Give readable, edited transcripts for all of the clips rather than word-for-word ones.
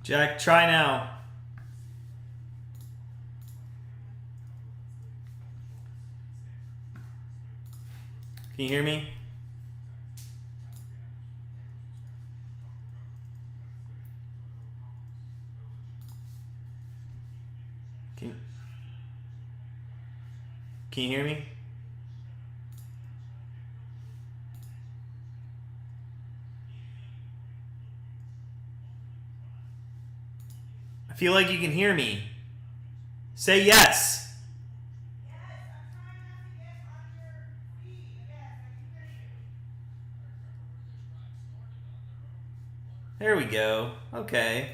Jack, try now. Can you hear me? Can you hear me? I feel like you can hear me. Say yes. There we go. Okay.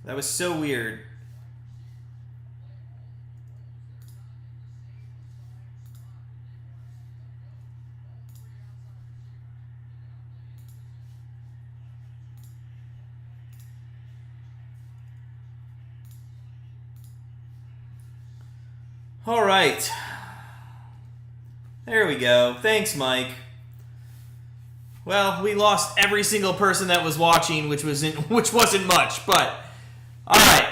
That was so weird. All right. There we go. Thanks, Mike. Well, we lost every single person that was watching, which wasn't much, but all right.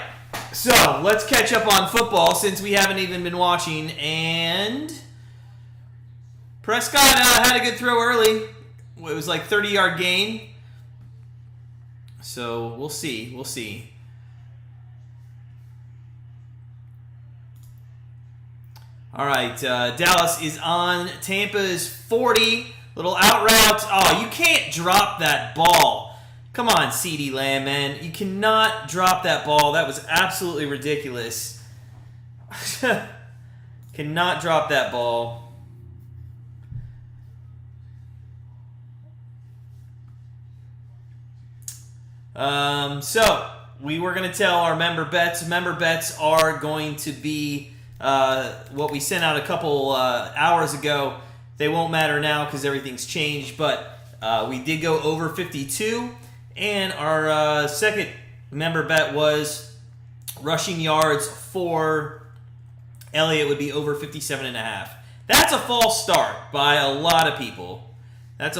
So, let's catch up on football since we haven't even been watching. And Prescott had a good throw early. It was like 30-yard gain. So, we'll see. We'll see. All right, Dallas is on Tampa's 40. Little out route. Oh, you can't drop that ball. Come on, CeeDee Lamb, man. You cannot drop that ball. That was absolutely ridiculous. Cannot drop that ball. So, we were going to tell our member bets. Member bets are going to be what we sent out a couple hours ago. They won't matter now because everything's changed, but we did go over 52, and our second member bet was rushing yards for Elliott would be over 57.5. That's a false start by a lot of people. Let's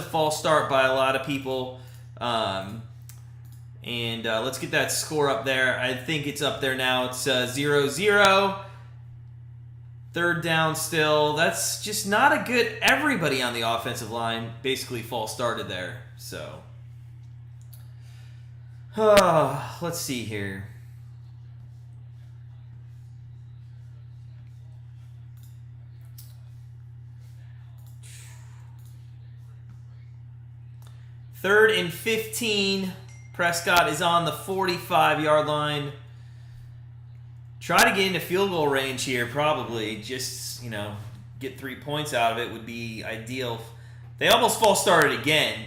get that score up there. I think it's up there now. It's 0-0. Third down still. That's just not a good... Everybody on the offensive line basically false started there. So, let's see here. Third and 15. Prescott is on the 45-yard line. Try to get into field goal range here, probably. Just, get 3 points out of it would be ideal. They almost false started again.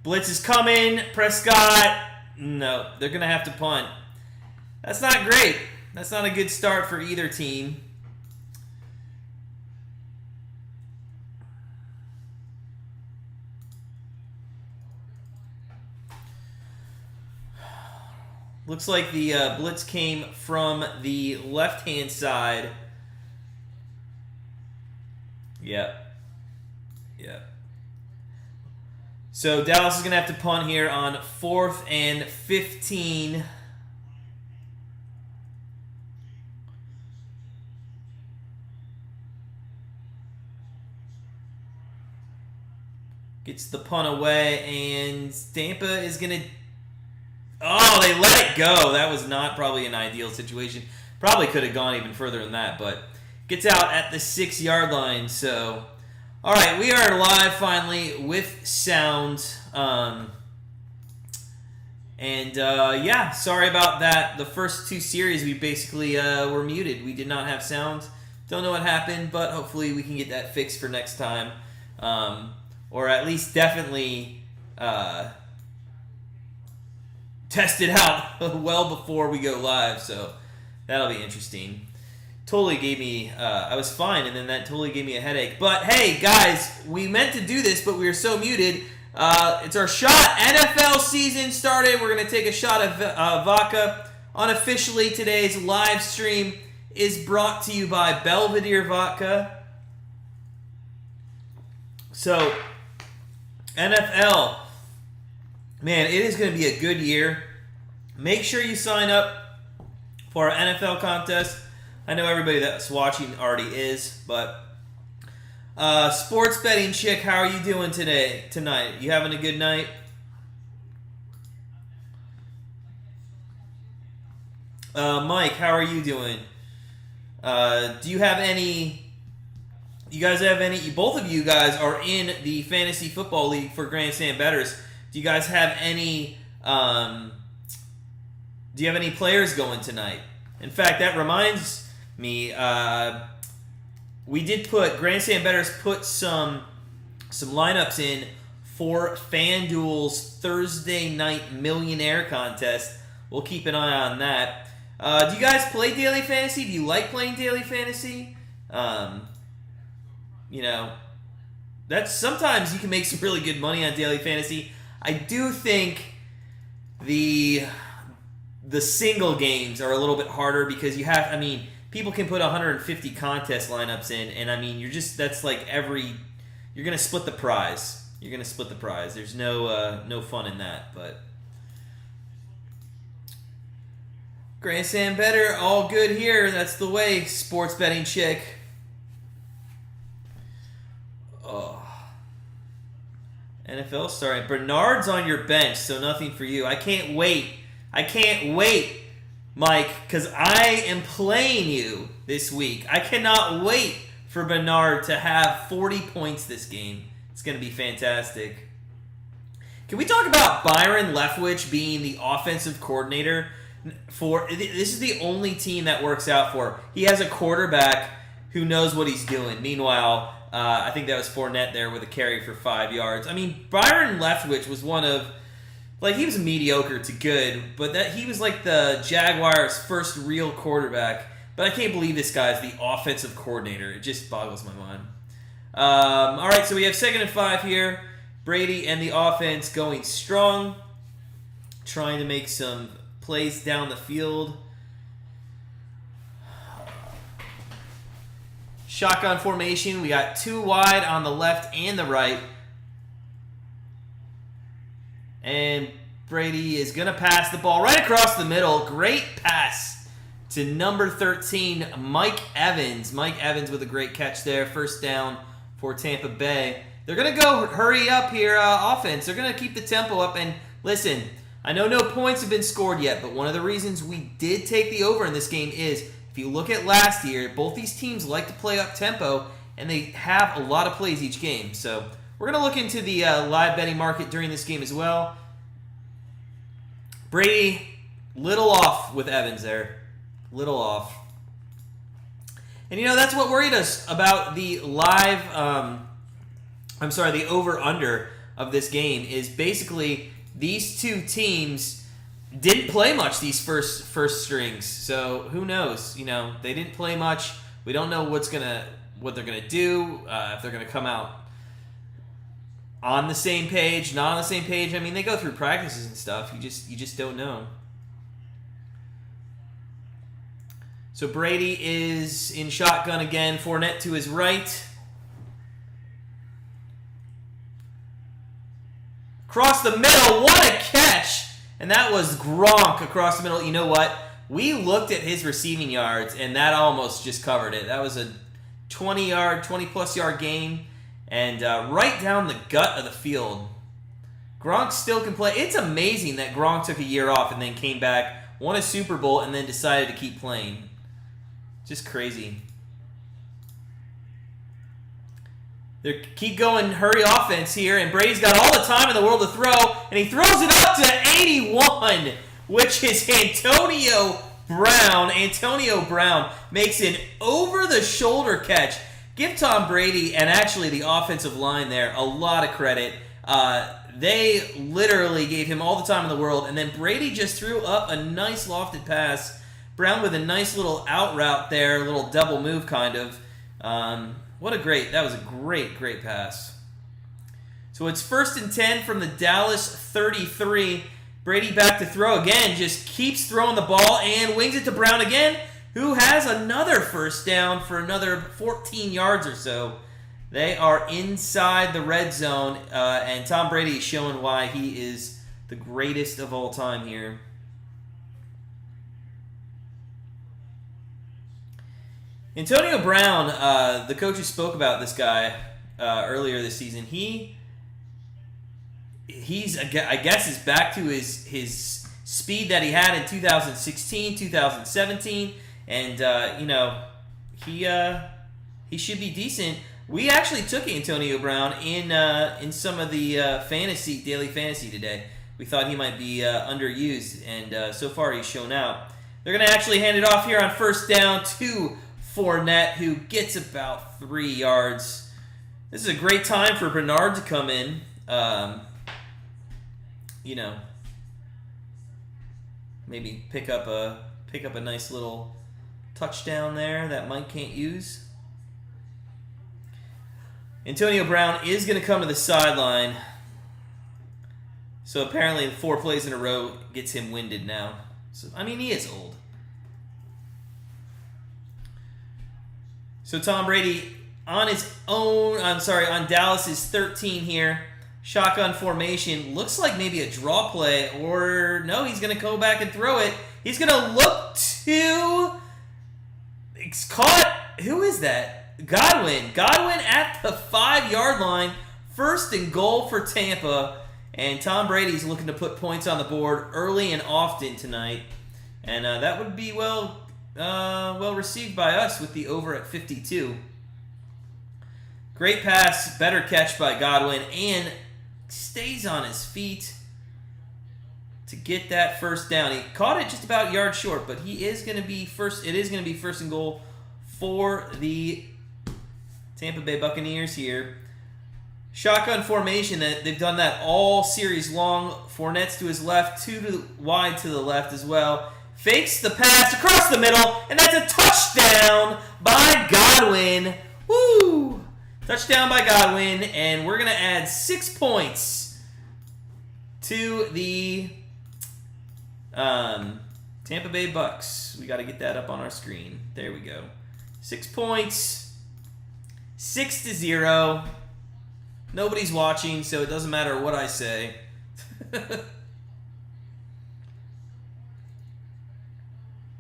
Blitz is coming. Prescott. No, they're going to have to punt. That's not great. That's not a good start for either team. Looks like the blitz came from the left-hand side. Yep. So Dallas is going to have to punt here on 4th and 15. Gets the punt away, and Tampa is going to... Oh, they let it go. That was not probably an ideal situation. Probably could have gone even further than that, but gets out at the 6-yard line. So, all right, we are live finally with sound. Sorry about that. The first 2 series, we basically were muted. We did not have sound. Don't know what happened, but hopefully we can get that fixed for next time. Or at least definitely... test it out well before we go live, so that'll be interesting. Totally gave me, I was fine, and then that totally gave me a headache. But hey, guys, we meant to do this, but we were so muted. It's our shot. NFL season started. We're going to take a shot of vodka. Unofficially, today's live stream is brought to you by Belvedere Vodka. So, NFL, man, it is going to be a good year. Make sure you sign up for our NFL contest. I know everybody that's watching already is, but sports betting chick, how are you doing tonight? You having a good night? Mike, how are you doing? Do you have any? You guys have any? Both of you guys are in the fantasy football league for Grandstand Bettors. Do you guys have any? Do you have any players going tonight? In fact, that reminds me. We did put Grandstand Bettors put some lineups in for FanDuel's Thursday Night Millionaire contest. We'll keep an eye on that. Do you guys play daily fantasy? Do you like playing daily fantasy? That's sometimes you can make some really good money on daily fantasy. I do think the single games are a little bit harder because you have. People can put 150 contest lineups in, and that's like you're gonna split the prize. You're gonna split the prize. There's no fun in that, but. Grandstand Better, all good here. That's the way, sports betting chick. Oh. NFL starting. Bernard's on your bench, so nothing for you. I can't wait. Mike, because I am playing you this week. I cannot wait for Bernard to have 40 points this game. It's going to be fantastic. Can we talk about Byron Leftwich being the offensive coordinator? This is the only team that works out for. He has a quarterback who knows what he's doing. Meanwhile, I think that was Fournette there with a carry for 5 yards. Byron Leftwich was one of, he was mediocre to good, but he was like the Jaguars' first real quarterback. But I can't believe this guy's the offensive coordinator. It just boggles my mind. All right, so we have 2nd and 5 here. Brady and the offense going strong, trying to make some plays down the field. Shotgun formation. We got 2 wide on the left and the right. And Brady is going to pass the ball right across the middle. Great pass to number 13, Mike Evans. Mike Evans with a great catch there. First down for Tampa Bay. They're going to go hurry up here offense. They're going to keep the tempo up. And listen, I know no points have been scored yet, but one of the reasons we did take the over in this game is if you look at last year, both these teams like to play up tempo, and they have a lot of plays each game. So we're going to look into the live betting market during this game as well. Brady, little off with Evans there. Little off. And that's what worried us about the the over-under of this game is basically these two teams didn't play much these first strings. So who knows? They didn't play much. We don't know what they're gonna do, if they're gonna come out on the same page, not on the same page. They go through practices and stuff. You just don't know. So Brady is in shotgun again. Fournette to his right. Across the middle, what a catch! And that was Gronk across the middle. You know what? We looked at his receiving yards, and that almost just covered it. That was a 20-plus yard gain, and right down the gut of the field. Gronk still can play. It's amazing that Gronk took a year off and then came back, won a Super Bowl, and then decided to keep playing. Just crazy. They keep going, hurry offense here, and Brady's got all the time in the world to throw, and he throws it up to 81, which is Antonio Brown. Antonio Brown makes an over-the-shoulder catch. Give Tom Brady and actually the offensive line there a lot of credit. They literally gave him all the time in the world, and then Brady just threw up a nice lofted pass. Brown with a nice little out route there, a little double move kind of. That was a great pass. So it's 1st and 10 from the Dallas 33. Brady back to throw again, just keeps throwing the ball and wings it to Brown again, who has another first down for another 14 yards or so. They are inside the red zone, and Tom Brady is showing why he is the greatest of all time here. Antonio Brown, the coaches spoke about this guy earlier this season. He's I guess is back to his speed that he had in 2016, 2017, and he should be decent. We actually took Antonio Brown in some of the daily fantasy today. We thought he might be underused, and so far he's shown out. They're going to actually hand it off here on first down to Fournette, who gets about 3 yards. This is a great time for Bernard to come in. Maybe pick up a nice little touchdown there that Mike can't use. Antonio Brown is going to come to the sideline. So apparently 4 plays in a row gets him winded now. So he is old. So Tom Brady on Dallas's 13 here. Shotgun formation. Looks like maybe a draw play, or no, he's going to go back and throw it. He's going to look to... It's caught. Who is that? Godwin. Godwin at the 5-yard line. First and goal for Tampa. And Tom Brady's looking to put points on the board early and often tonight. And that would be well received by us with the over at 52. Great pass, better catch by Godwin, and stays on his feet to get that first down. He caught it just about a yard short, but he is going to be first. It is going to be first and goal for the Tampa Bay Buccaneers here. Shotgun formation. They've done that all series long. Fournette's to his left, wide to the left as well. Fakes the pass across the middle, and that's a touchdown by Godwin. Woo! Touchdown by Godwin, and we're going to add 6 points to the Tampa Bay Bucs. We got to get that up on our screen. There we go. 6 points. 6-0. Nobody's watching, so it doesn't matter what I say.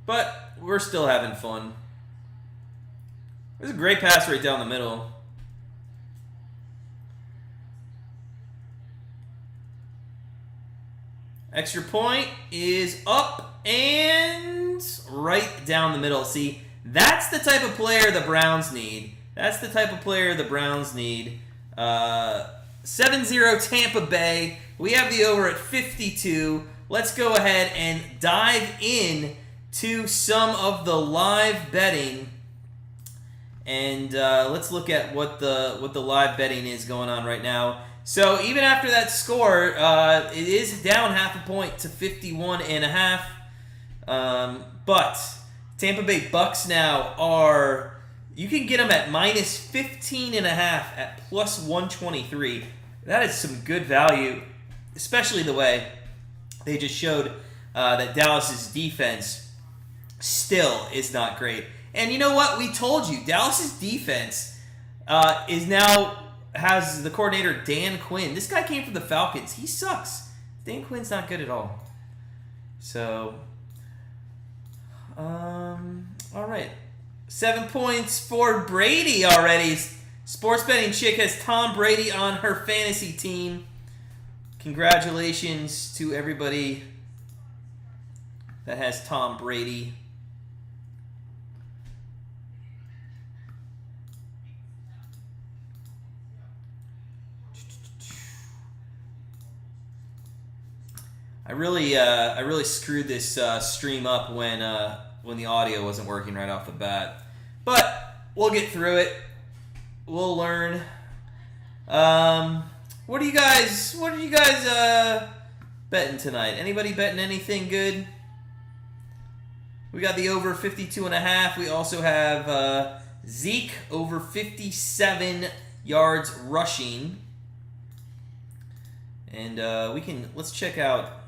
But we're still having fun. There's a great pass right down the middle. Extra point is up and right down the middle. See, that's the type of player the Browns need. 7-0 Tampa Bay. We have the over at 52. Let's go ahead and dive in to some of the live betting. And let's look at what the live betting is going on right now. So even after that score, it is down half a point to 51.5. But Tampa Bay Bucs now are, you can get them at minus 15.5 at plus 123. That is some good value, especially the way they just showed that Dallas's defense still is not great. And you know what? We told you, Dallas's defense has the coordinator Dan Quinn. This guy came from the Falcons. He sucks. Dan Quinn's not good at all. So, all right. 7 points for Brady already. Sports Betting Chick has Tom Brady on her fantasy team. Congratulations to everybody that has Tom Brady. I really screwed this stream up when the audio wasn't working right off the bat, but we'll get through it. We'll learn. What are you guys betting tonight? Anybody betting anything good? We got the over 52.5. We also have Zeke over 57 yards rushing, and let's check out.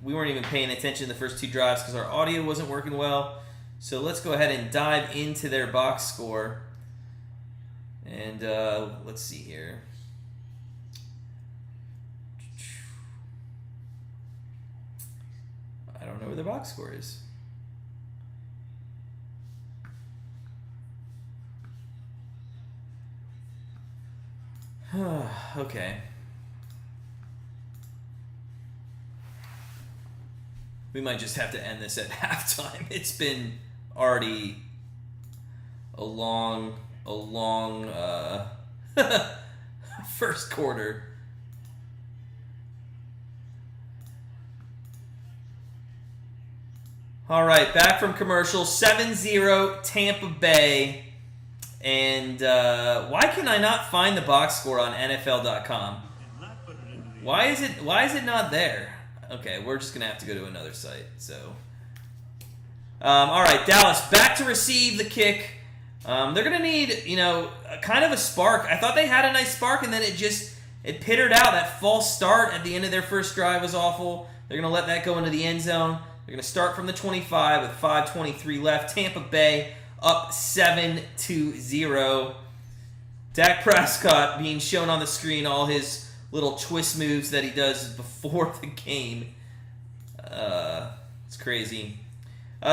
We weren't even paying attention to the first 2 drives because our audio wasn't working well. So let's go ahead and dive into their box score. And let's see here. I don't know where the box score is. Okay. We might just have to end this at halftime. It's been already a long first quarter. All right, back from commercial. 7-0 Tampa Bay. And why can I not find the box score on NFL.com? Why is it not there? Okay, we're just gonna have to go to another site. So, all right, Dallas back to receive the kick. They're gonna need, kind of a spark. I thought they had a nice spark, and then it pittered out. That false start at the end of their first drive was awful. They're gonna let that go into the end zone. They're gonna start from the 25 with 5:23 left. Tampa Bay up 7-0. Dak Prescott being shown on the screen all his little twist moves that he does before the game. It's crazy.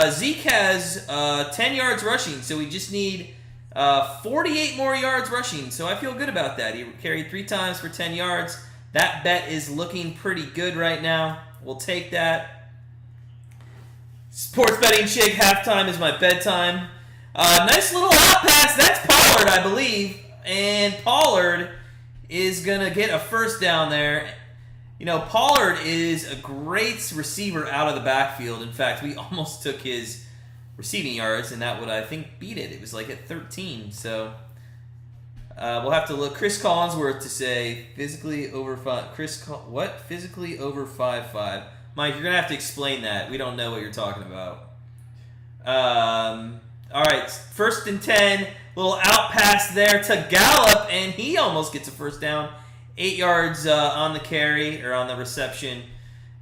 Zeke has 10 yards rushing, so we just need 48 more yards rushing. So I feel good about that. He carried 3 times for 10 yards. That bet is looking pretty good right now. We'll take that. Sports betting shake halftime is my bedtime. Nice little out pass. That's Pollard, I believe. And Pollard is going to get a first down there. Pollard is a great receiver out of the backfield. In fact, we almost took his receiving yards, and that would, I think, beat it. It was like at 13. So we'll have to look. Chris Collinsworth to say physically over 5. What? Physically over 5'5". Mike, you're going to have to explain that. We don't know what you're talking about. All right, 1st and 10. Little out pass there to Gallup, and he almost gets a first down. 8 yards on the carry, or on the reception.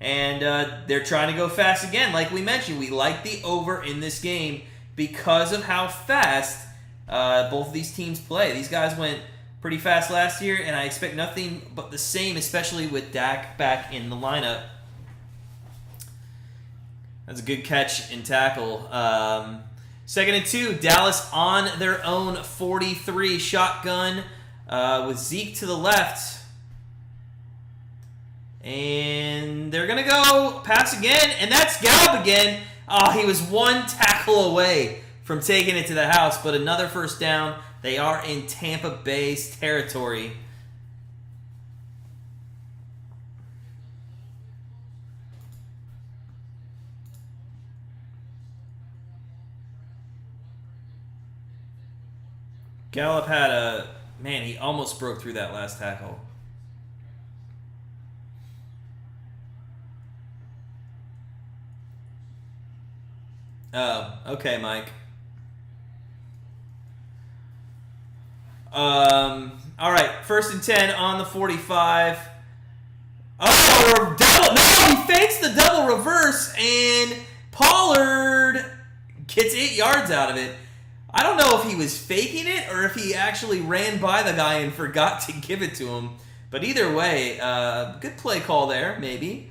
And they're trying to go fast again. Like we mentioned, we like the over in this game because of how fast both of these teams play. These guys went pretty fast last year, and I expect nothing but the same, especially with Dak back in the lineup. That's a good catch and tackle. 2nd and 2, Dallas on their own 43, shotgun with Zeke to the left. And they're going to go pass again, and that's Gallup again. Oh, he was 1 tackle away from taking it to the house, but another first down. They are in Tampa Bay's territory. Gallup had he almost broke through that last tackle. Oh, okay, Mike. All right, 1st and 10 on the 45. Oh, double! No, he fakes the double reverse, and Pollard gets 8 yards out of it. I don't know if he was faking it or if he actually ran by the guy and forgot to give it to him. But either way, good play call there, maybe.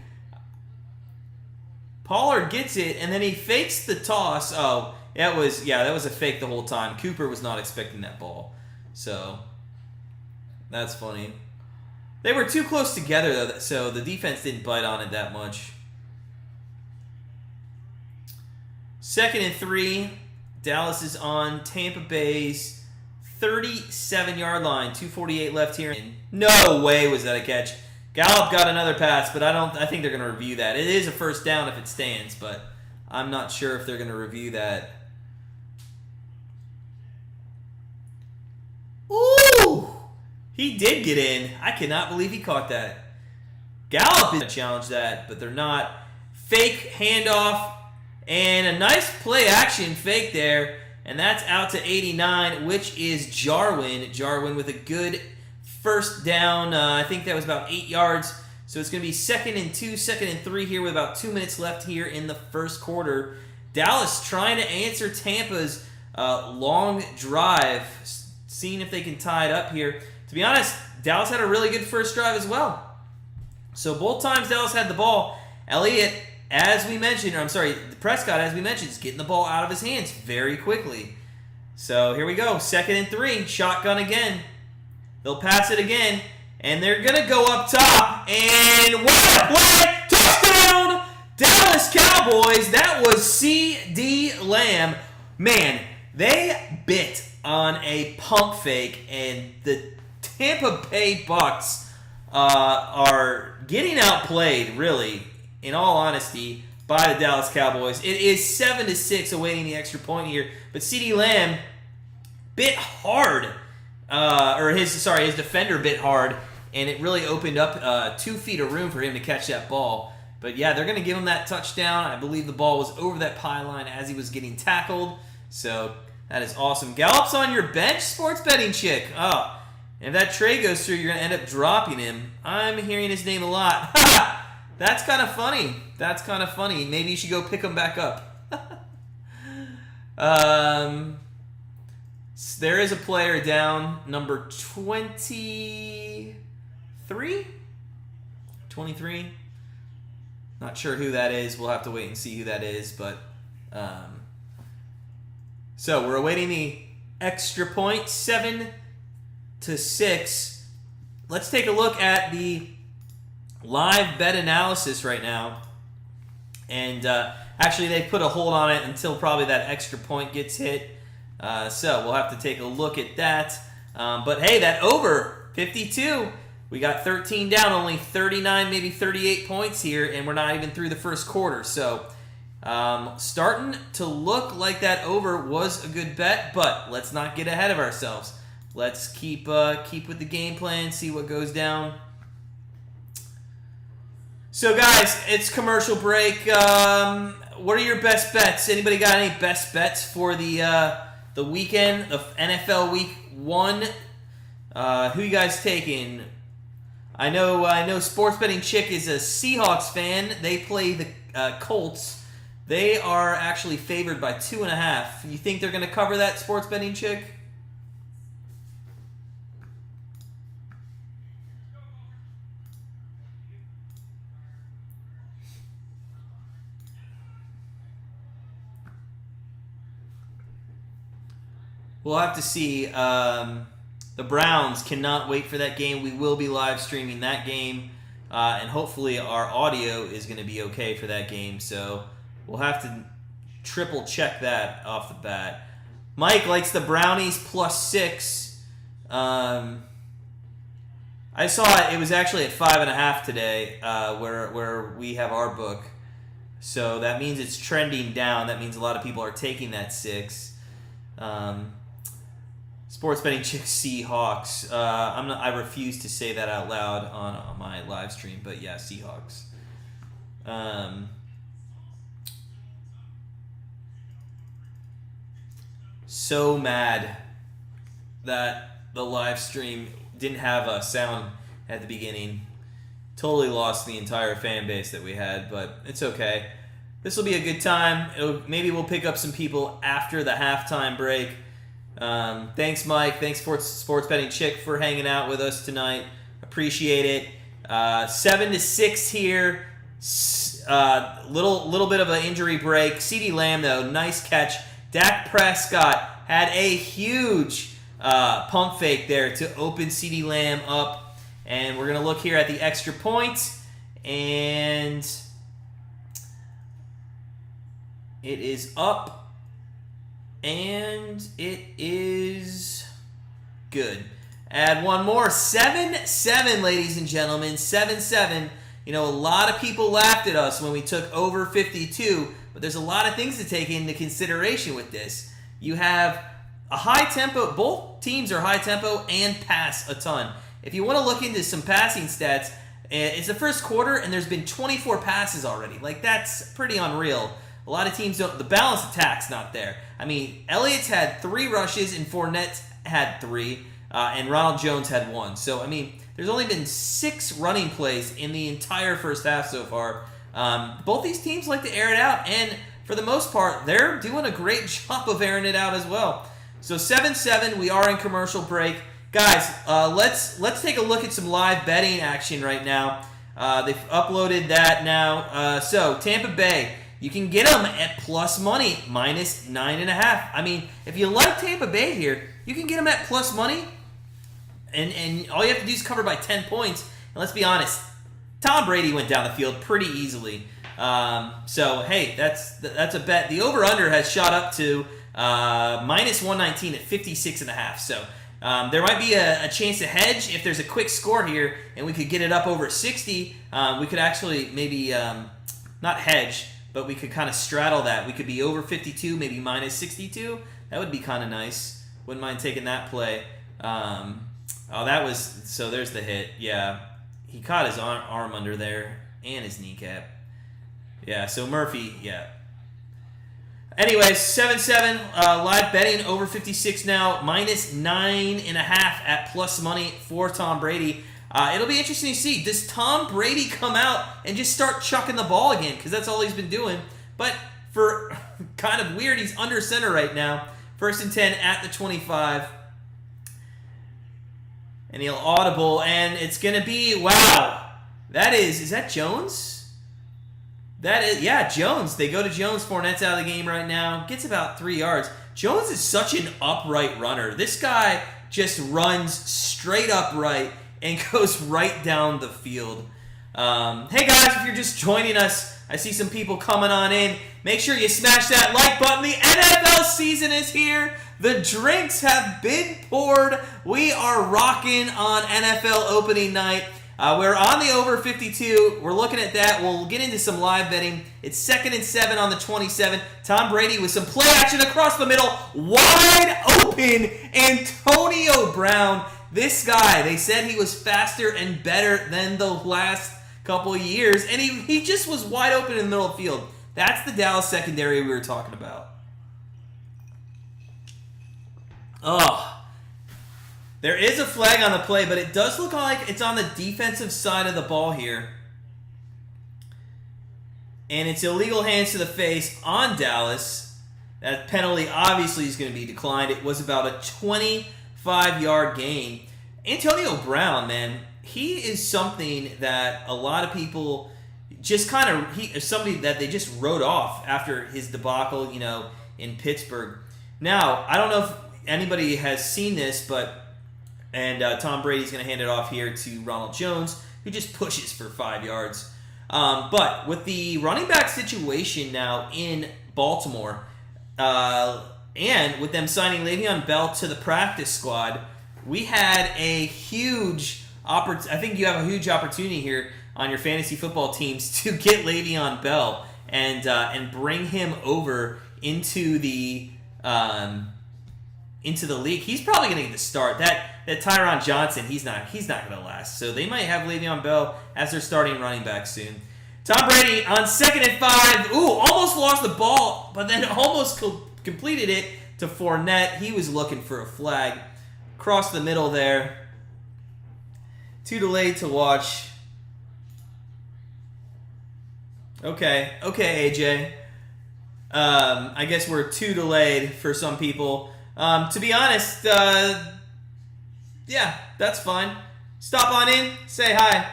Pollard gets it, and then he fakes the toss. Oh, that was a fake the whole time. Cooper was not expecting that ball. So, that's funny. They were too close together, though, so the defense didn't bite on it that much. 2nd and 3. Dallas is on Tampa Bay's 37-yard line. 2:48 left here. No way was that a catch. Gallup got another pass, but I think they're going to review that. It is a first down if it stands, but I'm not sure if they're going to review that. Ooh! He did get in. I cannot believe he caught that. Gallup is going to challenge that, but they're not. Fake handoff. And a nice play action fake there. And that's out to 89, which is Jarwin. Jarwin with a good first down. I think that was about 8 yards. So it's going to be 2nd and 2, 2nd and 3 here with about 2 minutes left here in the first quarter. Dallas trying to answer Tampa's long drive. seeing if they can tie it up here. To be honest, Dallas had a really good first drive as well. So both times Dallas had the ball, Prescott, as we mentioned, is getting the ball out of his hands very quickly. So here we go, 2nd and 3, shotgun again. They'll pass it again, and they're going to go up top, and what a play! Touchdown! Dallas Cowboys. That was C.D. Lamb. Man, they bit on a pump fake, and the Tampa Bay Bucs are getting outplayed, really, in all honesty, by the Dallas Cowboys. It is 7-6 awaiting the extra point here, but C.D. Lamb bit hard, his defender bit hard, and it really opened up 2 feet of room for him to catch that ball. But yeah, they're going to give him that touchdown. I believe the ball was over that pylon as he was getting tackled. So that is awesome. Gallup's on your bench, sports betting chick. Oh, and if that trade goes through, you're going to end up dropping him. I'm hearing his name a lot. That's kind of funny. That's kind of funny. Maybe you should go pick him back up. There is a player down, number 23? 23? Not sure who that is. We'll have to wait and see who that is. But so we're awaiting the extra point, 7-6. Let's take a look at the live bet analysis right now. And actually, they put a hold on it until probably that extra point gets hit. So we'll have to take a look at that. But hey, that over 52. We got 13 down, only 39, maybe 38 points here, and we're not even through the first quarter. So starting to look like that over was a good bet, but let's not get ahead of ourselves. Let's keep with the game plan, see what goes down. So guys, it's commercial break. What are your best bets? Anybody got any best bets for the weekend of NFL Week 1? Who you guys taking? I know Sports Betting Chick is a Seahawks fan. They play the Colts. They are actually favored by 2.5. You think they're going to cover that, Sports Betting Chick? We'll have to see. The Browns cannot wait for that game. We will be live streaming that game, and hopefully our audio is going to be okay for that game. So we'll have to triple check that off the bat. Mike likes the Brownies +6. I saw it was actually at 5.5 today, where we have our book. So that means it's trending down. That means a lot of people are taking that 6. Sports Betting Chick Seahawks. I refuse to say that out loud on my live stream, but yeah, Seahawks. So mad that the live stream didn't have a sound at the beginning. Totally lost the entire fan base that we had, but it's okay. This will be a good time. Maybe we'll pick up some people after the halftime break. Thanks, Mike. Thanks, Sports Betting Chick, for hanging out with us tonight. Appreciate it. 7-6 here. Little bit of an injury break. C.D. Lamb, though, nice catch. Dak Prescott had a huge pump fake there to open C.D. Lamb up. And we're going to look here at the extra points. And it is up. And it is good. Add one more. 7-7, ladies and gentlemen. 7-7. You know, a lot of people laughed at us when we took over 52, but there's a lot of things to take into consideration with this. You have a high tempo. Both teams are high tempo and pass a ton. If you want to look into some passing stats, it's the first quarter, and there's been 24 passes already. Like, that's pretty unreal. A lot of teams don't. The balanced attack's not there. I mean, Elliott's had 3 rushes and Fournette had 3, and Ronald Jones had 1. So, I mean, there's only been 6 running plays in the entire first half so far. Both these teams like to air it out, and for the most part, they're doing a great job of airing it out as well. So 7-7, we are in commercial break. Guys, let's take a look at some live betting action right now. They've uploaded that now. So Tampa Bay, you can get them at plus money, minus 9.5. I mean, if you like Tampa Bay here, you can get them at plus money, and all you have to do is cover by 10 points. And let's be honest, Tom Brady went down the field pretty easily. So hey, that's a bet. The over/under has shot up to minus 119 at 56.5. So there might be a chance to hedge if there's a quick score here, and we could get it up over 60. We could actually maybe not hedge, but we could kind of straddle that. We could be over 52, maybe minus 62. That would be kind of nice. Wouldn't mind taking that play. That was so. There's the hit. Yeah, he caught his arm under there and his kneecap. Yeah, so Murphy, yeah. Anyways, 7-7, live betting over 56 now, minus 9.5 at plus money for Tom Brady. It'll be interesting to see. Does Tom Brady come out and just start chucking the ball again? Because that's all he's been doing. But for kind of weird, he's under center right now. 1st and 10 at the 25. And he'll audible, and it's going to be, wow. Is that Jones? That is, yeah, Jones. They go to Jones. Fournette's out of the game right now. Gets about 3 yards. Jones is such an upright runner. This guy just runs straight upright and goes right down the field. Hey, guys, if you're just joining us, I see some people coming on in. Make sure you smash that like button. The NFL season is here. The drinks have been poured. We are rocking on NFL opening night. We're on the over 52. We're looking at that. We'll get into some live betting. It's 2nd and 7 on the 27. Tom Brady with some play action across the middle. Wide open Antonio Brown. This guy, they said he was faster and better than the last couple of years. And he just was wide open in the middle of the field. That's the Dallas secondary we were talking about. Oh. There is a flag on the play, but it does look like it's on the defensive side of the ball here. And it's illegal hands to the face on Dallas. That penalty obviously is going to be declined. It was about a 25-yard gain. Antonio Brown, man, he is something that a lot of people just he is somebody that they just wrote off after his debacle, in Pittsburgh. Now, I don't know if anybody has seen this, but Tom Brady's going to hand it off here to Ronald Jones, who just pushes for 5 yards. But with the running back situation now in Baltimore, and with them signing Le'Veon Bell to the practice squad, we had a huge I think you have a huge opportunity here on your fantasy football teams to get Le'Veon Bell and bring him over into the league. He's probably going to get the start. That Tyron Johnson, he's not going to last. So they might have Le'Veon Bell as their starting running back soon. Tom Brady on 2nd and 5. Ooh, almost lost the ball, but then almost completed it to Fournette. He was looking for a flag. Across the middle there. Too delayed to watch. Okay, AJ. I guess we're too delayed for some people. To be honest, yeah, that's fine. Stop on in, say hi.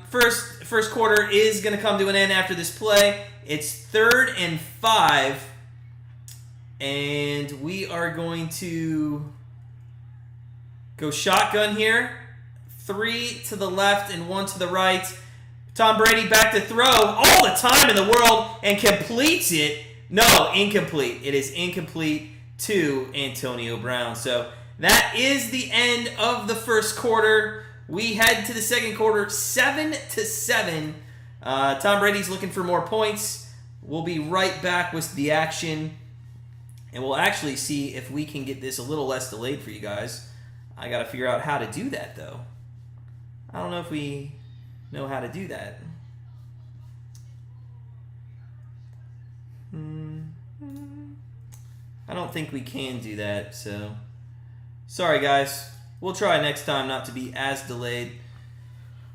First quarter is going to come to an end after this play. It's 3rd and 5, and we are going to go shotgun here. 3 to the left and 1 to the right. Tom Brady back to throw all the time in the world and completes it. No, incomplete. It is incomplete to Antonio Brown. So that is the end of the first quarter. We head to the second quarter, 7-7. Tom Brady's looking for more points. We'll be right back with the action, and we'll actually see if we can get this a little less delayed for you guys. I got to figure out how to do that, though. I don't know if we know how to do that. I don't think we can do that, so sorry, guys. We'll try next time not to be as delayed.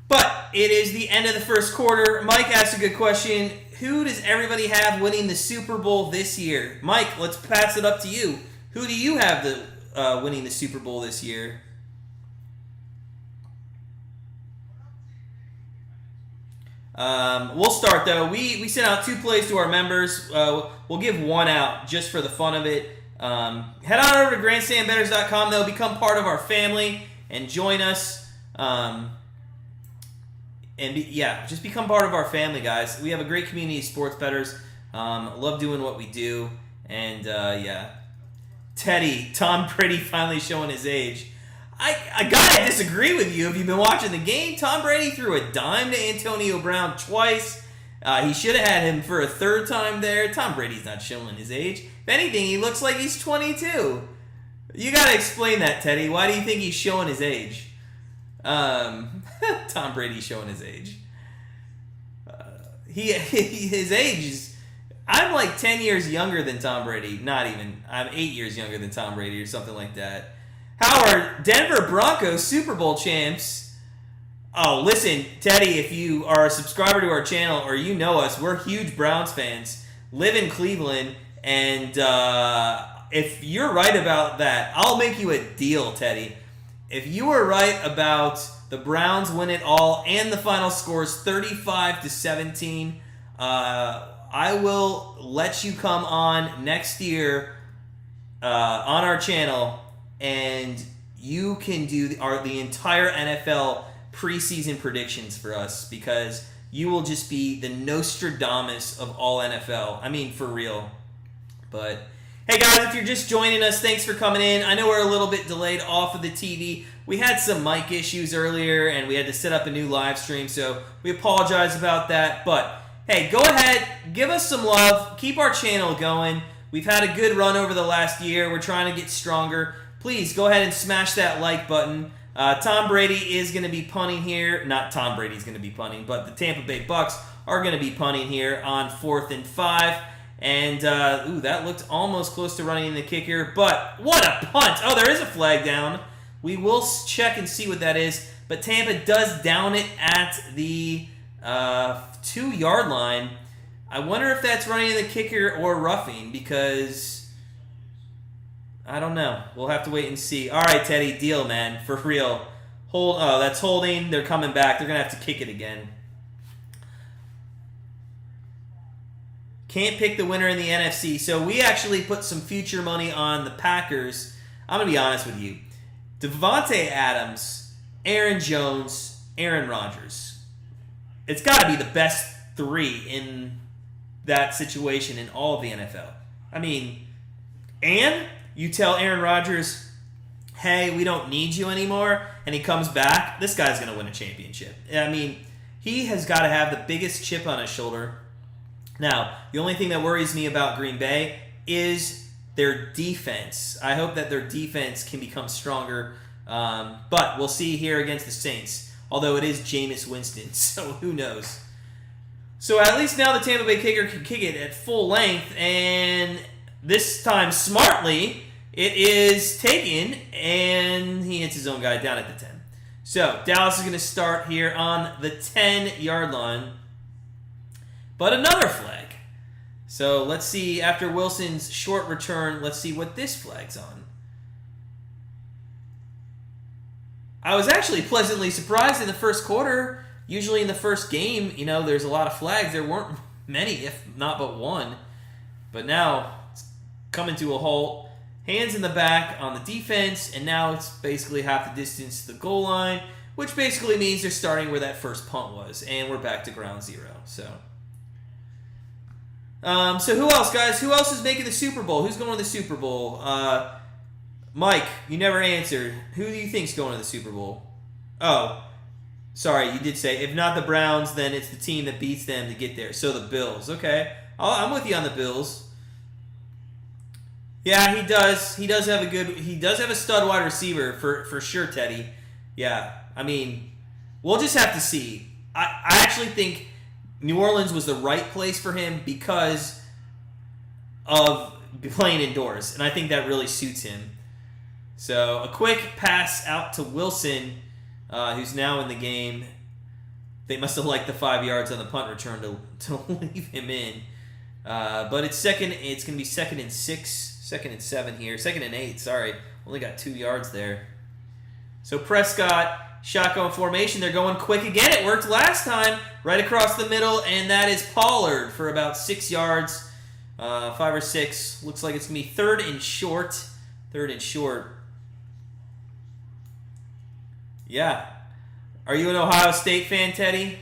But it is the end of the first quarter. Mike asked a good question. Who does everybody have winning the Super Bowl this year? Mike, let's pass it up to you. Who do you have winning the Super Bowl this year? We'll start though. We sent out 2 plays to our members. We'll give one out just for the fun of it. Head on over to grandstandbettors.com though. Become part of our family and join us. Just become part of our family, guys. We have a great community of sports bettors. Love doing what we do. And Teddy, Tom Brady finally showing his age. I gotta disagree with you. If you've been watching the game, Tom Brady threw a dime to Antonio Brown twice. He should have had him for a 3rd time there. Tom Brady's not showing his age. If anything, he looks like he's 22. You gotta explain that, Teddy. Why do you think he's showing his age? Tom Brady's showing his age. His age is... I'm like 10 years younger than Tom Brady. Not even. I'm 8 years younger than Tom Brady or something like that. How are Denver Broncos Super Bowl champs? Oh, listen, Teddy, if you are a subscriber to our channel or you know us, we're huge Browns fans, live in Cleveland, and if you're right about that, I'll make you a deal, Teddy. If you were right about the Browns win it all and the final score is 35-17, I will let you come on next year on our channel, and you can do the entire NFL preseason predictions for us, because you will just be the Nostradamus of all NFL. I mean, for real. But hey guys, if you're just joining us, thanks for coming in. I know we're a little bit delayed off of the TV. We had some mic issues earlier, and we had to set up a new live stream, so we apologize about that. But hey, go ahead, give us some love, keep our channel going. We've had a good run over the last year. We're trying to get stronger. Please go ahead and smash that like button. Tom Brady is going to be punting here. Not Tom Brady's going to be punting, but the Tampa Bay Bucs are going to be punting here on 4th and 5. And, that looked almost close to running the kicker, but what a punt. Oh, there is a flag down. We will check and see what that is, but Tampa does down it at the 2-yard line. I wonder if that's running the kicker or roughing, because I don't know. We'll have to wait and see. All right, Teddy, deal, man, for real. That's holding. They're coming back. They're going to have to kick it again. Can't pick the winner in the NFC. So we actually put some future money on the Packers. I'm going to be honest with you. Devontae Adams, Aaron Jones, Aaron Rodgers. It's got to be the best 3 in that situation in all of the NFL. I mean, and you tell Aaron Rodgers, hey, we don't need you anymore, and he comes back, this guy's going to win a championship. I mean, he has got to have the biggest chip on his shoulder. Now, the only thing that worries me about Green Bay is their defense. I hope that their defense can become stronger, but we'll see here against the Saints, although it is Jameis Winston, so who knows. So at least now the Tampa Bay kicker can kick it at full length, and this time smartly, it is taken, and he hits his own guy down at the 10. So Dallas is going to start here on the 10-yard line, but another flag. So let's see, after Wilson's short return, let's see what this flag's on. I was actually pleasantly surprised in the first quarter. Usually in the first game, there's a lot of flags. There weren't many, if not but one. But now it's coming to a halt. Hands in the back on the defense, and now it's basically half the distance to the goal line, which basically means they're starting where that first punt was, and we're back to ground zero. So who else, guys? Who else is making the Super Bowl? Who's going to the Super Bowl? Mike, you never answered. Who do you think's going to the Super Bowl? Oh, sorry, you did say, if not the Browns, then it's the team that beats them to get there. So the Bills. Okay, I'm with you on the Bills. Yeah, he does. He does have a stud wide receiver for sure, Teddy. Yeah, I mean, we'll just have to see. I actually think New Orleans was the right place for him because of playing indoors, and I think that really suits him. So a quick pass out to Wilson, who's now in the game. They must have liked the 5 yards on the punt return to leave him in. But it's second. It's going to be 2nd and 6, 2nd and 7 here. 2nd and 8, sorry. Only got 2 yards there. So Prescott, shotgun formation. They're going quick again. It worked last time. Right across the middle, and that is Pollard for about 6 yards. 5 or 6. Looks like it's going to be 3rd and short. 3rd and short. Yeah. Are you an Ohio State fan, Teddy?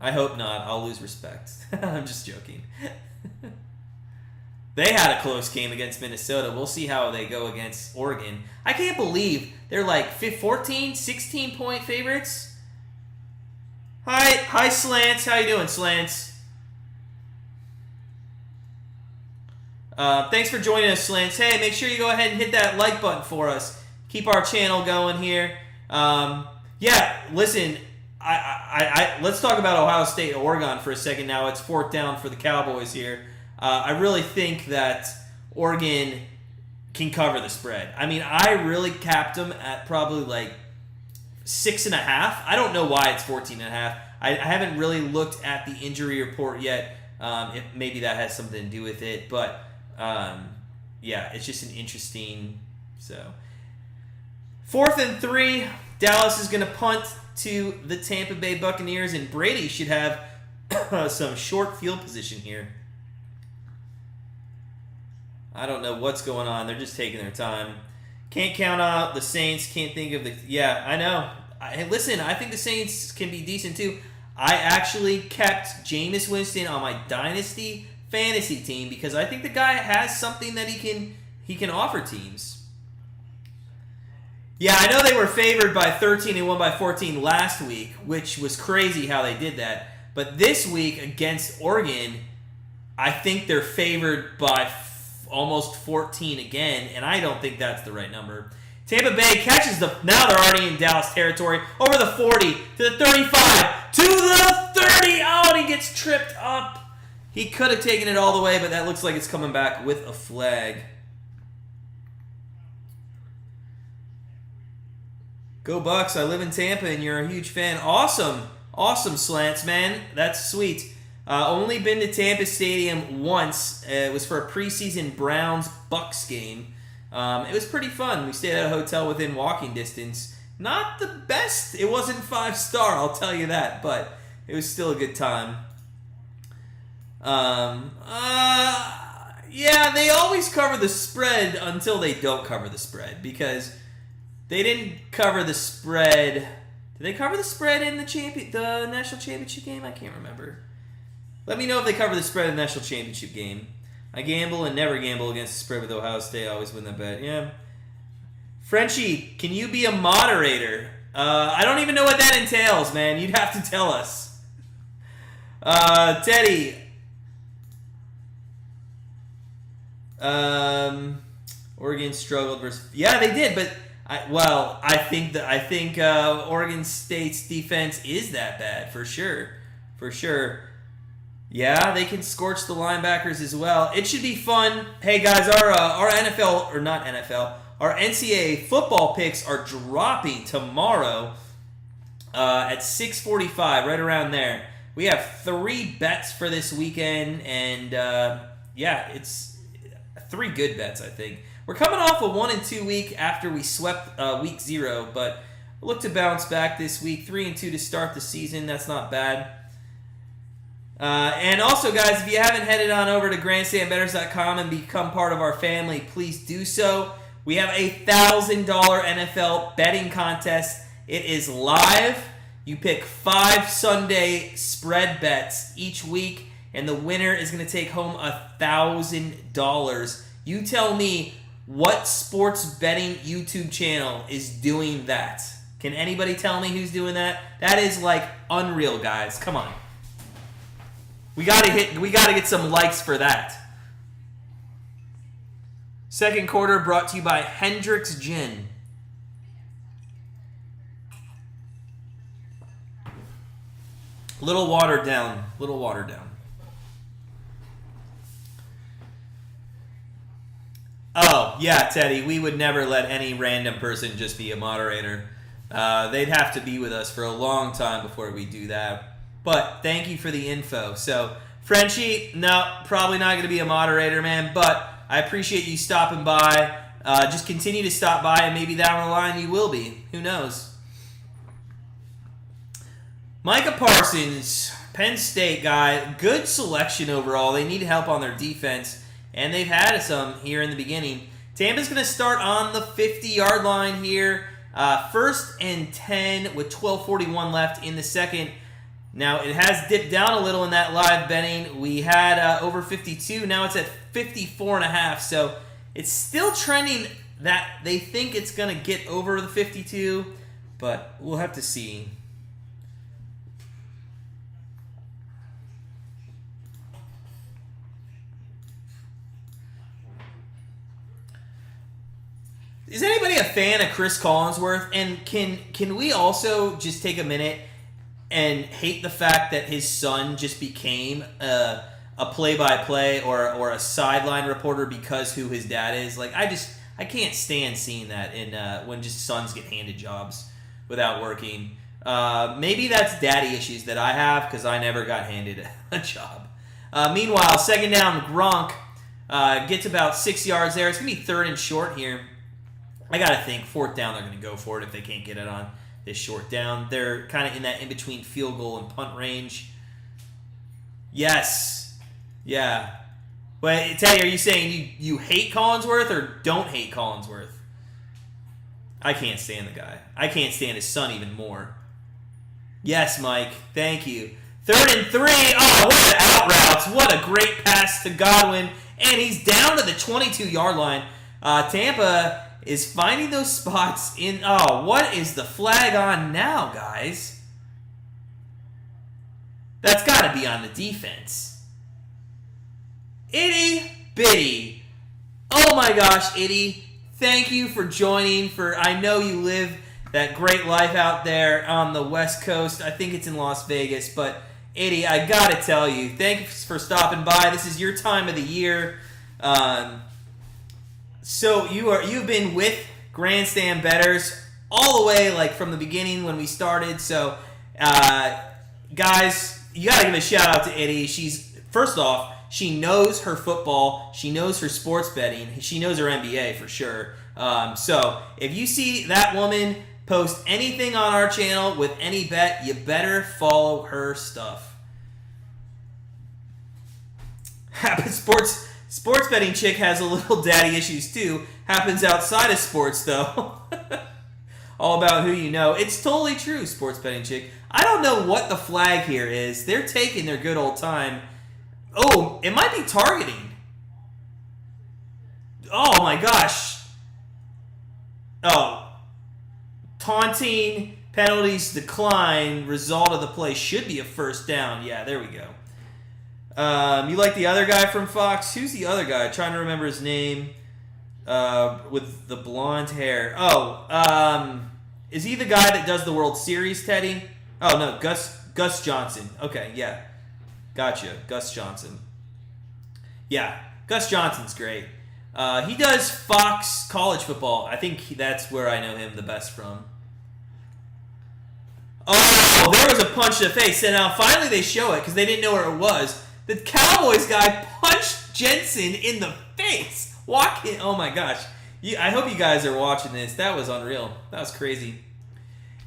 I hope not. I'll lose respect. I'm just joking. They had a close game against Minnesota. We'll see how they go against Oregon. I can't believe they're like 14, 16-point favorites. Hi, Slants. How you doing, Slants? Thanks for joining us, Slants. Hey, make sure you go ahead and hit that like button for us. Keep our channel going here. Yeah, listen, let's talk about Ohio State and Oregon for a second now. It's 4th down for the Cowboys here. I really think that Oregon can cover the spread. I mean, I really capped them at probably like 6.5. I don't know why it's 14.5. I haven't really looked at the injury report yet. Maybe that has something to do with it, but yeah, it's just an interesting. So 4th and 3. Dallas is going to punt to the Tampa Bay Buccaneers, and Brady should have some short field position here. I don't know what's going on. They're just taking their time. Can't count out the Saints. Can't think of the... Yeah, I know. Listen, I think the Saints can be decent too. I actually kept Jameis Winston on my Dynasty fantasy team because I think the guy has something that he can offer teams. Yeah, I know they were favored by 13 and won by 14 last week, which was crazy how they did that. But this week against Oregon, I think they're favored by almost 14 again, and I don't think that's the right number. Tampa Bay catches now they're already in Dallas territory, over the 40, to the 35, to the 30. Oh, and he gets tripped up. He could have taken it all the way, but that looks like it's coming back with a flag. Go Bucs. I live in Tampa, and you're a huge fan. Awesome. Awesome, Slants, man. That's sweet. Only been to Tampa Stadium once. It was for a preseason Browns-Bucs game. It was pretty fun. We stayed at a hotel within walking distance. Not the best. It wasn't 5-star, I'll tell you that, but it was still a good time. Yeah, they always cover the spread until they don't cover the spread because they didn't cover the spread. Did they cover the spread in the national championship game? I can't remember. Let me know if they cover the spread in the national championship game. I gamble and never gamble against the spread with Ohio State. I always win that bet. Yeah. Frenchie, can you be a moderator? I don't even know what that entails, man. You'd have to tell us. Teddy. Oregon struggled versus. Yeah, they did, but I think Oregon State's defense is that bad for sure. For sure. Yeah, they can scorch the linebackers as well. It should be fun. Hey guys, our NFL or not NFL, our NCAA football picks are dropping tomorrow at 6:45, right around there. We have 3 bets for this weekend, and yeah, it's 3 good bets. I think we're coming off a 1-2 week after we swept week 0, but look to bounce back this week. 3-2 to start the season. That's not bad. And also, guys, if you haven't headed on over to grandstandbettors.com and become part of our family, please do so. We have a $1,000 NFL betting contest. It is live. You pick 5 Sunday spread bets each week, and the winner is going to take home $1,000. You tell me what sports betting YouTube channel is doing that. Can anybody tell me who's doing that? That is like unreal, guys. Come on. We gotta get some likes for that. Second quarter brought to you by Hendrick's Gin. Little watered down. Oh, yeah, Teddy, we would never let any random person just be a moderator. They'd have to be with us for a long time before we do that. But thank you for the info. So Frenchie, no, probably not going to be a moderator, man, but I appreciate you stopping by. Just continue to stop by, and maybe down the line you will be. Who knows? Micah Parsons, Penn State guy, good selection overall. They need help on their defense, and they've had some here in the beginning. Tampa's going to start on the 50-yard line here. First and 10 with 12:41 left in the second. Now, it has dipped down a little in that live betting. We had over 52. Now it's at 54.5. So it's still trending that they think it's going to get over the 52, but we'll have to see. Is anybody a fan of Chris Collinsworth? And can we also just take a minute and hate the fact that his son just became a play-by-play or a sideline reporter because who his dad is? Like, I can't stand seeing that in when just sons get handed jobs without working. Maybe that's daddy issues that I have because I never got handed a job. Meanwhile, second down, Gronk gets about 6 yards there. It's going to be third and short here. I got to think, fourth down, they're going to go for it if they can't get it on this short down. They're kind of in that in-between field goal and punt range. Yes. Yeah. But, Teddy, are you saying you hate Collinsworth or don't hate Collinsworth? I can't stand the guy. I can't stand his son even more. Yes, Mike. Thank you. Third and 3. Oh, what an out routes. What a great pass to Godwin. And he's down to the 22-yard line. Tampa is finding those spots in... Oh, what is the flag on now, guys? That's got to be on the defense. Itty Bitty. Oh my gosh, Itty. Thank you for joining. I know you live that great life out there on the West Coast. I think it's in Las Vegas. But, Itty, I got to tell you, thanks for stopping by. This is your time of the year. So you've been with Grandstand Bettors all the way like from the beginning when we started. So guys, you gotta give a shout out to Itty. First off, she knows her football, she knows her sports betting, she knows her NBA for sure. So if you see that woman post anything on our channel with any bet, you better follow her stuff. Sports betting chick has a little daddy issues too. Happens outside of sports though. All about who you know. It's totally true, sports betting chick. I don't know what the flag here is. They're taking their good old time. Oh, it might be targeting. Oh my gosh. Oh. Taunting, penalties decline, result of the play should be a first down. Yeah, there we go. You like the other guy from Fox? Who's the other guy? Trying to remember his name. With the blonde hair. Oh, is he the guy that does the World Series, Teddy? Oh, no, Gus Johnson. Okay, yeah. Gotcha, Gus Johnson. Yeah, Gus Johnson's great. He does Fox college football. I think that's where I know him the best from. Oh, there was a punch to the face. And now finally they show it because they didn't know where it was. The Cowboys guy punched Jensen in the face. Walking. Oh my gosh. I hope you guys are watching this. That was unreal. That was crazy.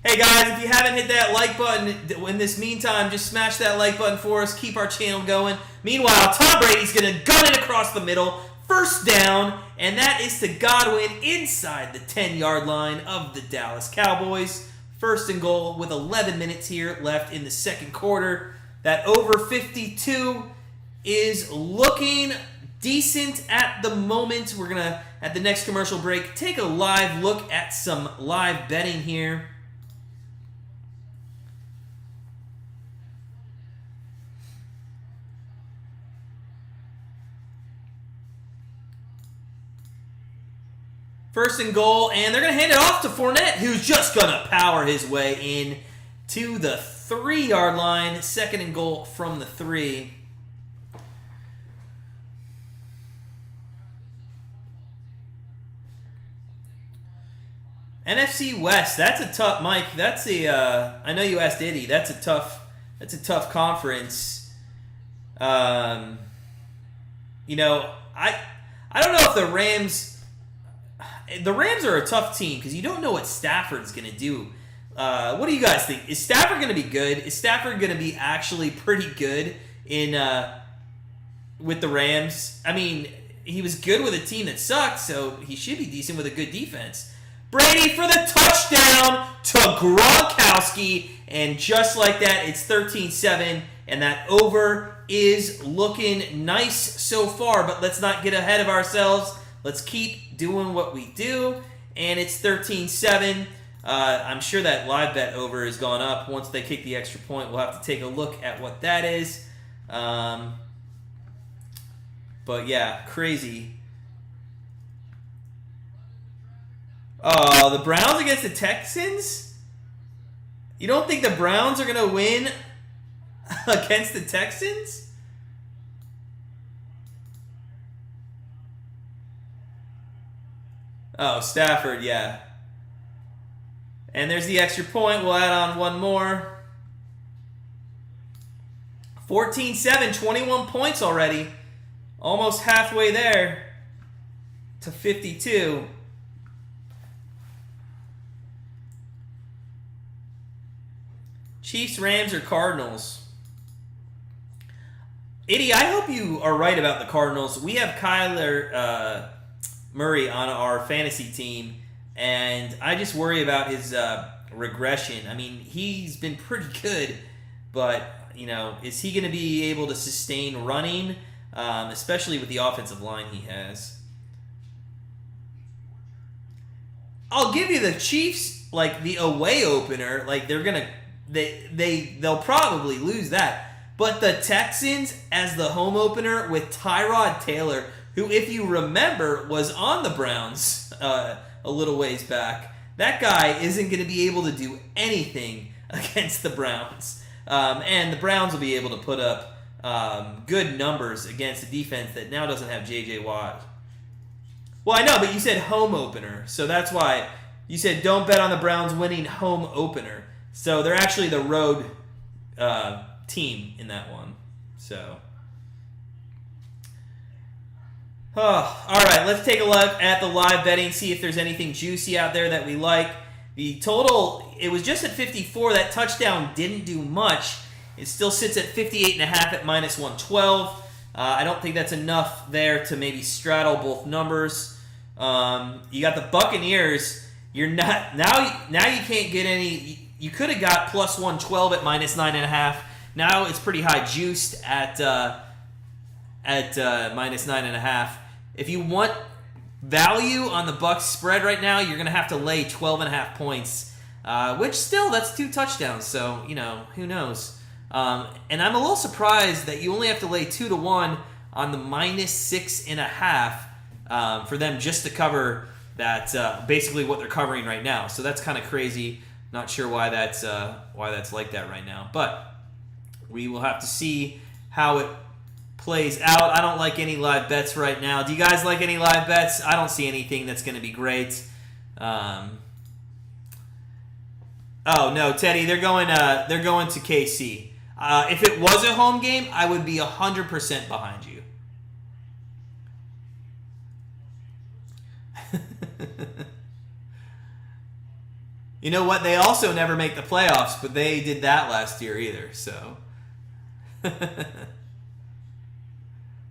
Hey guys, if you haven't hit that like button in this meantime, just smash that like button for us. Keep our channel going. Meanwhile, Tom Brady's going to gun it across the middle. First down, and that is to Godwin inside the 10-yard line of the Dallas Cowboys. First and goal with 11 minutes here left in the second quarter. That over 52 is looking decent at the moment. We're going to, at the next commercial break, take a live look at some live betting here. First and goal, and they're going to hand it off to Fournette, who's just going to power his way in to the 3-yard line. Second and goal from the 3. NFC West, that's a tough, Mike. That's I know you asked Eddie. That's a tough conference. You know, I don't know if the Rams are a tough team because you don't know what Stafford's going to do. What do you guys think? Is Stafford going to be good? Is Stafford going to be actually pretty good in with the Rams? I mean, he was good with a team that sucked, so he should be decent with a good defense. Brady for the touchdown to Gronkowski, and just like that, it's 13-7, and that over is looking nice so far, but let's not get ahead of ourselves. Let's keep doing what we do, and it's 13-7. I'm sure that live bet over has gone up. Once they kick the extra point, we'll have to take a look at what that is. But yeah, crazy. The Browns against the Texans? You don't think the Browns are going to win against the Texans? Oh, Stafford, yeah. And there's the extra point. We'll add on one more. 14-7, 21 points already. Almost halfway there to 52. Chiefs, Rams, or Cardinals? Itty, I hope you are right about the Cardinals. We have Kyler Murray on our fantasy team, and I just worry about his regression. I mean, he's been pretty good, but, you know, is he going to be able to sustain running, especially with the offensive line he has? I'll give you the Chiefs, like, the away opener. Like, they're going to... They'll probably lose that. But the Texans as the home opener with Tyrod Taylor, who, if you remember, was on the Browns a little ways back. That guy isn't going to be able to do anything against the Browns. And the Browns will be able to put up good numbers against a defense that now doesn't have J.J. Watt. Well, I know, but you said home opener. So that's why you said don't bet on the Browns winning home opener. So they're actually the road team in that one. So, all right, let's take a look at the live betting, see if there's anything juicy out there that we like. The total, it was just at 54. That touchdown didn't do much. It still sits at 58.5 at minus 112. I don't think that's enough there to maybe straddle both numbers. You got the Buccaneers. You're not now you can't get any. You could have got plus 112 at minus 9.5. Now it's pretty high juiced at minus 9.5. If you want value on the Bucs spread right now, you're going to have to lay 12.5 points, which still, that's 2 touchdowns. So, you know, who knows? And I'm a little surprised that you only have to lay 2-1 on the minus 6.5 for them just to cover that, basically what they're covering right now. So that's kind of crazy. Not sure why that's like that right now, but we will have to see how it plays out. I don't like any live bets right now. Do you guys like any live bets? I don't see anything that's going to be great. Oh no, Teddy, they're going to KC. If it was a home game, I would be 100% behind you. You know what? They also never make the playoffs, but they did that last year either, so.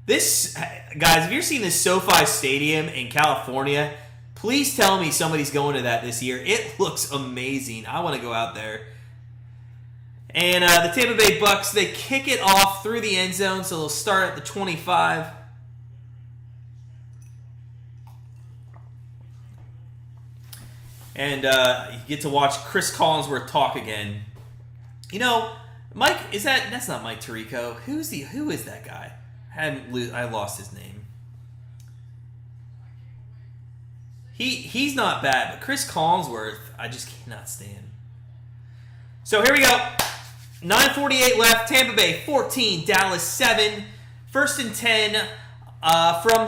This, guys, if you're seeing this SoFi Stadium in California, please tell me somebody's going to that this year. It looks amazing. I want to go out there. And the Tampa Bay Bucs, they kick it off through the end zone, so they'll start at the 25. And you get to watch Chris Collinsworth talk again. You know, Mike, that's not Mike Tirico. Who is that guy? I lost his name. He's not bad, but Chris Collinsworth, I just cannot stand. So here we go. 9:48 left. Tampa Bay 14, Dallas 7. 1st and 10 from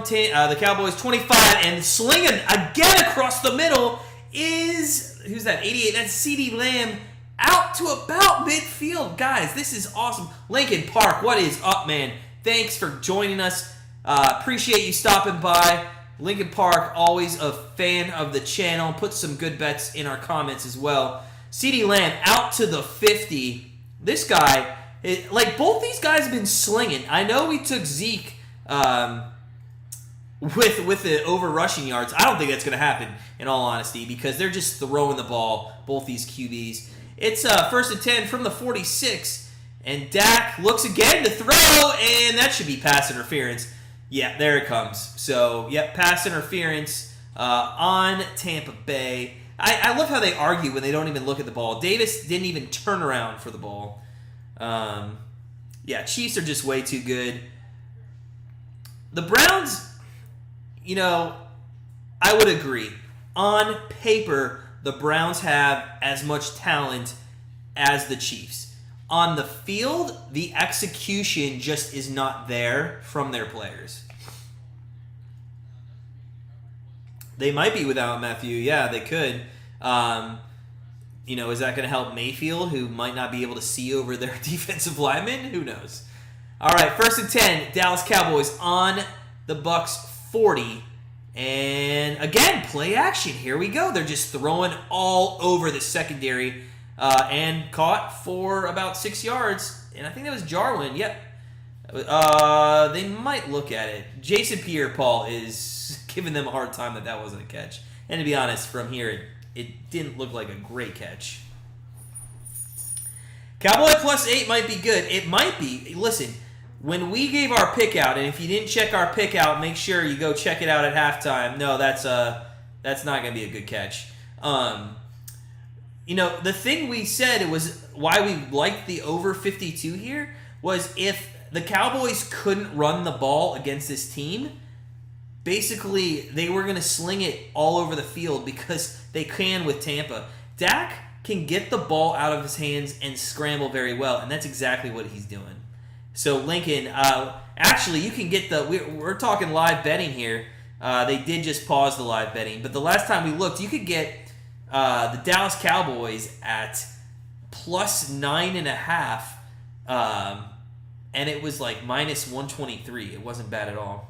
the Cowboys 25, and slinging again across the middle is, who's that? 88. That's CeeDee Lamb out to about midfield. Guys, this is awesome. Lincoln Park, what is up, man? thanks for joining us. Appreciate you stopping by. Lincoln Park, always a fan of the channel. Put some good bets in our comments as well. CeeDee Lamb out to the 50. This guy, both these guys have been slinging. I know we took Zeke with the over rushing yards. I don't think that's going to happen, in all honesty, because they're just throwing the ball, both these QBs. It's 1st and 10 from the 46, and Dak looks again to throw, and that should be pass interference. Yeah, there it comes. So, yep, pass interference on Tampa Bay. I love how they argue when they don't even look at the ball. Davis didn't even turn around for the ball. Yeah, Chiefs are just way too good. The Browns, I would agree. On paper, the Browns have as much talent as the Chiefs. On the field, the execution just is not there from their players. They might be without Matthew. Yeah, they could. Is that going to help Mayfield, who might not be able to see over their defensive linemen? Who knows? All right, 1st and 10, Dallas Cowboys on the Bucs 40. And again, play action. Here we go. They're just throwing all over the secondary and caught for about 6 yards. And I think that was Jarwin. Yep. They might look at it. Jason Pierre-Paul is giving them a hard time that wasn't a catch. And to be honest, from here, it didn't look like a great catch. Cowboy +8 might be good. It might be. Listen, when we gave our pick out, and if you didn't check our pick out, make sure you go check it out at halftime. No, that's not going to be a good catch. The thing we said, it was why we liked the over 52 here, was if the Cowboys couldn't run the ball against this team, basically they were going to sling it all over the field because they can with Tampa. Dak can get the ball out of his hands and scramble very well, and that's exactly what he's doing. So Lincoln, actually you can get we're talking live betting here. They did just pause the live betting, but the last time we looked, you could get the Dallas Cowboys at +9.5, and it was like -123. It wasn't bad at all.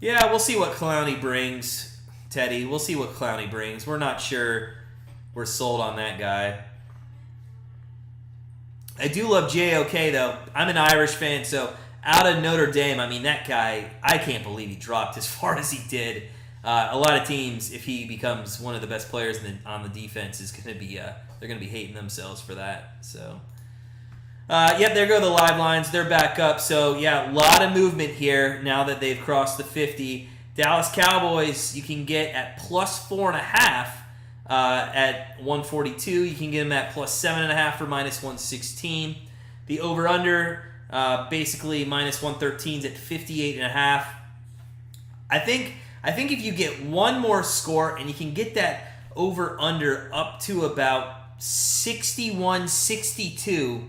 Yeah, we'll see what Clowney brings, Teddy. We'll see what Clowney brings. We're not sure we're sold on that guy. I do love JOK, though. I'm an Irish fan, so out of Notre Dame, I mean, that guy, I can't believe he dropped as far as he did. A lot of teams, if he becomes one of the best players on the defense, is going to be they're going to be hating themselves for that. So, yep, there go the live lines. They're back up. So, yeah, a lot of movement here now that they've crossed the 50. Dallas Cowboys, you can get at +4.5 at 142. You can get them at +7.5 for -116. The over/under, basically -113 is at 58.5. I think if you get one more score and you can get that over/under up to about 61-62,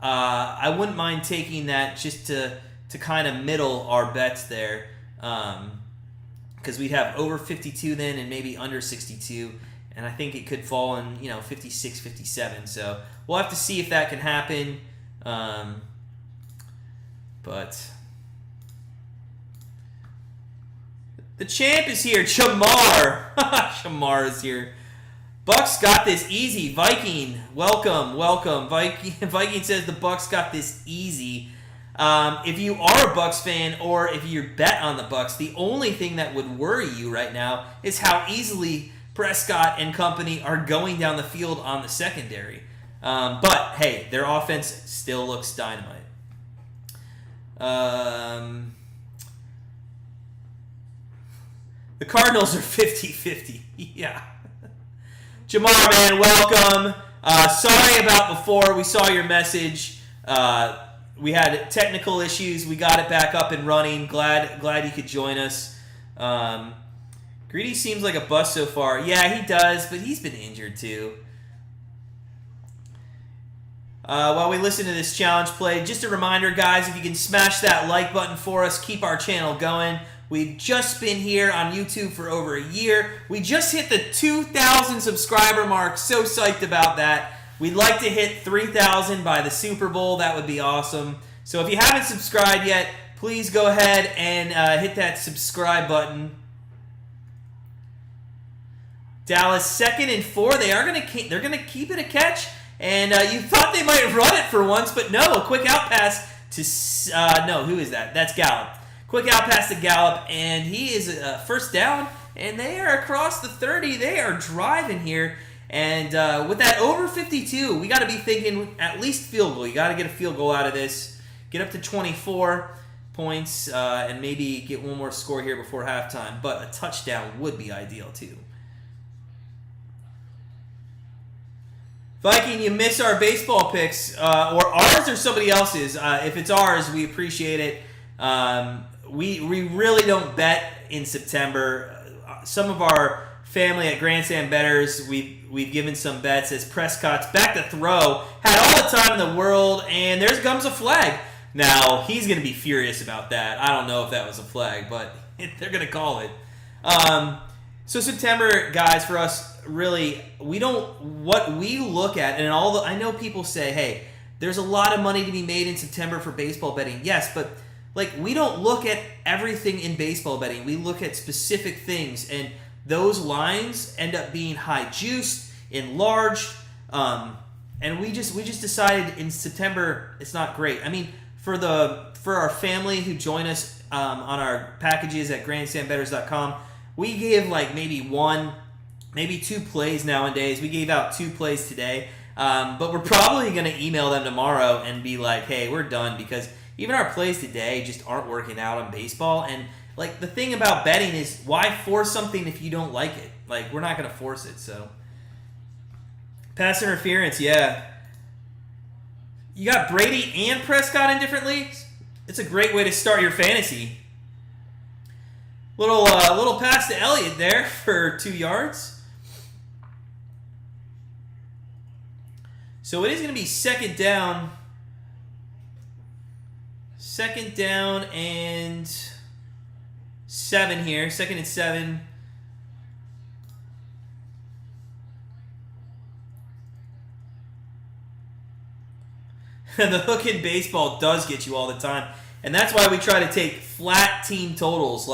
I wouldn't mind taking that just to kind of middle our bets there, because we'd have over 52 then and maybe under 62, and I think it could fall in 56, 57. So we'll have to see if that can happen, but the champ is here. Shamar. Shamar is here. Bucs got this easy. Viking, welcome. Viking says the Bucs got this easy. If you are a Bucs fan or if you bet on the Bucs, the only thing that would worry you right now is how easily Prescott and company are going down the field on the secondary. But, hey, their offense still looks dynamite. The Cardinals are 50-50. Yeah. Jamar, man, welcome. Sorry about before. We saw your message. We had technical issues. We got it back up and running. Glad you could join us. Greedy seems like a bust so far. Yeah, he does, but he's been injured too. While we listen to this challenge play, just a reminder, guys, if you can smash that like button for us, keep our channel going. We've just been here on YouTube for over a year. We just hit the 2,000 subscriber mark. So psyched about that. We'd like to hit 3,000 by the Super Bowl. That would be awesome. So if you haven't subscribed yet, please go ahead and hit that subscribe button. Dallas 2nd and 4. They're gonna keep it a catch, and you thought they might run it for once, but no. A quick out pass to no. Who is that? That's Gallup. Quick out pass to Gallup, and he is first down, and they are across the 30. They are driving here, and with that over 52, we got to be thinking at least field goal. You got to get a field goal out of this. Get up to 24 points, and maybe get one more score here before halftime. But a touchdown would be ideal too. Viking, you miss our baseball picks, or ours or somebody else's. If it's ours, we appreciate it. We really don't bet in September. Some of our family at Grandstand Bettors, we've given some bets as Prescott's back to throw, had all the time in the world, and there comes a flag. Now, he's going to be furious about that. I don't know if that was a flag, but they're going to call it. So September, guys, for us, really, what we look at, and I know people say, hey, there's a lot of money to be made in September for baseball betting. Yes, but we don't look at everything in baseball betting. We look at specific things, and those lines end up being high juiced, enlarged, and we just decided in September it's not great. I mean, for our family who join us on our packages at grandstandbettors.com, we give maybe two plays nowadays. We gave out 2 plays today, but we're probably going to email them tomorrow and be like, hey, we're done, because even our plays today just aren't working out on baseball. And the thing about betting is, why force something if you don't like it? We're not going to force it. So pass interference, yeah. You got Brady and Prescott in different leagues. It's a great way to start your fantasy. Little pass to Elliott there for 2 yards. So it is going to be second down. Second down and 7 here. 2nd and 7. The hook in baseball does get you all the time. And that's why we try to take flat team totals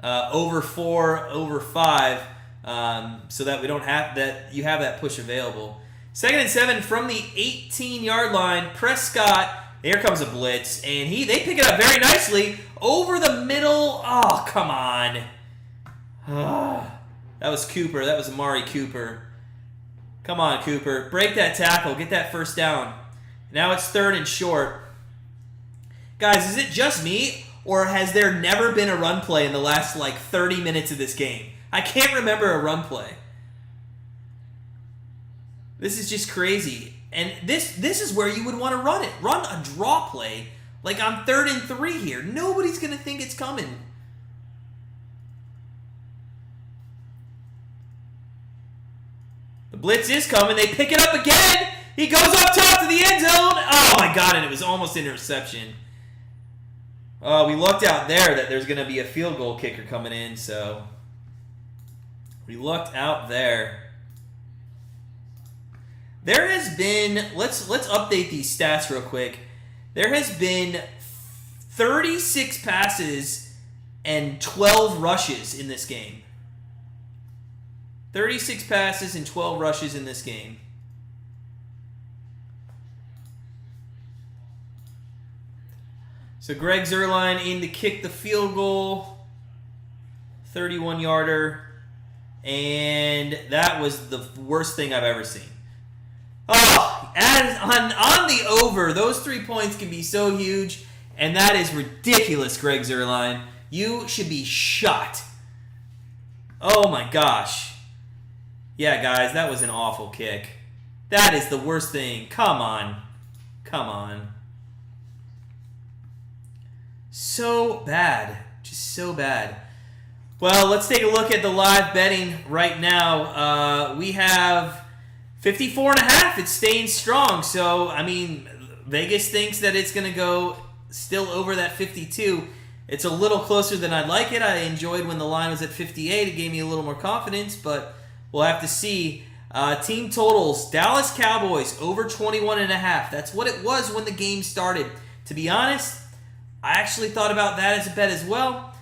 over 4, over 5, so that we don't have that. You have that push available. 2nd and 7 from the 18-yard line. Prescott. Here comes a blitz, and they pick it up very nicely over the middle. Oh, come on. That was Cooper. That was Amari Cooper. Come on, Cooper. Break that tackle. Get that first down. Now it's 3rd and short. Guys, is it just me, or has there never been a run play in the last 30 minutes of this game? I can't remember a run play. This is just crazy. And this is where you would want to run it. Run a draw play on 3rd and 3 here. Nobody's going to think it's coming. The blitz is coming. They pick it up again. He goes up top to the end zone. Oh, my God, and it was almost interception. We lucked out there that there's going to be a field goal kicker coming in, so we lucked out there. There has been, let's update these stats real quick. There has been 36 passes and 12 rushes in this game. 36 passes and 12 rushes in this game. So Greg Zuerlein in to kick the field goal. 31-yarder. And that was the worst thing I've ever seen. Oh, on the over, those 3 points can be so huge, and that is ridiculous, Greg Zuerlein. You should be shot. Oh my gosh. Yeah, guys, that was an awful kick. That is the worst thing. Come on. Come on. So bad. Just so bad. Well, let's take a look at the live betting right now. We have 54.5. It's staying strong. So, I mean, Vegas thinks that it's going to go still over that 52. It's a little closer than I'd like it. I enjoyed when the line was at 58. It gave me a little more confidence, but we'll have to see. Team totals, Dallas Cowboys over 21.5. That's what it was when the game started. To be honest, I actually thought about that as a bet as well.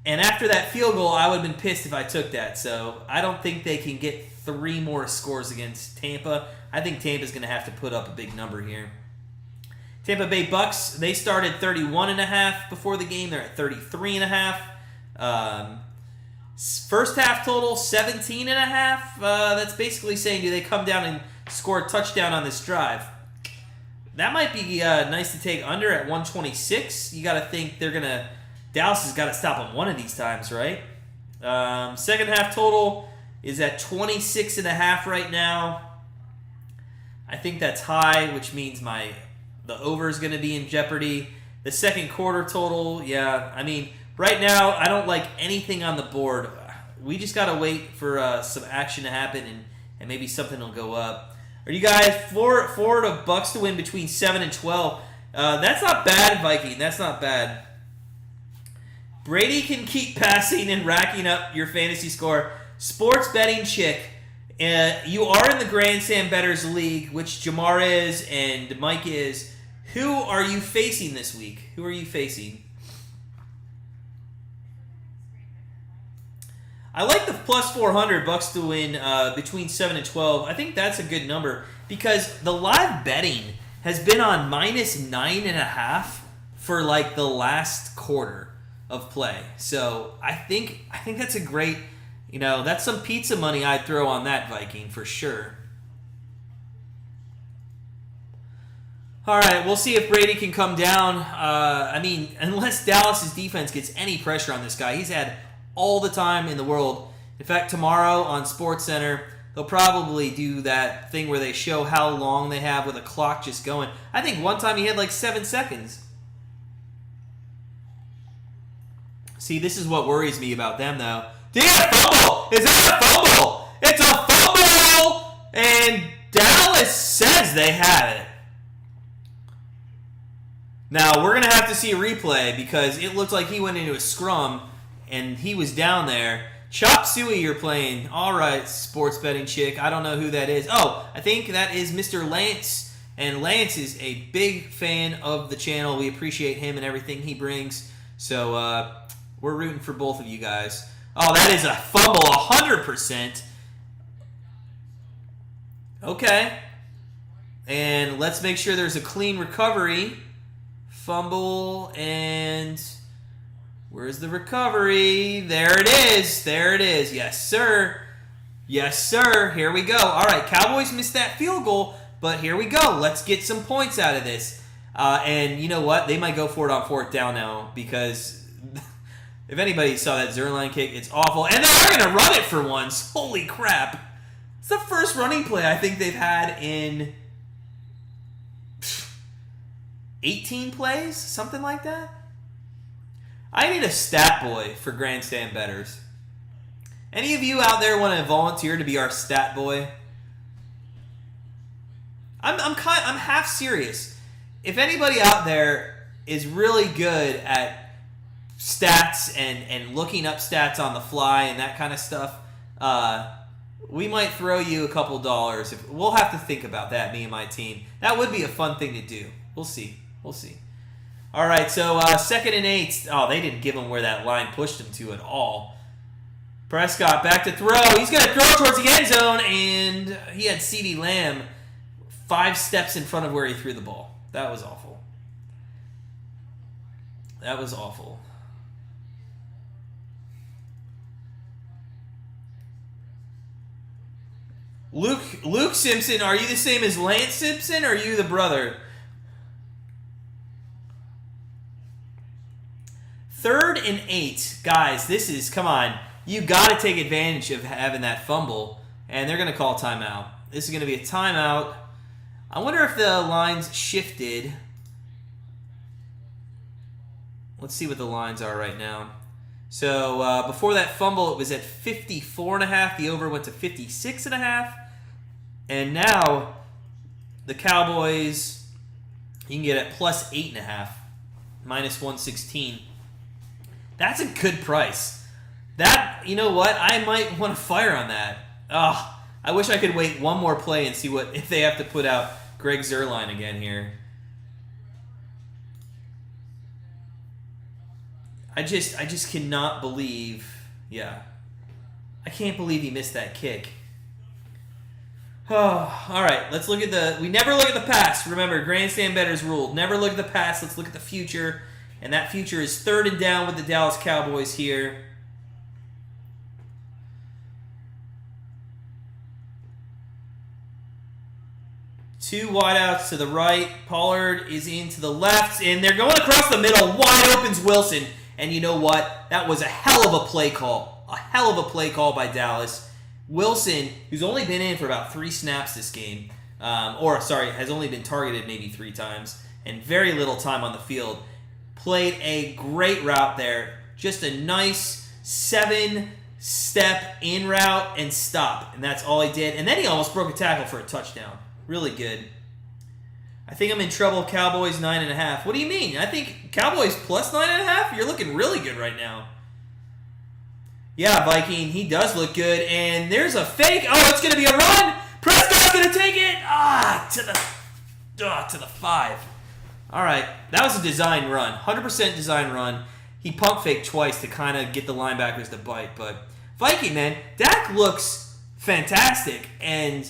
And after that field goal, I would have been pissed if I took that. So I don't think they can get 3 more scores against Tampa. I think Tampa's going to have to put up a big number here. Tampa Bay Bucs, they started 31.5 before the game. They're at 33.5. First half total, 17.5. That's basically saying, do they come down and score a touchdown on this drive? That might be nice to take under at 126. You got to think Dallas has got to stop them one of these times, right? Second half total is at 26.5 right now. I think that's high, which means the over is going to be in jeopardy. The second quarter total, yeah. I mean, right now, I don't like anything on the board. We just got to wait for some action to happen, and maybe something will go up. Are you guys for the Bucs to win between 7 and 12? That's not bad, Viking. That's not bad. Brady can keep passing and racking up your fantasy score. Sports betting chick. You are in the Grandstand Bettors League, which Jamar is and Mike is. Who are you facing this week? Who are you facing? I like the plus 400 Bucs to win between 7 and 12. I think that's a good number because the live betting has been on minus 9.5 for like the last quarter of play. So I think that's a great, that's some pizza money I'd throw on that, Viking, for sure. All right, we'll see if Brady can come down. Unless Dallas's defense gets any pressure on this guy, he's had all the time in the world. In fact, tomorrow on SportsCenter, they'll probably do that thing where they show how long they have with a clock just going. I think one time he had like 7 seconds. See, this is what worries me about them, though. Did he get a fumble? Is that a fumble? It's a fumble! And Dallas says they have it. Now, we're going to have to see a replay because it looked like he went into a scrum and he was down there. Chop Suey you're playing. All right, sports betting chick. I don't know who that is. Oh, I think that is Mr. Lance. And Lance is a big fan of the channel. We appreciate him and everything he brings. So, we're rooting for both of you guys. Oh, that is a fumble, 100%. Okay. And let's make sure there's a clean recovery. Fumble, and where's the recovery? There it is. There it is. Yes, sir. Yes, sir. Here we go. All right, Cowboys missed that field goal, but here we go. Let's get some points out of this. And you know what? They might go for it on 4th down now because if anybody saw that Zerline kick, it's awful. And they're going to run it for once. Holy crap. It's the first running play I think they've had in 18 plays? Something like that? I need a stat boy for Grandstand Bettors. Any of you out there want to volunteer to be our stat boy? I'm half serious. If anybody out there is really good at stats and looking up stats on the fly and that kind of stuff, we might throw you a couple dollars. We'll have to think about that, me and my team. That would be a fun thing to do. We'll see. We'll see. All right, so 2nd and 8. Oh, they didn't give him where that line pushed him to at all. Prescott back to throw. He's going to throw towards the end zone, and he had CeeDee Lamb 5 steps in front of where he threw the ball. That was awful. That was awful. Luke Simpson, are you the same as Lance Simpson, or are you the brother? 3rd and 8. Guys, this is, come on. You got to take advantage of having that fumble, and they're going to call timeout. This is going to be a timeout. I wonder if the lines shifted. Let's see what the lines are right now. So before that fumble, it was at 54.5. The over went to 56.5. And now the Cowboys, you can get at plus 8.5, minus 116. That's a good price. That, you know what? I might want to fire on that. Oh, I wish I could wait one more play and see if they have to put out Greg Zuerlein again here. I just cannot believe. Yeah. I can't believe he missed that kick. Oh, all right, let's look at we never look at the past. Remember, grandstand bettors ruled. Never look at the past. Let's look at the future. And that future is 3rd and down with the Dallas Cowboys here. Two wideouts to the right. Pollard is in to the left, and they're going across the middle. Wide open's Wilson. And you know what? That was a hell of a play call. A hell of a play call by Dallas. Wilson, who's only been in for about 3 snaps this game, has only been targeted maybe 3 times, and very little time on the field, played a great route there. Just a nice 7-step in route and stop, and that's all he did. And then he almost broke a tackle for a touchdown. Really good. I think I'm in trouble. Cowboys 9.5. What do you mean? I think Cowboys plus 9.5? You're looking really good right now. Yeah, Viking, he does look good. And there's a fake. Oh, it's going to be a run. Prescott's going to take it. To the 5. All right, that was a design run. 100% design run. He pump faked twice to kind of get the linebackers to bite. But Viking, man, Dak looks fantastic. And,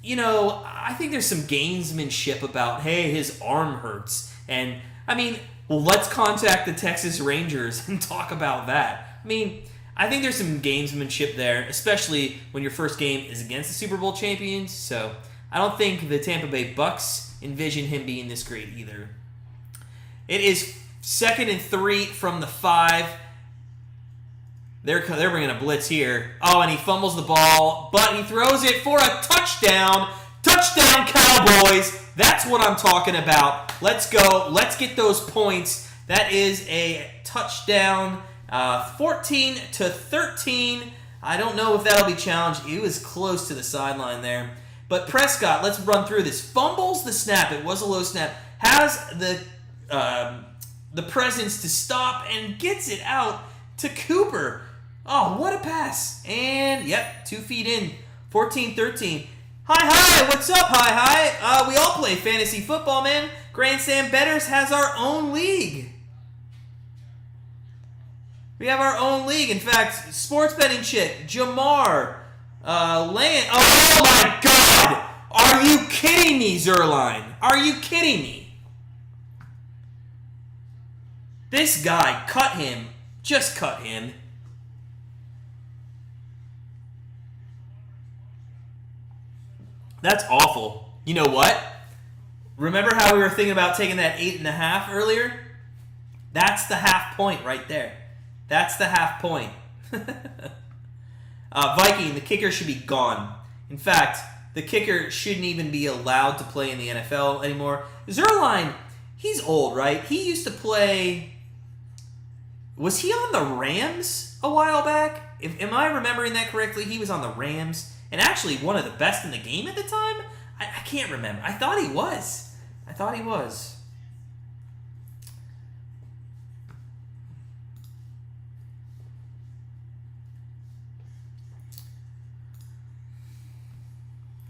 you know, I think there's some gamesmanship about, hey, his arm hurts. And, I mean, well, let's contact the Texas Rangers and talk about that. I mean, I think there's some gamesmanship there, especially when your first game is against the Super Bowl champions. So I don't think the Tampa Bay Bucs envision him being this great either. It is 2nd and 3 from the 5. They're bringing a blitz here. Oh, and he fumbles the ball, but he throws it for a touchdown. Touchdown, Cowboys. That's what I'm talking about. Let's go. Let's get those points. That is a touchdown. 14-13. I don't know if that'll be challenged. He was close to the sideline there. But Prescott, let's run through this. Fumbles the snap. It was a low snap. Has the presence to stop and gets it out to Cooper. Oh, what a pass. And, yep, 2 feet in. 14-13. Hi, what's up, hi. We all play fantasy football, man. Grandstand Bettors has our own league. We have our own league. In fact, sports betting chick, Jamar, Land. Oh, my God. Are you kidding me, Zuerlein? Are you kidding me? This guy, cut him. Just cut him. That's awful. You know what? Remember how we were thinking about taking that 8.5 earlier? That's the half point right there. That's the half point. Viking, the kicker should be gone. In fact, the kicker shouldn't even be allowed to play in the NFL anymore. Zuerlein, he's old, right? He used to play... Was he on the Rams a while back? Am I remembering that correctly? He was on the Rams. And actually one of the best in the game at the time? I can't remember. I thought he was.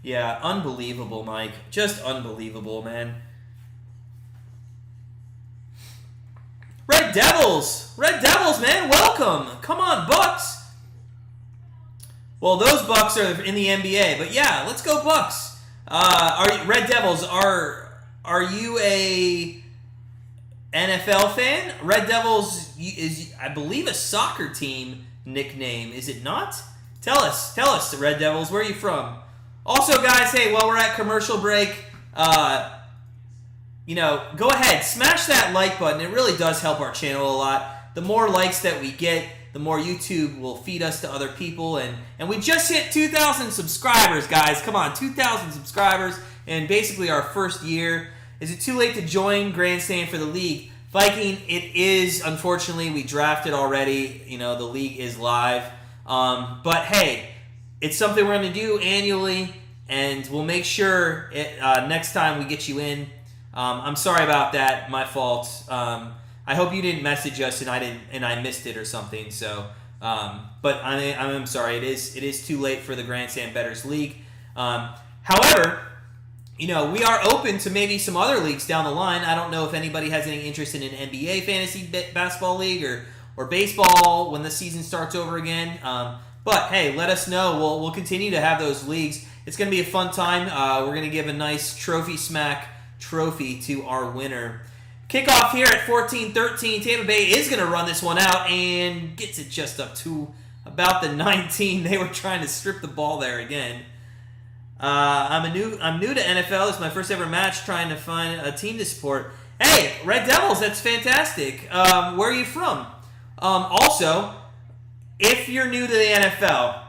Yeah, unbelievable, Mike. Just unbelievable, man. Red Devils, man, welcome. Come on, Bucs. Well, those Bucs are in the NBA, but yeah, let's go Bucs. Red Devils, are you a NFL fan? Red Devils is, I believe, a soccer team nickname. Is it not? Tell us, the Red Devils. Where are you from? Also, guys, hey, while we're at commercial break, go ahead, smash that like button. It really does help our channel a lot. The more likes that we get, the more YouTube will feed us to other people. And we just hit 2,000 subscribers, guys. Come on, 2,000 subscribers in basically our first year. Is it too late to join Grandstand for the league? Viking, it is. Unfortunately, we drafted already. You know, the league is live. But hey, it's something we're going to do annually, and we'll make sure next time we get you in. I'm sorry about that. My fault. I hope you didn't message us and I missed it or something. So But I'm sorry, it is too late for the Grandstand Bettors League. However, we are open to maybe some other leagues down the line. I don't know if anybody has any interest in an NBA fantasy basketball league or baseball when the season starts over again. But hey, let us know. We'll continue to have those leagues. It's going to be a fun time. We're going to give a nice Trophy Smack trophy to our winner. Kickoff here at 14-13. Tampa Bay is going to run this one out and gets it just up to about the 19. They were trying to strip the ball there again. I'm new to NFL. It's my first ever match trying to find a team to support. Hey, Red Devils, that's fantastic. Where are you from? Also, if you're new to the NFL,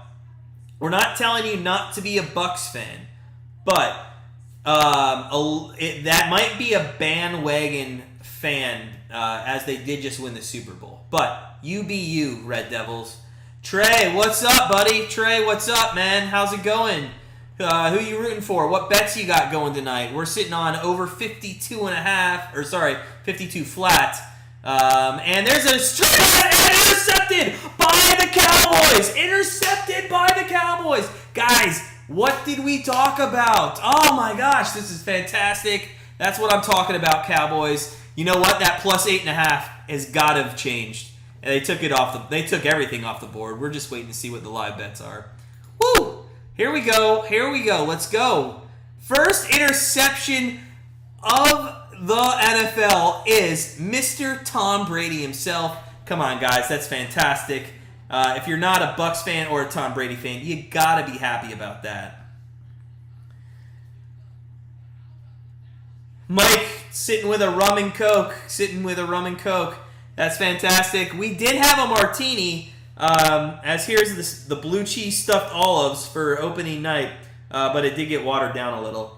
we're not telling you not to be a Bucs fan, but that might be a bandwagon fan, as they did just win the Super Bowl. But you be you, Red Devils. Trey, what's up, buddy? Trey, what's up, man? How's it going? Who you rooting for? What bets you got going tonight? We're sitting on over 52 flat. And there's a straight intercepted by the Cowboys. Intercepted by the Cowboys. Guys, what did we talk about? Oh my gosh, this is fantastic. That's what I'm talking about, Cowboys. You know what? That plus 8.5 has got to have changed. And they took everything off the board. We're just waiting to see what the live bets are. Woo! Here we go. Let's go. First interception of the NFL is Mr. Tom Brady himself. Come on, guys. That's fantastic. If you're not a Bucs fan or a Tom Brady fan, you got to be happy about that. Mike sitting with a rum and coke. That's fantastic. We did have a martini. As here's the blue cheese stuffed olives for opening night, but it did get watered down a little.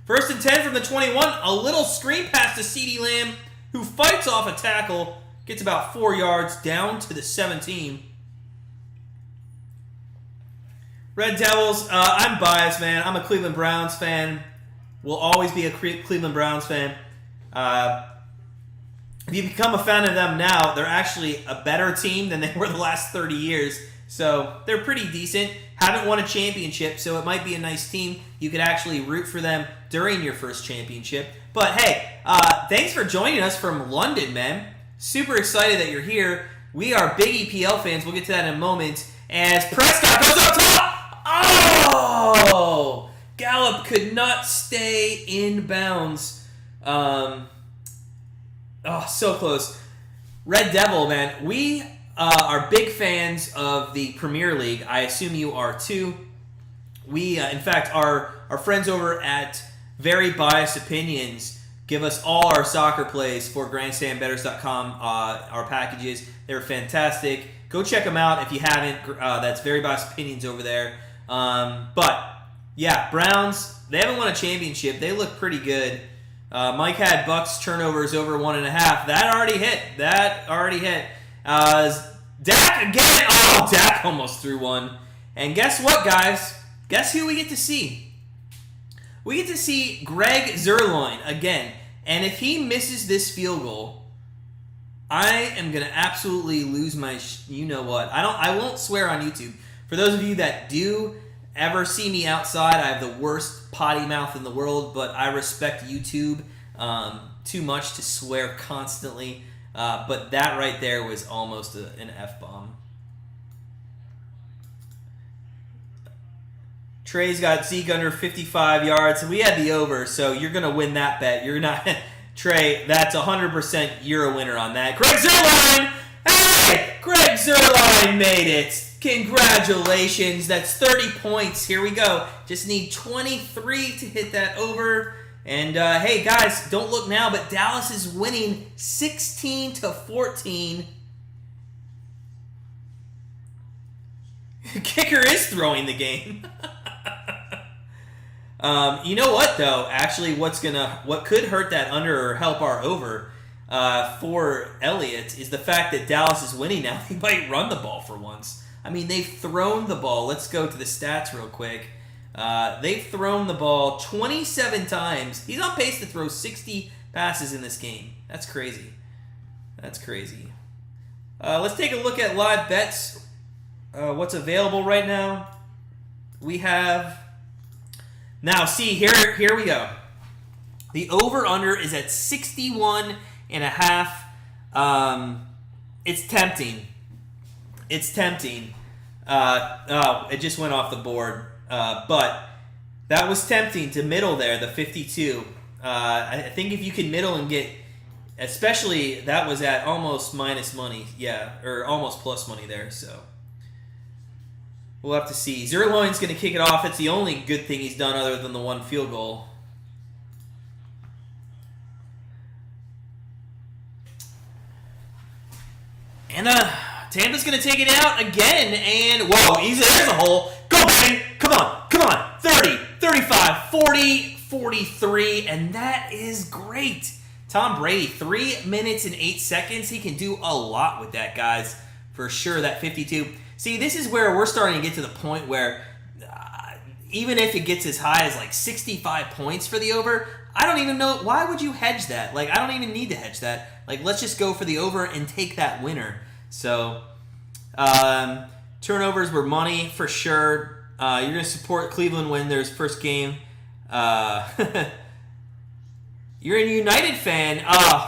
First and 10 from the 21. A little screen pass to CeeDee Lamb, who fights off a tackle, gets about 4 yards down to the 17. Red Devils, I'm biased, man. I'm a Cleveland Browns fan. Will always be a Cleveland Browns fan. If you become a fan of them now, they're actually a better team than they were the last 30 years. So they're pretty decent. Haven't won a championship, so it might be a nice team. You could actually root for them during your first championship. But hey, thanks for joining us from London, man. Super excited that you're here. We are big EPL fans. We'll get to that in a moment. As Prescott goes up top. Oh! Gallup could not stay in bounds. Oh, so close. Red Devil, man. We are big fans of the Premier League. I assume you are too. We, in fact, our friends over at Very Biased Opinions give us all our soccer plays for grandstandbettors.com, our packages. They're fantastic. Go check them out if you haven't. That's Very Biased Opinions over there. But, yeah, Browns, they haven't won a championship. They look pretty good. Mike had Bucs turnovers over 1.5. That already hit. Dak again. Oh, Dak almost threw one. And guess what, guys? Guess who we get to see? We get to see Greg Zuerlein again. And if he misses this field goal, I am going to absolutely lose my you-know-what. I won't swear on YouTube. For those of you that do ever see me outside, I have the worst potty mouth in the world, but I respect YouTube too much to swear constantly. But that right there was almost an F-bomb. Trey's got Zeke under 55 yards. We had the over, so you're going to win that bet. You're not... Trey, that's 100% you're a winner on that. Greg Zuerlein! Hey! Greg Zuerlein made it! Congratulations. That's 30 points. Here we go. Just need 23 to hit that over. And, hey, guys, don't look now, but Dallas is winning 16-14. Kicker is throwing the game. You know what, though? Actually, what could hurt that under or help our over for Elliott is the fact that Dallas is winning now. He might run the ball for once. I mean, they've thrown the ball. Let's go to the stats real quick. They've thrown the ball 27 times. He's on pace to throw 60 passes in this game. That's crazy. That's crazy. Let's take a look at live bets. What's available right now? We have... Now, see, here we go. The over-under is at 61.5. It's tempting. It's tempting. It just went off the board. But that was tempting to middle there, the 52. I think if you can middle and get... Especially, that was at almost minus money. Yeah, or almost plus money there, so... We'll have to see. Zerloin's going to kick it off. It's the only good thing he's done other than the one field goal. And Tampa's going to take it out again. And, whoa, there's a hole. Go, baby. Come on. 30, 35, 40, 43. And that is great. Tom Brady, 3 minutes and 8 seconds. He can do a lot with that, guys. For sure, that 52. See, this is where we're starting to get to the point where even if it gets as high as like 65 points for the over, I don't even know. Why would you hedge that? Like, I don't even need to hedge that. Like, let's just go for the over and take that winner. So, turnovers were money for sure. You're going to support Cleveland when there's first game. You're a United fan.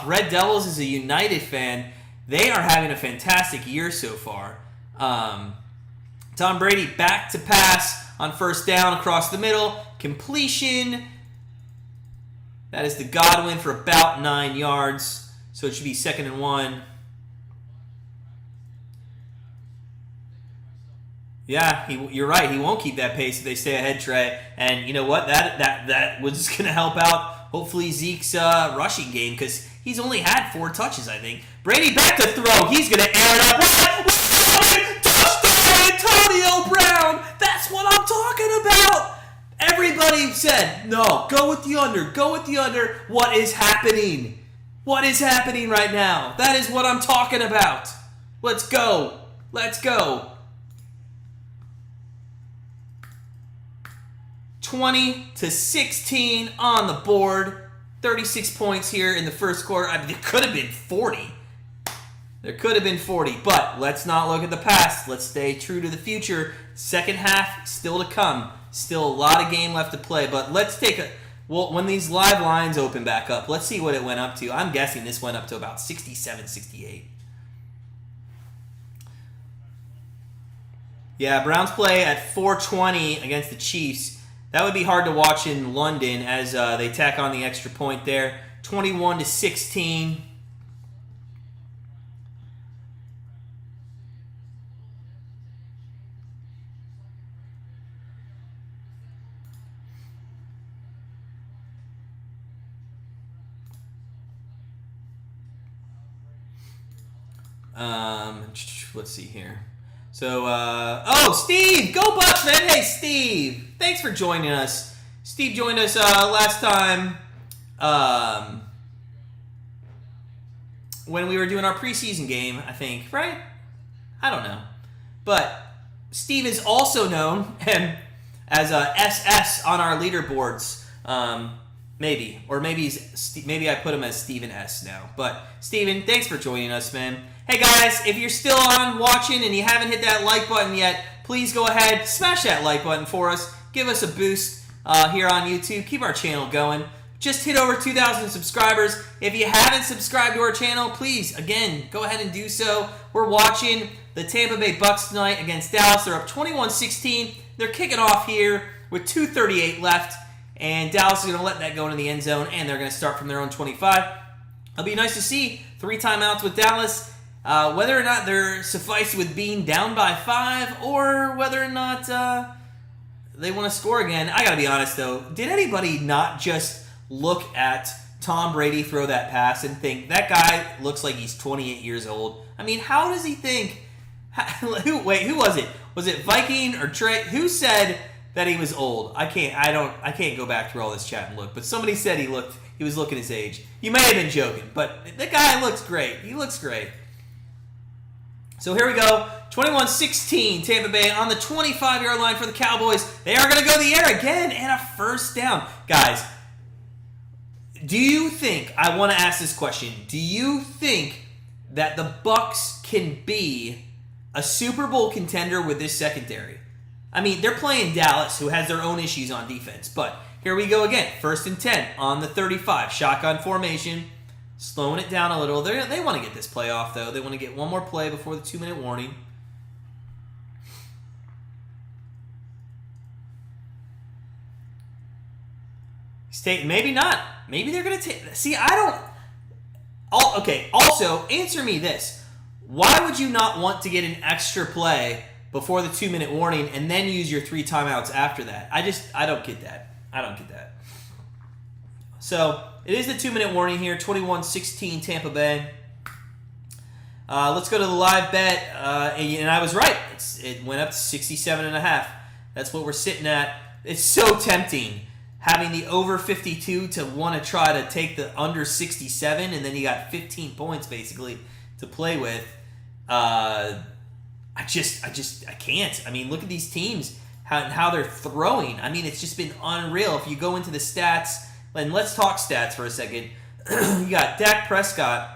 Red Devils is a United fan. They are having a fantastic year so far. Tom Brady back to pass on first down across the middle. Completion. That is the Godwin for about 9 yards. So it should be 2nd and 1. Yeah, you're right. He won't keep that pace if they stay ahead, Trey. And you know what? That was going to help out, hopefully, Zeke's rushing game because he's only had 4 touches, I think. Brady back to throw. He's going to air it up. Touchdown, Antonio Brown. That's what I'm talking about. Everybody said, no, go with the under. Go with the under. What is happening? What is happening right now? That is what I'm talking about. Let's go. Let's go. 20-16 on the board. 36 points here in the first quarter. I mean, it could have been 40. There could have been 40, but let's not look at the past. Let's stay true to the future. Second half still to come. Still a lot of game left to play, but let's take a... Well, when these live lines open back up, let's see what it went up to. I'm guessing this went up to about 67, 68. Yeah, Browns play at 4:20 against the Chiefs. That would be hard to watch in London as they tack on the extra point there. 21-16. Let's see here. So, Steve! Go Bucs, man! Hey, Steve! Thanks for joining us. Steve joined us last time when we were doing our preseason game, I think, right? I don't know. But Steve is also known as SS on our leaderboards. Maybe. Or maybe I put him as Steven S now. But, Steven, thanks for joining us, man. Hey, guys, if you're still on watching and you haven't hit that like button yet, please go ahead, smash that like button for us. Give us a boost here on YouTube. Keep our channel going. Just hit over 2,000 subscribers. If you haven't subscribed to our channel, please, again, go ahead and do so. We're watching the Tampa Bay Bucs tonight against Dallas. They're up 21-16. They're kicking off here with 2:38 left. And Dallas is going to let that go into the end zone, and they're going to start from their own 25. It'll be nice to see 3 timeouts with Dallas. Whether or not they're sufficed with being down by 5 or whether or not they want to score again. I got to be honest, though. Did anybody not just look at Tom Brady throw that pass and think, that guy looks like he's 28 years old? I mean, how does he think? Who was it? Was it Viking or Trey? Who said that he was old? I can't go back through all this chat and look. But somebody said he was looking his age. You may have been joking, but the guy looks great. He looks great. So here we go, 21-16, Tampa Bay on the 25-yard line for the Cowboys. They are going to go the air again and a first down. Guys, do you think, I want to ask this question, do you think that the Bucs can be a Super Bowl contender with this secondary. I mean, they're playing Dallas, who has their own issues on defense. But here we go again. 1st and 10 on the 35. Shotgun formation. Slowing it down a little. They want to get this play off, though. They want to get one more play before the 2-minute warning. Maybe not. Maybe they're going to take... See, I don't... Okay, also, answer me this. Why would you not want to get an extra play before the 2-minute warning and then use your 3 timeouts after that? I don't get that. I don't get that. So, it is the 2-minute warning here. 21-16 Tampa Bay. Let's go to the live bet. And I was right. It went up to 67.5. That's what we're sitting at. It's so tempting having the over 52 to want to try to take the under 67, and then you got 15 points basically to play with. I can't. I mean, look at these teams, how they're throwing. I mean, it's just been unreal. If you go into the stats, and let's talk stats for a second. You got Dak Prescott,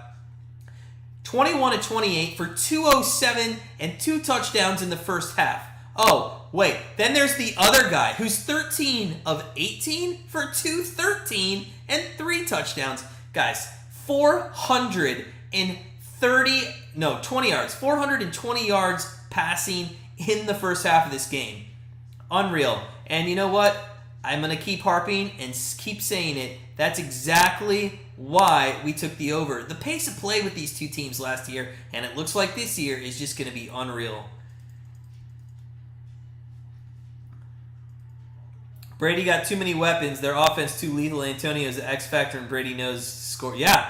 21-28 for 207 and 2 touchdowns in the first half. Oh, wait. Then there's the other guy who's 13 of 18 for 213 and 3 touchdowns. Guys, 20 yards. 420 yards passing in the first half of this game. Unreal. And you know what? I'm going to keep harping and keep saying it. That's exactly why we took the over. The pace of play with these two teams last year, and it looks like this year, is just going to be unreal. Brady got too many weapons. Their offense too lethal. Antonio's the X factor, and Brady knows score. Yeah,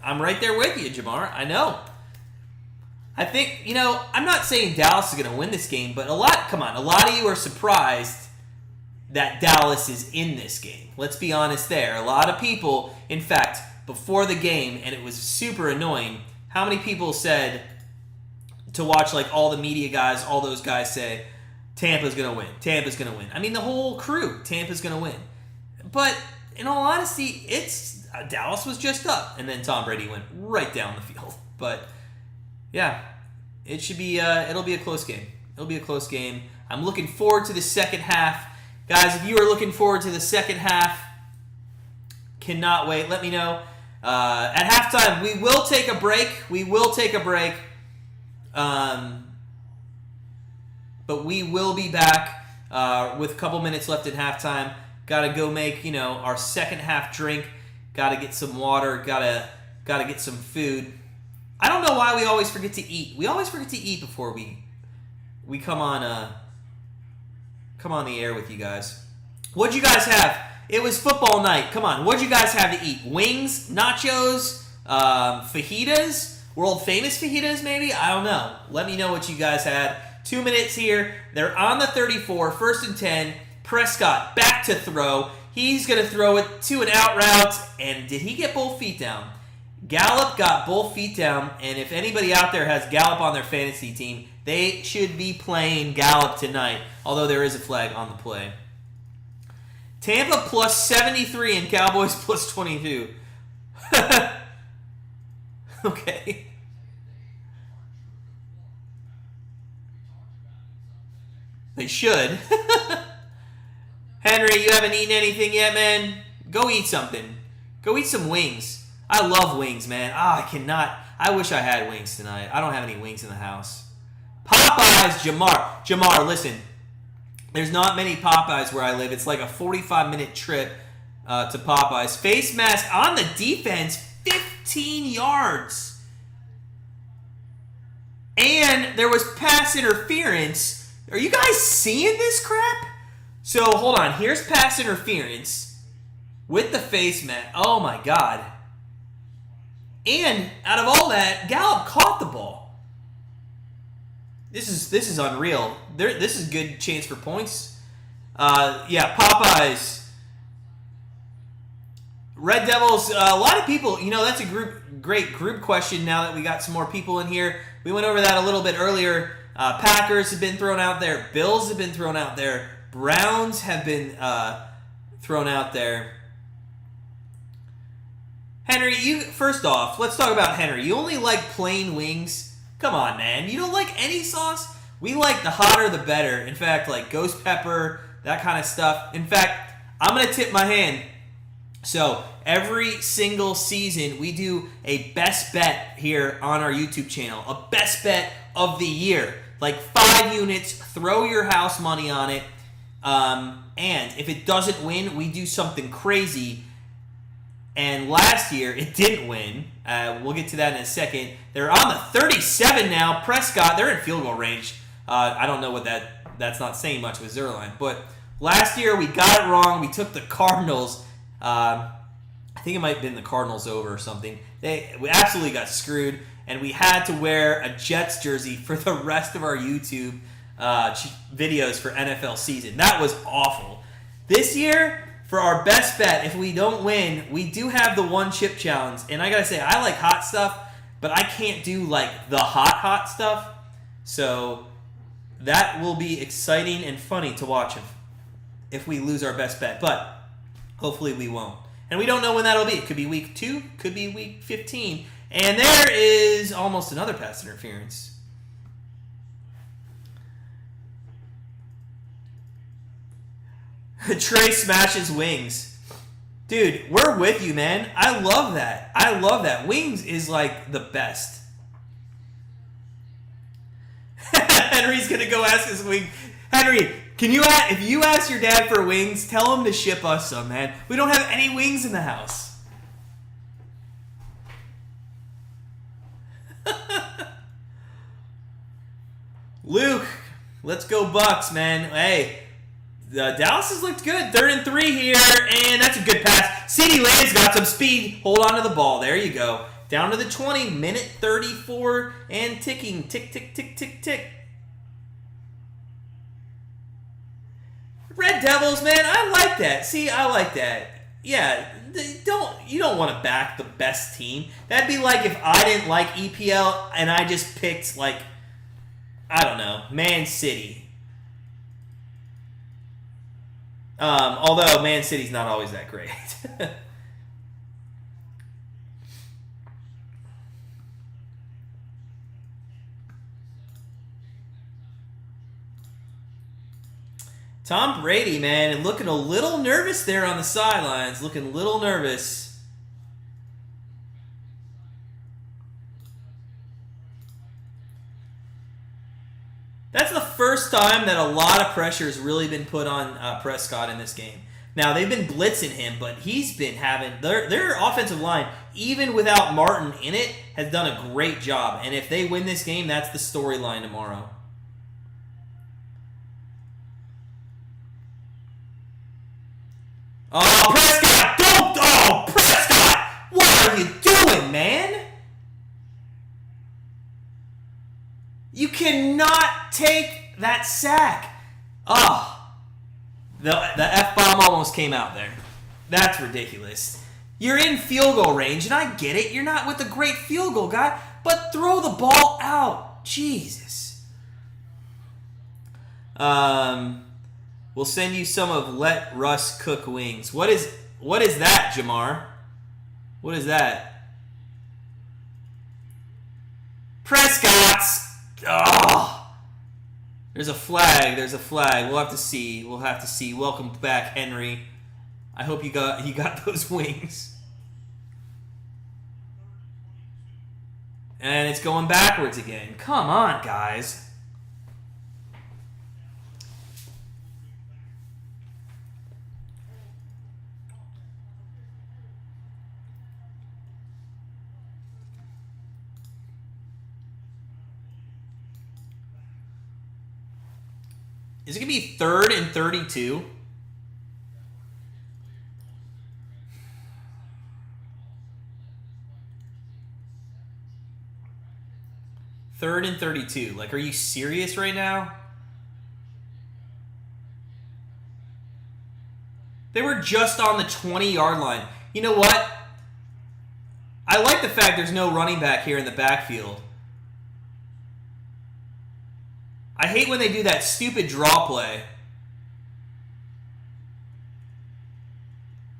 I'm right there with you, Jamar. I know. I think, I'm not saying Dallas is going to win this game, but a lot of you are surprised that Dallas is in this game. Let's be honest there. A lot of people, in fact, before the game, and it was super annoying, how many people said to watch, like, all the media guys, all those guys say, Tampa's going to win. Tampa's going to win. I mean, the whole crew, Tampa's going to win. But in all honesty, Dallas was just up, and then Tom Brady went right down the field. But yeah, it'll be a close game. It'll be a close game. I'm looking forward to the second half. Guys, if you are looking forward to the second half, cannot wait. Let me know. At halftime, we will take a break. But we will be back with a couple minutes left at halftime. Got to go make, our second half drink. Got to get some water. Got to get some food. I don't know why we always forget to eat. We always forget to eat before we come on the air with you guys. What'd you guys have? It was football night. Come on. What'd you guys have to eat? Wings, nachos, fajitas, world famous fajitas maybe? I don't know. Let me know what you guys had. 2 minutes here. They're on the 34, 1st and 10. Prescott back to throw. He's going to throw it to an out route. And did he get both feet down? Gallup got both feet down. And if anybody out there has Gallup on their fantasy team, they should be playing Gallup tonight, although there is a flag on the play. Tampa plus 73 and Cowboys plus 22. Okay. They should. Henry, you haven't eaten anything yet, man? Go eat something. Go eat some wings. I love wings, man. I cannot. I wish I had wings tonight. I don't have any wings in the house. Popeyes, Jamar, listen. There's not many Popeyes where I live. It's like a 45-minute trip to Popeyes. Face mask on the defense, 15 yards. And there was pass interference. Are you guys seeing this crap? So, hold on. Here's pass interference with the face mask. Oh, my God. And out of all that, Gallup caught the ball. This is unreal. This is a good chance for points. Yeah, Popeyes. Red Devils, a lot of people, that's a great group question now that we got some more people in here. We went over that a little bit earlier. Packers have been thrown out there. Bills have been thrown out there. Browns have been thrown out there. Henry, first off, let's talk about Henry. You only like plain wings? Come on, man. You don't like any sauce? We like the hotter the better. In fact, like ghost pepper, that kind of stuff. In fact, I'm going to tip my hand. So every single season, we do a best bet here on our YouTube channel. A best bet of the year. Like 5 units, throw your house money on it. And if it doesn't win, we do something crazy. And last year, it didn't win. We'll get to that in a second. They're on the 37 now. Prescott, they're in field goal range. I don't know what that's not saying much with Zerline. But last year, we got it wrong. We took the Cardinals. I think it might have been the Cardinals over or something. We absolutely got screwed. And we had to wear a Jets jersey for the rest of our YouTube videos for NFL season. That was awful. This year, for our best bet, if we don't win, we do have the one chip challenge. And I gotta say, I like hot stuff, but I can't do like the hot stuff. So that will be exciting and funny to watch if we lose our best bet. But hopefully we won't. And we don't know when that'll be. It could be week 2, could be week 15. And there is almost another pass interference. Trey smashes wings. Dude, we're with you, man. I love that. I love that. Wings is like the best. Henry's going to go ask his wing. Henry, if you ask your dad for wings, tell him to ship us some, man. We don't have any wings in the house. Luke, let's go Bucs, man. Hey, Dallas has looked good. 3rd and 3 here, and that's a good pass. CeeDee Lamb's got some speed. Hold on to the ball. There you go. Down to the 20, minute 34, and ticking. Tick, tick, tick, tick, tick. Red Devils, man, I like that. See, I like that. Yeah, you don't want to back the best team. That'd be like if I didn't like EPL and I just picked, like, I don't know, Man City. Although Man City's not always that great. Tom Brady, man, looking a little nervous there on the sidelines. Looking a little nervous. That's the first time that a lot of pressure has really been put on Prescott in this game. Now, they've been blitzing him, but he's been having... Their offensive line, even without Martin in it, has done a great job. And if they win this game, that's the storyline tomorrow. Oh, Prescott! Don't! Oh, Prescott! What are you doing, man? You cannot take that sack. Oh. The F-bomb almost came out there. That's ridiculous. You're in field goal range, and I get it. You're not with a great field goal guy, but throw the ball out. Jesus. We'll send you some of Let Russ Cook wings. What is that, Jamar? What is that? Prescott's. Oh. There's a flag. There's a flag. We'll have to see. We'll have to see. Welcome back, Henry. I hope you got those wings. And it's going backwards again. Come on, guys. Is it going to be 3rd and 32? Third and 32. Like, are you serious right now? They were just on the 20-yard line. You know what? I like the fact there's no running back here in the backfield. I hate when they do that stupid draw play.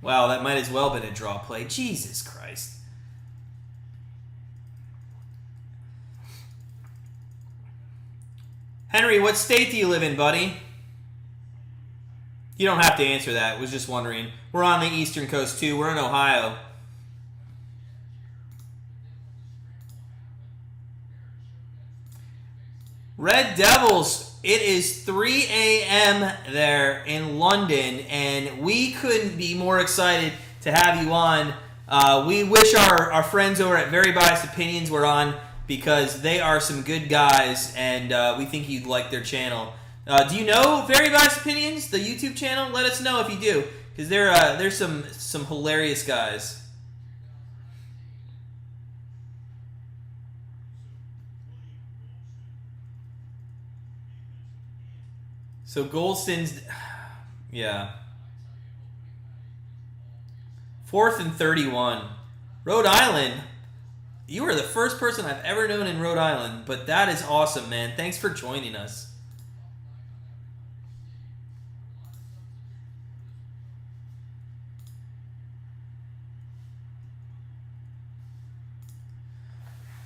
Wow, that might as well have been a draw play. Jesus Christ. Henry, what state do you live in, buddy? You don't have to answer that. Was just wondering. We're on the Eastern Coast, too. We're in Ohio. Red Devils, it is 3 a.m. there in London, and we couldn't be more excited to have you on. We wish our friends over at Very Biased Opinions were on because they are some good guys, and we think you'd like their channel. Do you know Very Biased Opinions, the YouTube channel? Let us know if you do, because they're some hilarious guys. So Golston's, yeah. 4th and 31. Rhode Island. You are the first person I've ever known in Rhode Island, but that is awesome, man. Thanks for joining us.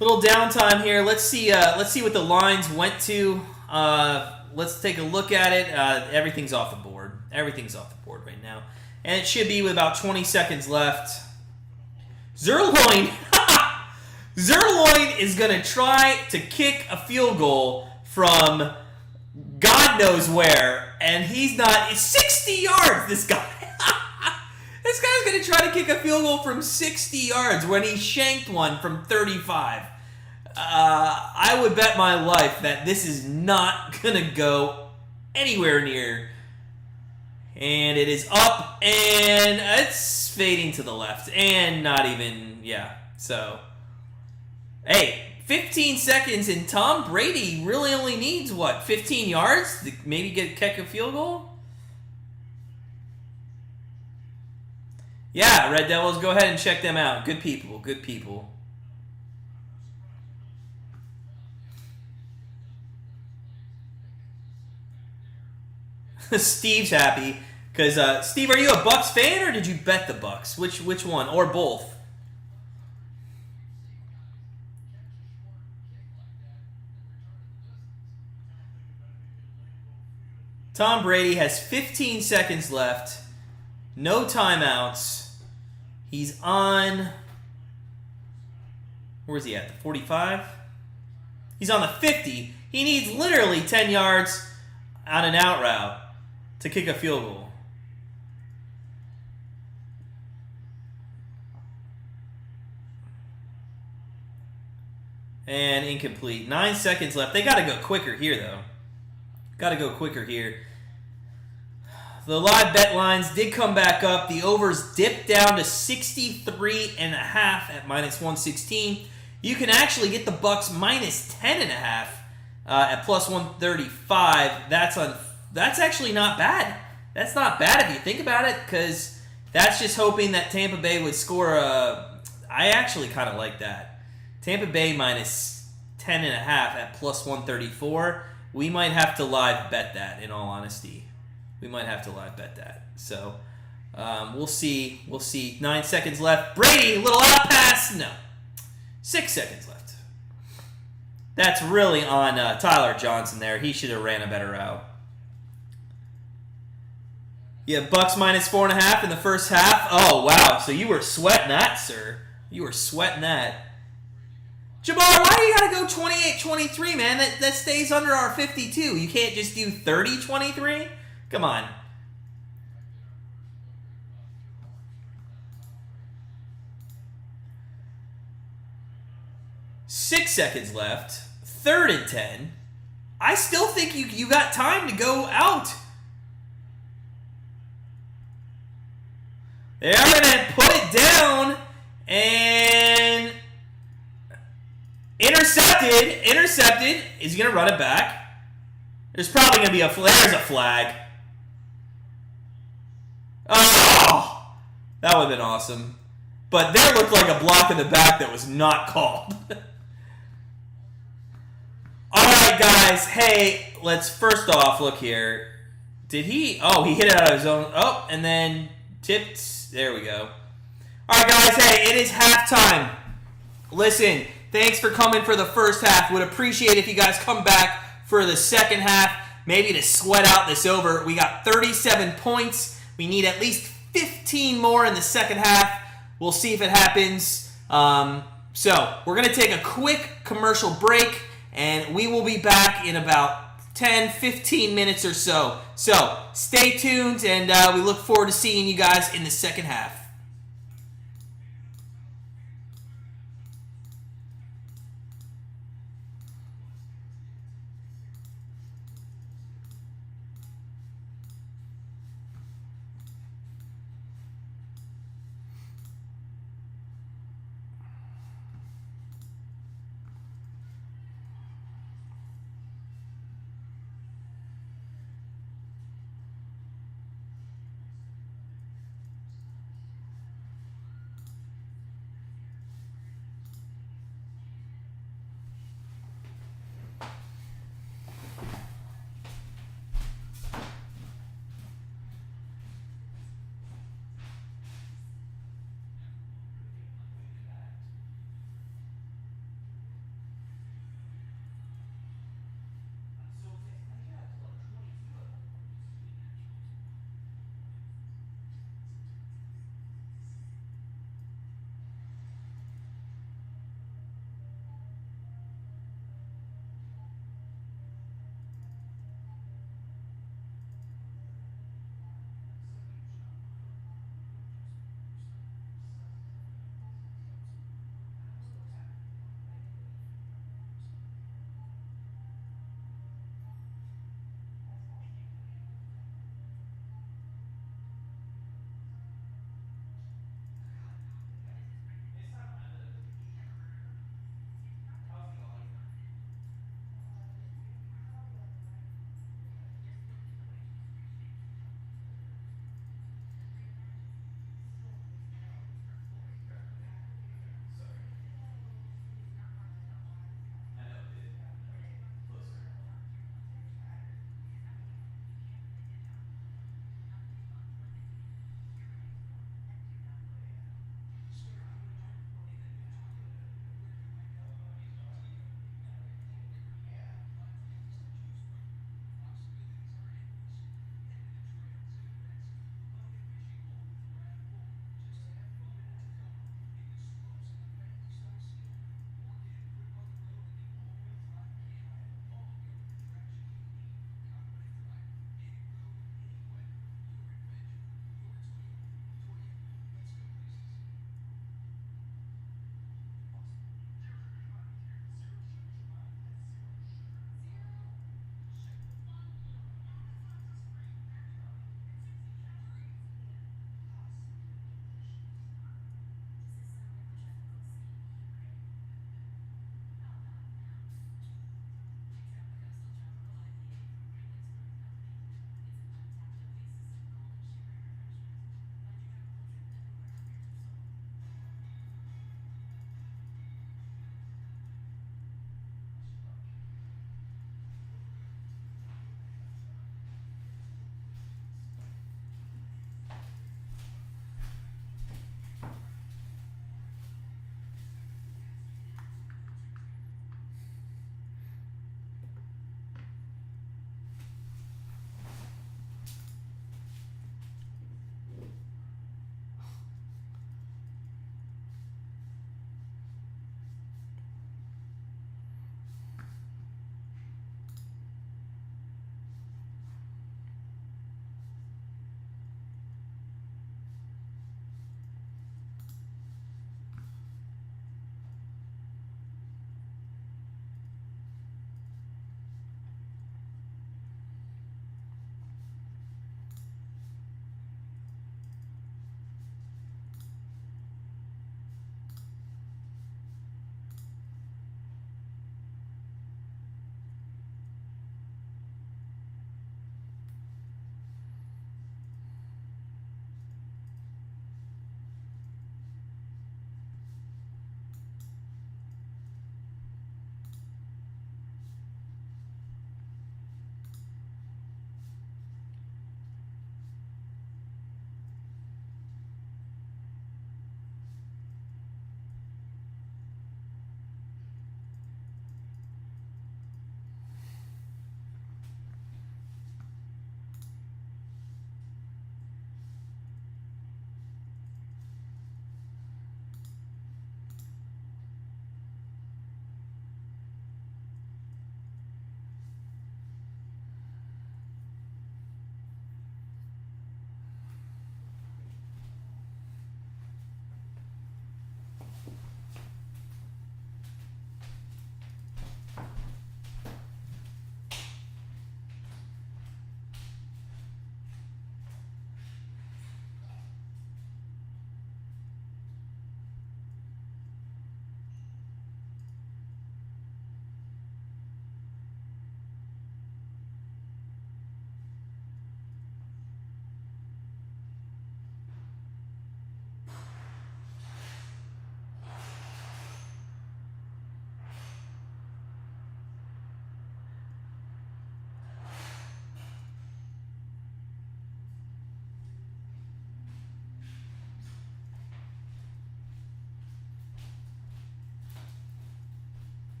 Little downtime here. Let's see what the lines went to. Let's take a look at it. Everything's off the board. Everything's off the board right now. And it should be with about 20 seconds left. Zerloin. Zerloin is going to try to kick a field goal from God knows where. And he's not. It's 60 yards, this guy. This guy's going to try to kick a field goal from 60 yards when he shanked one from 35. I would bet my life that this is not going to go anywhere near. And it is up, and it's fading to the left. And not even, yeah. So, hey, 15 seconds, and Tom Brady really only needs, what, 15 yards to maybe kick a field goal? Yeah, Red Devils, go ahead and check them out. Good people, good people. Steve's happy because Steve, are you a Bucs fan or did you bet the Bucs? Which one or both? Tom Brady has 15 seconds left, no timeouts. He's on. Where is he at? The 45? He's on the 50. He needs literally 10 yards on an out route to kick a field goal. And incomplete. 9 seconds left. They got to go quicker here, though. Got to go quicker here. The live bet lines did come back up. The overs dipped down to 63.5 at minus 116. You can actually get the Bucs minus 10.5 at plus 135. That's actually not bad. That's not bad if you think about it, because that's just hoping that Tampa Bay would score a... I actually kind of like that. Tampa Bay minus 10.5 at plus 134. We might have to live bet that, in all honesty. We might have to live bet that. So, we'll see. We'll see. 9 seconds left. Brady, little out pass. No. 6 seconds left. That's really on Tyler Johnson there. He should have ran a better route. Yeah, Bucs minus 4.5 in the first half. Oh, wow. So you were sweating that, sir. You were sweating that. Jamar, why do you got to go 28-23, man? That stays under our 52. You can't just do 30-23? Come on. Six seconds left. 3rd and 10. I still think you got time to go out. They're going to put it down and intercepted. Is he going to run it back? There's probably going to be there's a flag. Oh, that would have been awesome. But there looked like a block in the back that was not called. All right, guys. Hey, let's first off look here. Did he? Oh, he hit it out of his own. Oh, and then tipped. There we go. All right, guys. Hey, it is halftime. Listen, thanks for coming for the first half. Would appreciate if you guys come back for the second half, maybe to sweat out this over. We got 37 points. We need at least 15 more in the second half. We'll see if it happens. So we're going to take a quick commercial break, and we will be back in about 10, 15 minutes or so. So stay tuned, and we look forward to seeing you guys in the second half.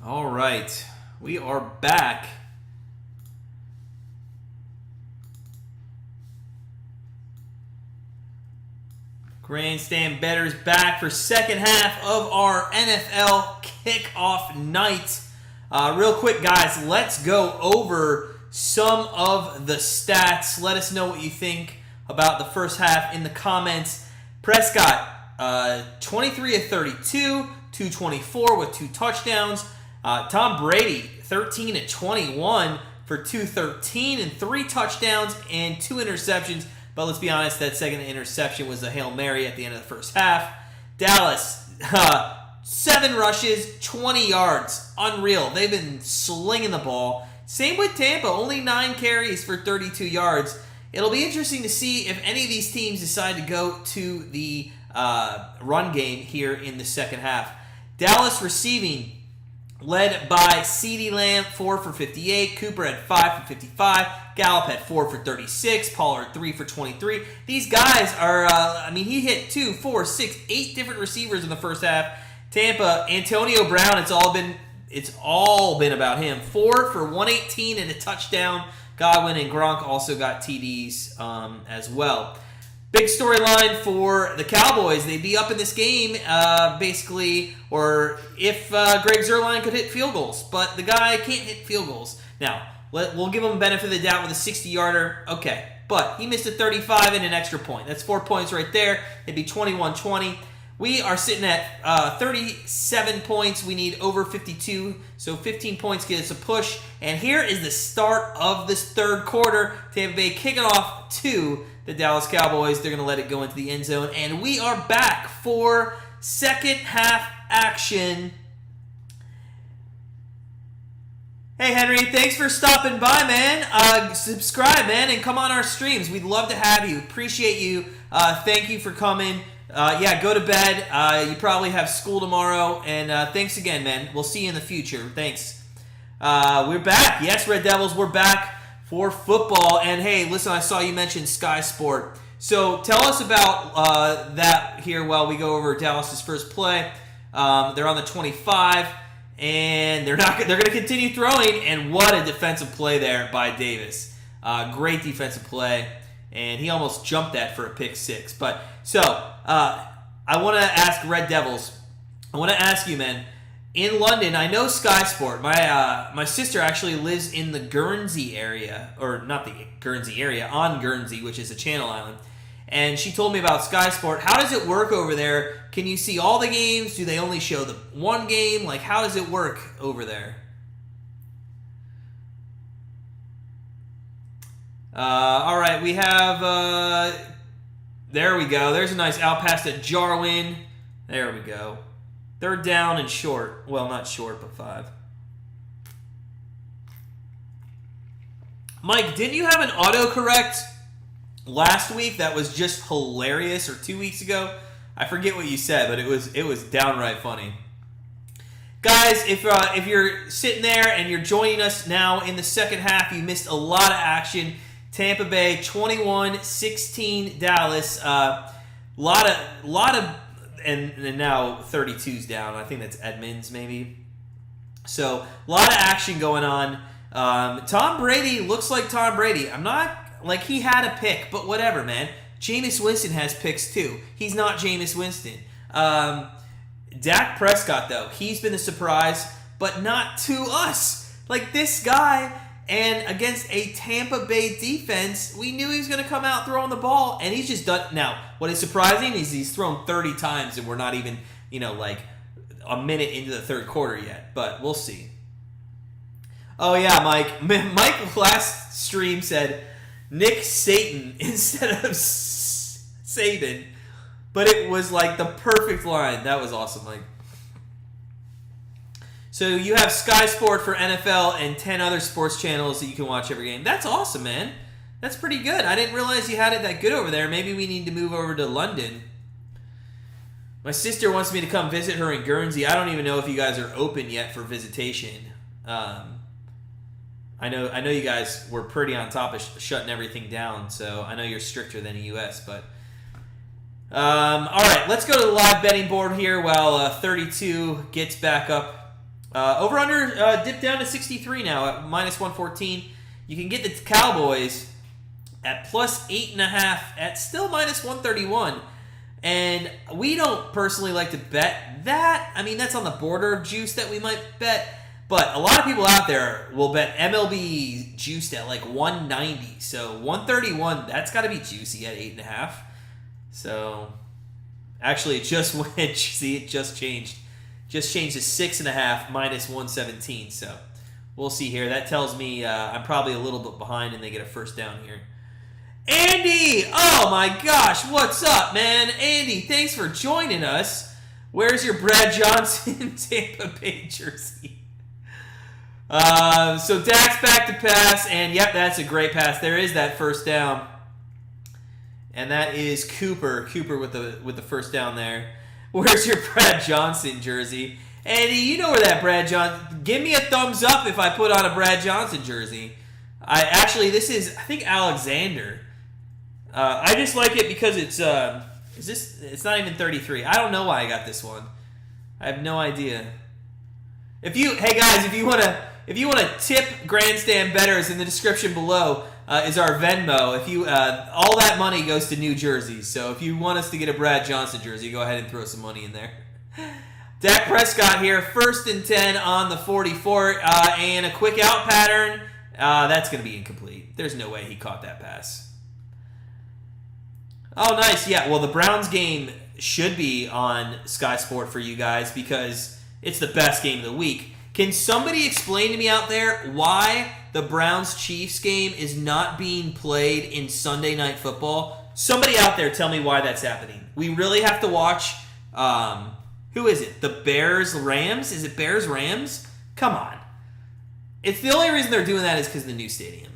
All right, we are back. Grandstand bettors back for second half of our NFL kickoff night. Real quick, guys, let's go over some of the stats. Let us know what you think about the first half in the comments. Prescott, 23 of 32, 224 with 2 touchdowns. Tom Brady, 13 of 21 for 213 and 3 touchdowns and 2 interceptions. But let's be honest, that second interception was a Hail Mary at the end of the first half. Dallas, 7 rushes, 20 yards. Unreal. They've been slinging the ball. Same with Tampa, only 9 carries for 32 yards. It'll be interesting to see if any of these teams decide to go to the run game here in the second half. Dallas receiving, led by CeeDee Lamb, 4 for 58. Cooper had 5 for 55. Gallup had 4 for 36. Pollard, 3 for 23. These guys are, he hit 2, 4, 6, 8 different receivers in the first half. Tampa, Antonio Brown, it's all been about him. 4 for 118 and a touchdown. Godwin and Gronk also got TDs as well. Big storyline for the Cowboys. They'd be up in this game, basically, or if Greg Zuerlein could hit field goals. But the guy can't hit field goals. Now, we'll give him the benefit of the doubt with a 60-yarder. Okay, but he missed a 35 and an extra point. That's 4 points right there. It'd be 21-20. We are sitting at 37 points. We need over 52, so 15 points get us a push. And here is the start of this third quarter. Tampa Bay kicking off to the Dallas Cowboys. They're going to let it go into the end zone. And we are back for second half action. Hey, Henry, thanks for stopping by, man. Subscribe, man, and come on our streams. We'd love to have you. Appreciate you. Thank you for coming. Go to bed. You probably have school tomorrow. And thanks again, man. We'll see you in the future. Thanks. We're back. Yes, Red Devils, we're back for football. And hey, listen, I saw you mention Sky Sport. So tell us about that here while we go over Dallas's first play. They're on the 25, and they're going to continue throwing. And what a defensive play there by Davis. Great defensive play, and he almost jumped that for a pick 6. But so I want to ask Red Devils. I want to ask you, man. In London, I know Sky Sport. My sister actually lives in the Guernsey area, or not the Guernsey area, on Guernsey, which is a Channel Island. And she told me about Sky Sport. How does it work over there? Can you see all the games? Do they only show the one game? Like, how does it work over there? All right, we have... there we go. There's a nice out pass to Jarwin. There we go. Third down and short. Well, not short, but 5. Mike, didn't you have an autocorrect last week that was just hilarious, or 2 weeks ago? I forget what you said, but it was downright funny. Guys, if you're sitting there and you're joining us now in the second half, you missed a lot of action. Tampa Bay 21-16 Dallas. Lot of and now 32's down. I think that's Edmonds maybe. So a lot of action going on. Tom Brady looks like Tom Brady. I'm not like he had a pick, but whatever, man. Jameis Winston has picks too. He's not Jameis Winston. Dak Prescott though, he's been a surprise, but not to us. Like this guy. And against a Tampa Bay defense, we knew he was going to come out throwing the ball, and he's just done. Now, what is surprising is he's thrown 30 times, and we're not even, like a minute into the third quarter yet. But we'll see. Oh yeah, Mike. Mike last stream said Nick Satan instead of Saban, but it was like the perfect line. That was awesome, Mike. So you have Sky Sport for NFL and 10 other sports channels that you can watch every game. That's awesome, man. That's pretty good. I didn't realize you had it that good over there. Maybe we need to move over to London. My sister wants me to come visit her in Guernsey. I don't even know if you guys are open yet for visitation. I I know you guys were pretty on top of shutting everything down, so I know you're stricter than the U.S., but... all right, let's go to the live betting board here while 32 gets back up. Over-under dipped down to 63 now at minus 114. You can get the Cowboys at plus 8.5 at still minus 131. And we don't personally like to bet that. I mean, that's on the border of juice that we might bet. But a lot of people out there will bet MLB juiced at like 190. So 131, that's got to be juicy at 8.5. So actually it just went, see, it just changed. Just changed to 6.5 minus 117. So we'll see here. That tells me I'm probably a little bit behind and they get a first down here. Andy! Oh my gosh, what's up, man? Andy, thanks for joining us. Where's your Brad Johnson Tampa Bay jersey? So Dak's back to pass, and yep, that's a great pass. There is that first down. And that is Cooper. Cooper with the first down there. Where's your Brad Johnson jersey? Andy, you know where that Brad Johnson... Give me a thumbs up if I put on a Brad Johnson jersey. This is, I think, Alexander. I just like it because it's not even 33. I don't know why I got this one. I have no idea. Hey guys, if you want to tip Grandstand Betters, in the description below is our Venmo. All that money goes to New Jersey. So if you want us to get a Brad Johnson jersey, go ahead and throw some money in there. Dak Prescott here, 1st and 10 on the 44, and a quick out pattern. That's going to be incomplete. There's no way he caught that pass. Oh, nice. Yeah, well, the Browns game should be on Sky Sport for you guys because it's the best game of the week. Can somebody explain to me out there why the Browns-Chiefs game is not being played in Sunday Night Football? Somebody out there tell me why that's happening. We really have to watch, who is it? The Bears-Rams? Is it Bears-Rams? Come on. It's the only reason they're doing that is because of the new stadium.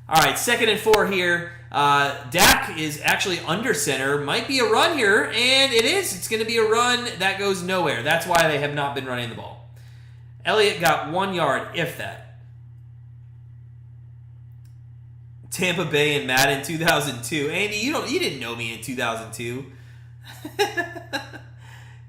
All right, 2nd and 4 here. Dak is actually under center. Might be a run here, and it is. It's going to be a run that goes nowhere. That's why they have not been running the ball. Elliott got 1 yard, if that. Tampa Bay and Madden 2002. Andy, you didn't know me in 2002.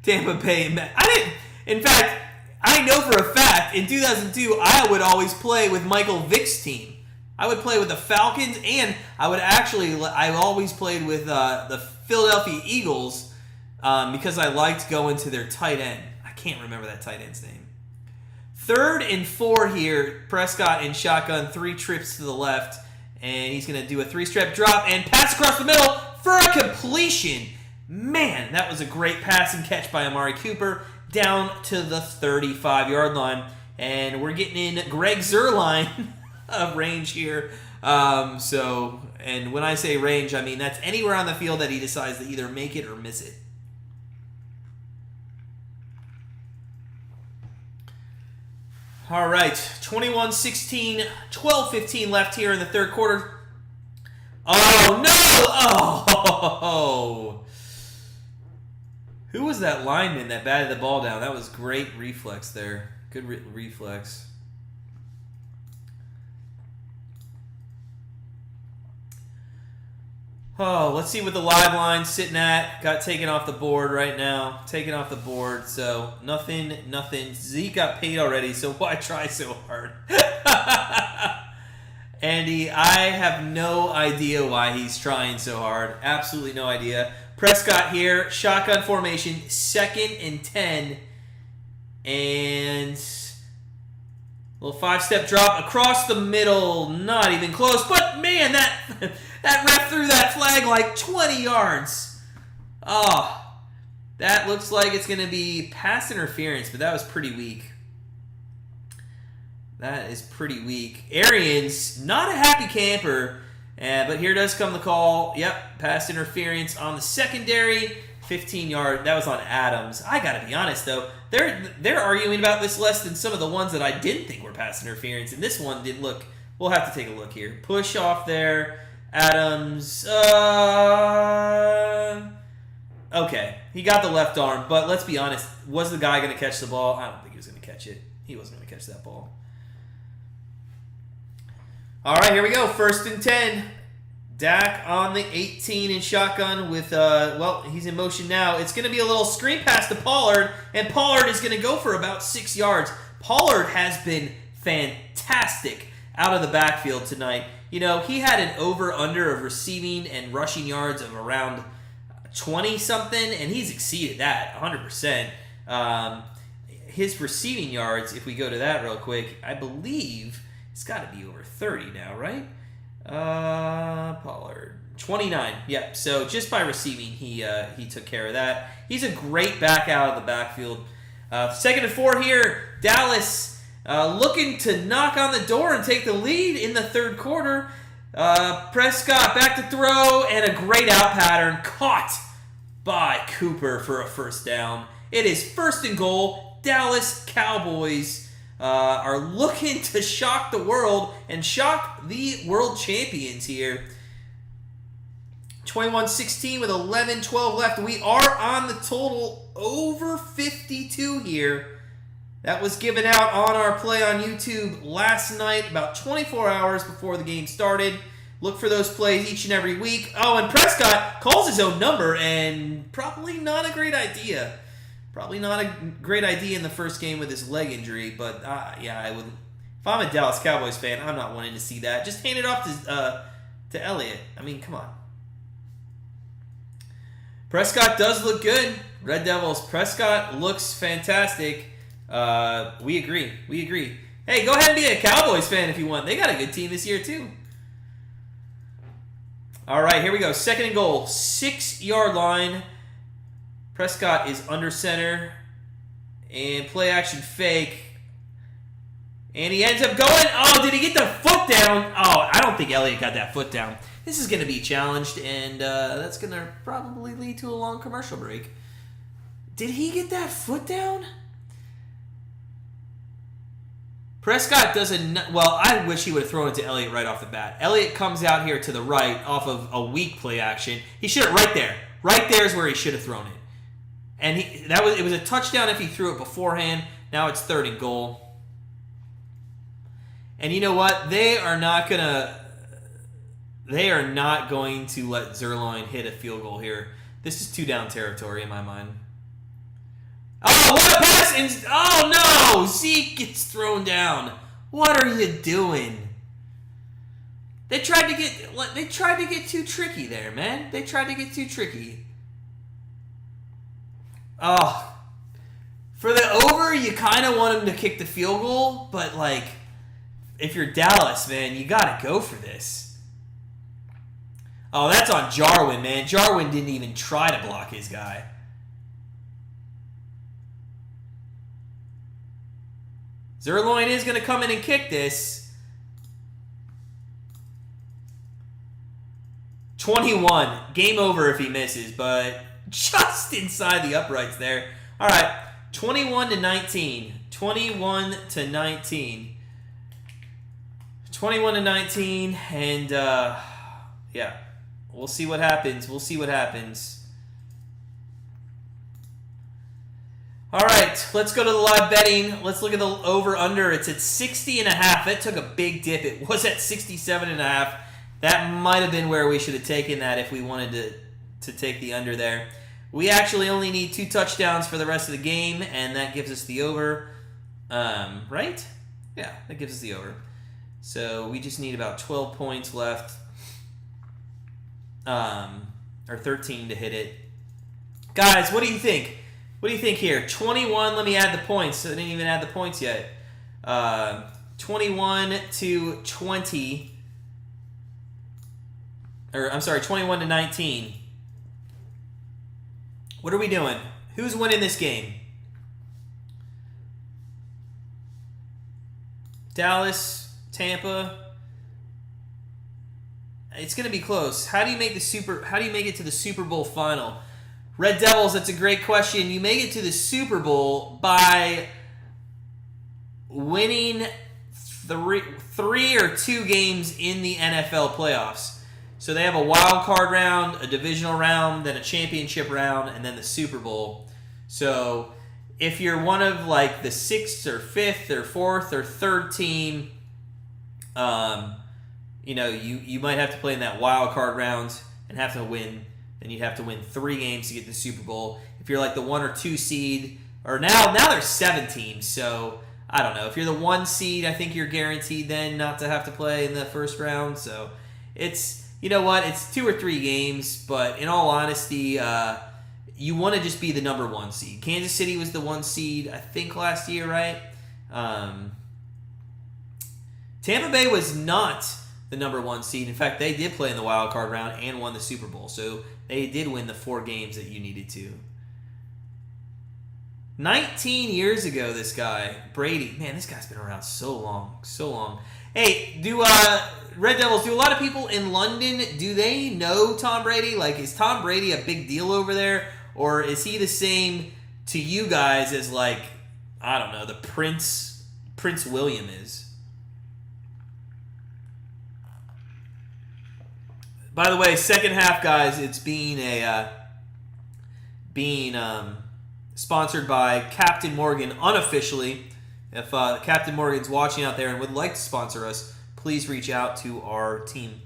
Tampa Bay and Madden. In fact, I know for a fact in 2002 I would always play with Michael Vick's team. I would play with the Falcons, and I always played with the Philadelphia Eagles because I liked going to their tight end. I can't remember that tight end's name. 3rd and 4 here. Prescott in shotgun, 3 trips to the left, and he's going to do a 3-step drop and pass across the middle for a completion. Man, that was a great pass and catch by Amari Cooper down to the 35-yard line, and we're getting in Greg Zuerlein of range here. And when I say range, I mean that's anywhere on the field that he decides to either make it or miss it. All right, 21-16, 12-15 left here in the third quarter. Oh, no! Oh! Who was that lineman that batted the ball down? That was great reflex there. Good reflex. Oh, let's see what the live line's sitting at. Got taken off the board right now. Taken off the board, so nothing. Zeke got paid already, so why try so hard? Andy, I have no idea why he's trying so hard. Absolutely no idea. Prescott here, shotgun formation, 2nd and 10. And a little 5-step drop across the middle. Not even close, but man, that ref threw that flag like 20 yards. Oh, that looks like it's going to be pass interference, but that was pretty weak. That is pretty weak. Arians, not a happy camper, but here does come the call. Yep, pass interference on the secondary, 15-yard. That was on Adams. I got to be honest, though. They're arguing about this less than some of the ones that I didn't think were pass interference, and this one didn't look. We'll have to take a look here. Push off there. Adams. Okay, he got the left arm, but let's be honest. Was the guy going to catch the ball? I don't think he was going to catch it. He wasn't going to catch that ball. All right, here we go. 1st and 10. Dak on the 18 in shotgun with, well, he's in motion now. It's going to be a little screen pass to Pollard, and Pollard is going to go for about 6 yards. Pollard has been fantastic out of the backfield tonight. You know, he had an over-under of receiving and rushing yards of around 20-something, and he's exceeded that 100%. His receiving yards, if we go to that real quick, I believe it's got to be over 30 now, right? Pollard, 29. Yep. So just by receiving, he took care of that. He's a great back out of the backfield. 2nd and 4 here. Dallas looking to knock on the door and take the lead in the 3rd quarter. Prescott back to throw, and a great out pattern caught by Cooper for a 1st down. It is 1st and goal. Dallas Cowboys are looking to shock the world and shock the world champions here. 21-16 with 11-12 left. We are on the total over 52 here. That was given out on our play on YouTube last night, about 24 hours before the game started. Look for those plays each and every week. Oh, and Prescott calls his own number, and probably not a great idea. Probably not a great idea in the first game with his leg injury, but yeah, I would. If I'm a Dallas Cowboys fan, I'm not wanting to see that. Just hand it off to Elliott. I mean, come on. Prescott does look good. Red Devils. Prescott looks fantastic. We agree. We agree. Hey, go ahead and be a Cowboys fan if you want. They got a good team this year too. All right, here we go. 2nd and goal. 6-yard line. Prescott is under center, and play action fake, and he ends up going. Oh, did he get the foot down? Oh, I don't think Elliott got that foot down. This is going to be challenged, and that's going to probably lead to a long commercial break. Did he get that foot down? Prescott doesn't. Well, I wish he would have thrown it to Elliott right off the bat. Elliott comes out here to the right off of a weak play action. He should have right there. Right there is where he should have thrown it. And it was a touchdown if he threw it beforehand. Now it's 3rd and goal. And you know what? They are not going to let Zerline hit a field goal here. This is 2-down territory in my mind. Oh, what a pass! And, oh no! Zeke gets thrown down. What are you doing? They tried to get too tricky there, man. They tried to get too tricky. Oh, for the over, you kind of want him to kick the field goal, but like, if you're Dallas, man, you got to go for this. Oh, that's on Jarwin, man. Jarwin didn't even try to block his guy. Zerloin is going to come in and kick this. 21. Game over if he misses, but just inside the uprights there. All right, 21-19. 21-19. 21-19, and yeah, we'll see what happens. We'll see what happens. All right, let's go to the live betting. Let's look at the over-under. It's at 60.5. That took a big dip. It was at 67.5. That might have been where we should have taken that if we wanted to take the under there. We actually only need 2 touchdowns for the rest of the game, and that gives us the over. Right? Yeah, that gives us the over. So we just need about 12 points left, or 13 to hit it. Guys, what do you think? What do you think here? 21, let me add the points. I didn't even add the points yet. 21-20. Or, I'm sorry, 21-19. What are we doing? Who's winning this game? Dallas, Tampa. It's going to be close. How do you make it to the Super Bowl final? Red Devils, that's a great question. You make it to the Super Bowl by winning three or 2 games in the NFL playoffs. So they have a wild card round, a divisional round, then a championship round, and then the Super Bowl. So if you're one of like the 6th or 5th or 4th or 3rd team, you might have to play in that wild card round and have to win. Then you'd have to win 3 games to get the Super Bowl. If you're like the 1 or 2 seed, or now there's 7 teams, so I don't know. If you're the 1 seed, I think you're guaranteed then not to have to play in the first round. So it's, it's 2 or 3 games, but in all honesty, you want to just be the number 1 seed. Kansas City was the 1 seed, I think, last year, right? Tampa Bay was not the number 1 seed. In fact, they did play in the wild card round and won the Super Bowl. So they did win the 4 games that you needed to. 19 years ago, this guy, Brady. Man, this guy's been around so long. So long. Hey, do Red Devils, do a lot of people in London, do they know Tom Brady? Like, is Tom Brady a big deal over there? Or is he the same to you guys as, like, I don't know, the Prince William is? By the way, second half, guys, it's being sponsored by Captain Morgan unofficially. If Captain Morgan's watching out there and would like to sponsor us, please reach out to our team.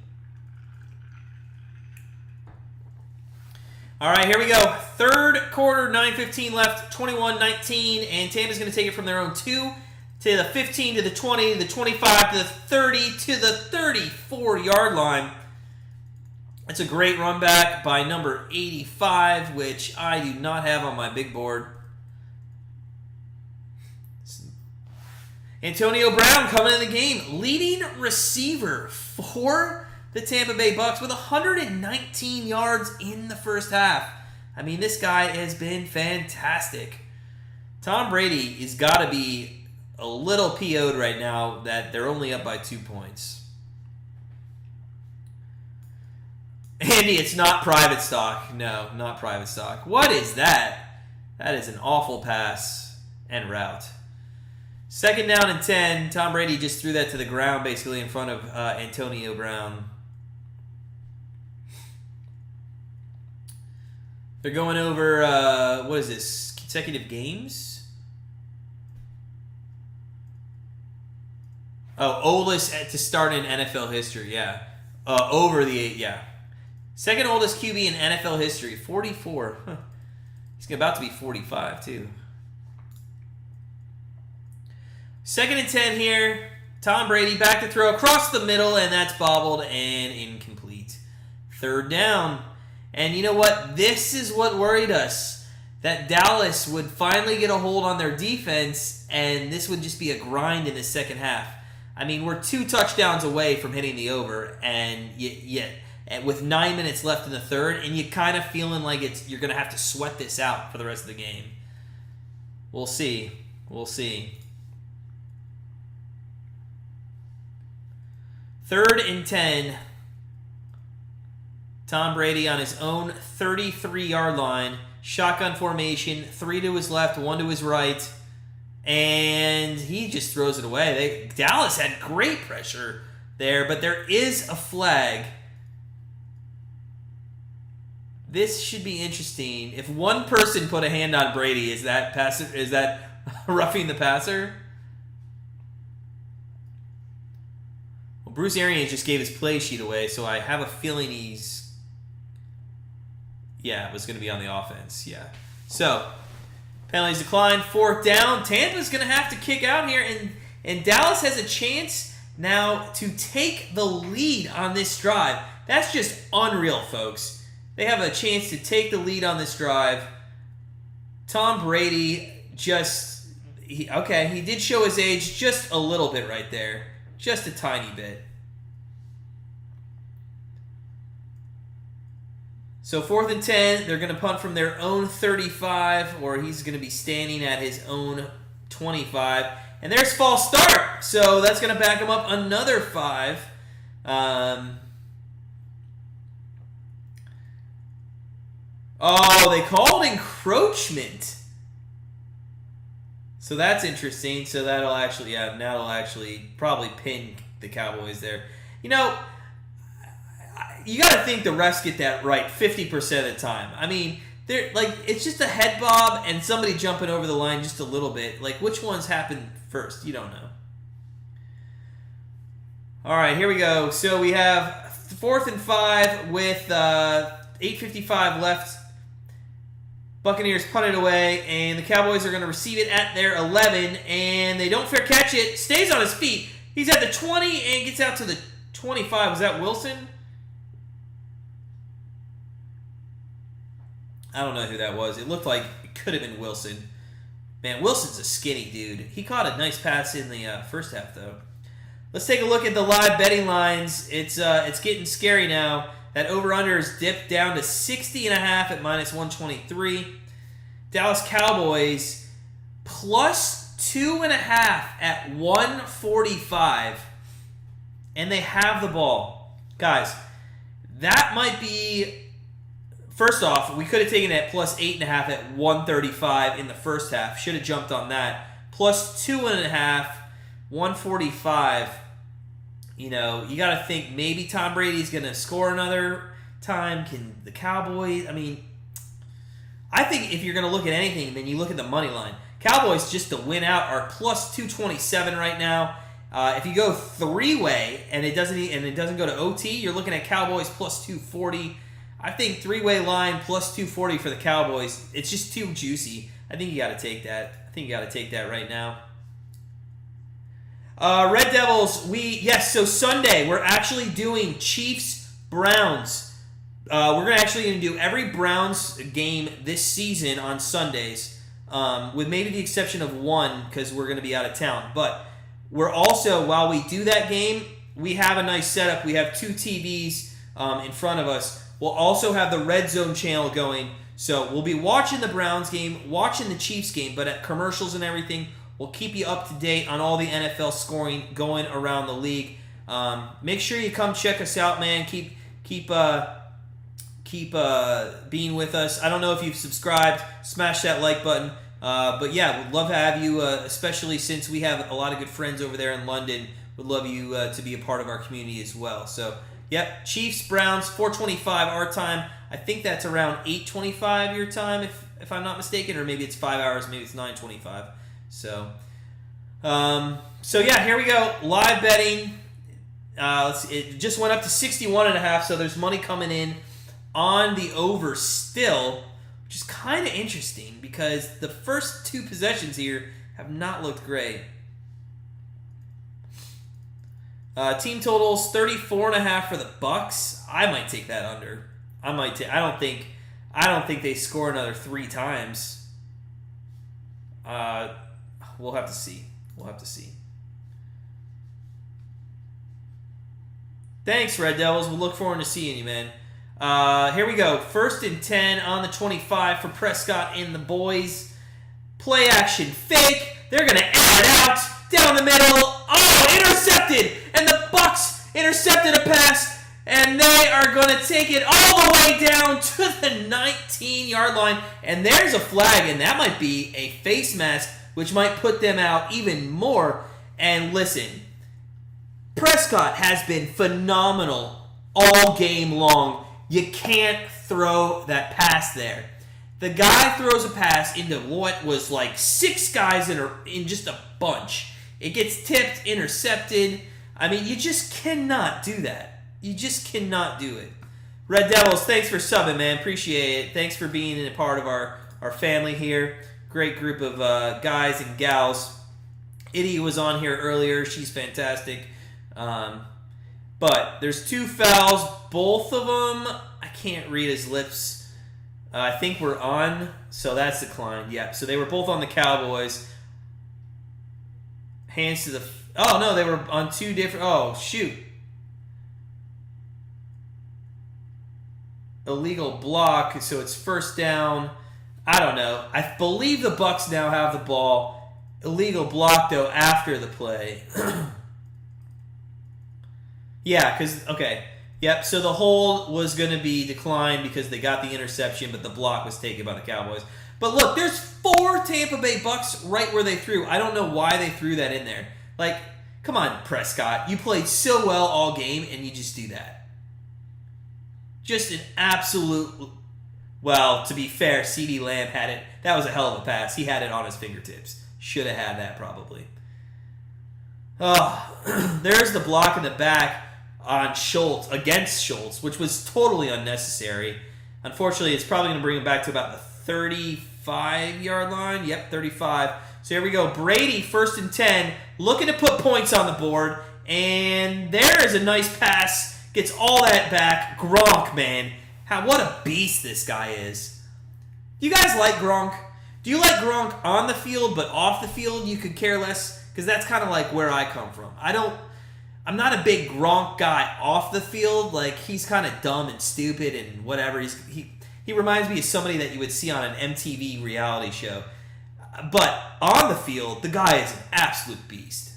All right, here we go. Third quarter, 9:15 left, 21-19, and Tampa's going to take it from their own 2 to the 15 to the 20 to the 25 to the 30 to the 34-yard line. It's a great run back by number 85, which I do not have on my big board. Antonio Brown coming in the game, leading receiver for the Tampa Bay Bucs with 119 yards in the first half. I mean, this guy has been fantastic. Tom Brady has got to be a little PO'd right now that they're only up by 2 points. Andy, it's not private stock. No, not private stock. What is that? That is an awful pass and route. 2nd down and 10. Tom Brady just threw that to the ground basically in front of Antonio Brown. They're going over, what is this, consecutive games? Oh, oldest to start in NFL history, yeah. Over the 8, yeah. Second oldest QB in NFL history, 44. Huh. He's about to be 45, too. 2nd and 10 here. Tom Brady back to throw across the middle, and that's bobbled and incomplete. 3rd down. And you know what? This is what worried us. That Dallas would finally get a hold on their defense, and this would just be a grind in the second half. I mean, we're 2 touchdowns away from hitting the over, and with 9 minutes left in the third, and you kind of feeling like you're going to have to sweat this out for the rest of the game. We'll see. We'll see. 3rd and 10. Tom Brady on his own 33-yard line. Shotgun formation. 3 to his left, 1 to his right. And he just throws it away. Dallas had great pressure there, but there is a flag. This should be interesting. If one person put a hand on Brady, is that roughing the passer? Well, Bruce Arians just gave his play sheet away, so I have a feeling it was going to be on the offense. Yeah. So, penalties declined. 4th down. Tampa's going to have to kick out here, and Dallas has a chance now to take the lead on this drive. That's just unreal, folks. They have a chance to take the lead on this drive. Tom Brady he did show his age just a little bit right there. Just a tiny bit. So 4th and 10, they're going to punt from their own 35, or he's going to be standing at his own 25. And there's false start. So that's going to back him up another 5. They called encroachment. So that's interesting. So that'll actually probably pin the Cowboys there. You know, you got to think the refs get that right 50% of the time. I mean, it's just a head bob and somebody jumping over the line just a little bit. Like, which ones happened first? You don't know. All right, here we go. So we have 4th and 5 with 8:55 left. Buccaneers punt it away, and the Cowboys are going to receive it at their 11, and they don't fair catch it. Stays on his feet. He's at the 20 and gets out to the 25. Was that Wilson? I don't know who that was. It looked like it could have been Wilson. Man, Wilson's a skinny dude. He caught a nice pass in the first half, though. Let's take a look at the live betting lines. It's getting scary now. That over-under is dipped down to 60.5 at -123. Dallas Cowboys plus 2.5 at 145. And they have the ball. Guys, that might be... First off, we could have taken it at plus 8.5 at 135 in the first half. Should have jumped on that. Plus 2.5, 145. You know, you got to think maybe Tom Brady's going to score another time. Can the Cowboys... I mean, I think if you're going to look at anything, then you look at the money line. Cowboys, just to win out, are plus 227 right now. If you go three-way and it doesn't go to OT, you're looking at Cowboys plus 240. I think three-way line plus 240 for the Cowboys. It's just too juicy. I think you got to take that. I think you got to take that right now. Red Devils, so Sunday, we're actually doing Chiefs-Browns. We're actually going to do every Browns game this season on Sundays, with maybe the exception of one because we're going to be out of town. But we're also, while we do that game, we have a nice setup. We have 2 TVs in front of us. We'll also have the Red Zone channel going. So we'll be watching the Browns game, watching the Chiefs game, but at commercials and everything, we'll keep you up to date on all the NFL scoring going around the league. Make sure you come check us out, man. Keep being with us. I don't know if you've subscribed. Smash that like button. But yeah, we'd love to have you, especially since we have a lot of good friends over there in London. Would love you to be a part of our community as well. So, yep, Chiefs, Browns, 4:25 our time. I think that's around 8:25 your time, if I'm not mistaken, or maybe it's 5 hours, maybe it's 9:25. So yeah, here we go. Live betting. It just went up to 61.5, so there's money coming in on the over still, which is kind of interesting because the first 2 possessions here have not looked great. Team totals 34.5 for the Bucs. I might take that under. I don't think they score another 3 times. We'll have to see. Thanks, Red Devils. We'll look forward to seeing you, man. Here we go. 1st and 10 on the 25 for Prescott and the boys. Play action fake. They're going to air it out. Down the middle. Oh, intercepted. And the Bucs intercepted a pass. And they are going to take it all the way down to the 19-yard line. And there's a flag, and that might be a face mask, which might put them out even more. And listen, Prescott has been phenomenal all game long. You can't throw that pass there. The guy throws a pass into what was like 6 guys in just a bunch. It gets tipped, intercepted. I mean, you just cannot do that. You just cannot do it. Red Devils, thanks for subbing, man. Appreciate it. Thanks for being a part of our family here. Great group of guys and gals. Itty was on here earlier. She's fantastic. But there's 2 fouls. Both of them, I can't read his lips. I think we're on, so that's declined. Yeah, so they were both on the Cowboys. Hands to the... Oh, no, they were on 2 different... Oh, shoot. Illegal block, so it's 1st down. I don't know. I believe the Bucs now have the ball. Illegal block, though, after the play. Yeah, because... Okay. Yep, so the hold was going to be declined because they got the interception, but the block was taken by the Cowboys. But look, there's 4 Tampa Bay Bucs right where they threw. I don't know why they threw that in there. Like, come on, Prescott. You played so well all game, and you just do that. Just an absolute... Well, to be fair, CeeDee Lamb had it. That was a hell of a pass. He had it on his fingertips. Should have had that, probably. Oh, there's the block in the back on Schultz, against Schultz, which was totally unnecessary. Unfortunately, it's probably going to bring him back to about the 35-yard line. Yep, 35. So here we go. Brady, 1st and 10, looking to put points on the board. And there is a nice pass. Gets all that back. Gronk, man. What a beast this guy is. You guys like Gronk? Do you like Gronk on the field, but off the field you could care less? Because that's kind of like where I come from. I'm not a big Gronk guy off the field. Like, he's kind of dumb and stupid and whatever. He reminds me of somebody that you would see on an MTV reality show. But on the field, the guy is an absolute beast.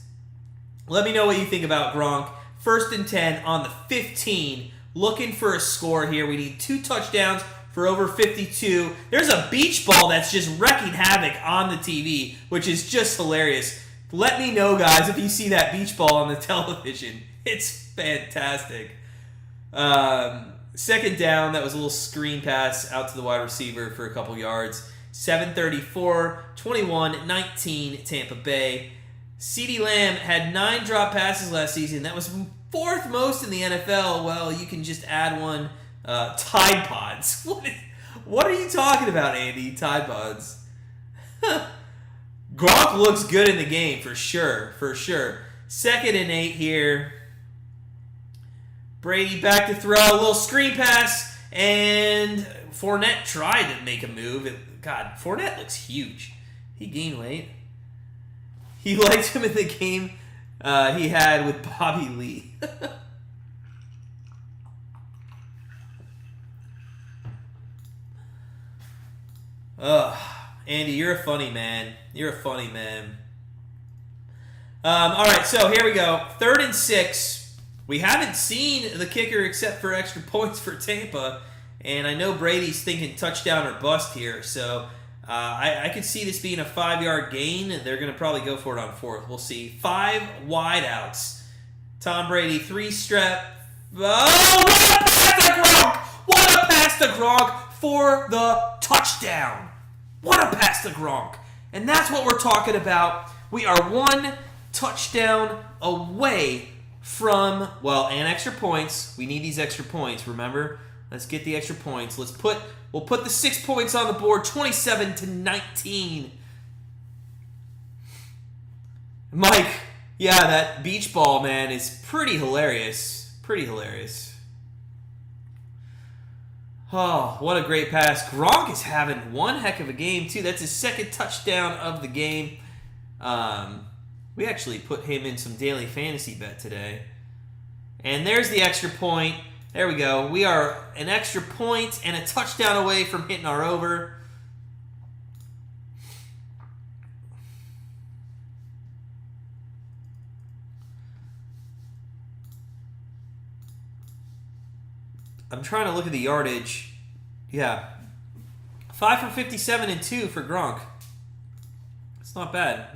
Let me know what you think about Gronk. 1st and 10 on the 15. Looking for a score here. We need 2 touchdowns for over 52. There's a beach ball that's just wrecking havoc on the TV, which is just hilarious. Let me know, guys, if you see that beach ball on the television. It's fantastic. 2nd down, that was a little screen pass out to the wide receiver for a couple yards. 7:34, 21-19 Tampa Bay. CeeDee Lamb had 9 drop passes last season. That was 4th most in the NFL. Well, you can just add one. Tide Pods. What are you talking about, Andy? Tide Pods. Gronk looks good in the game, for sure. 2nd and 8 here. Brady back to throw. A little screen pass. And Fournette tried to make a move. God, Fournette looks huge. He gained weight. He liked him in the game he had with Bobby Lee. Ugh. Andy, you're a funny man. All right, so here we go. 3rd and 6. We haven't seen the kicker except for extra points for Tampa. And I know Brady's thinking touchdown or bust here. So I could see this being a 5-yard gain. They're going to probably go for it on 4th. We'll see. 5 wideouts. Tom Brady, 3-step. Oh, what a pass to Gronk for the touchdown. What a pass to Gronk. And that's what we're talking about. We are 1 touchdown away from, and extra points. We need these extra points, remember? Let's get the extra points. We'll put the 6 points on the board, 27-19. Mike, yeah, that beach ball, man, is pretty hilarious. Oh, what a great pass. Gronk is having one heck of a game, too. That's his 2nd touchdown of the game. We actually put him in some daily fantasy bet today. And there's the extra point. There we go. We are an extra point and a touchdown away from hitting our over. I'm trying to look at the yardage. Yeah. 5 for 57 and 2 for Gronk. It's not bad.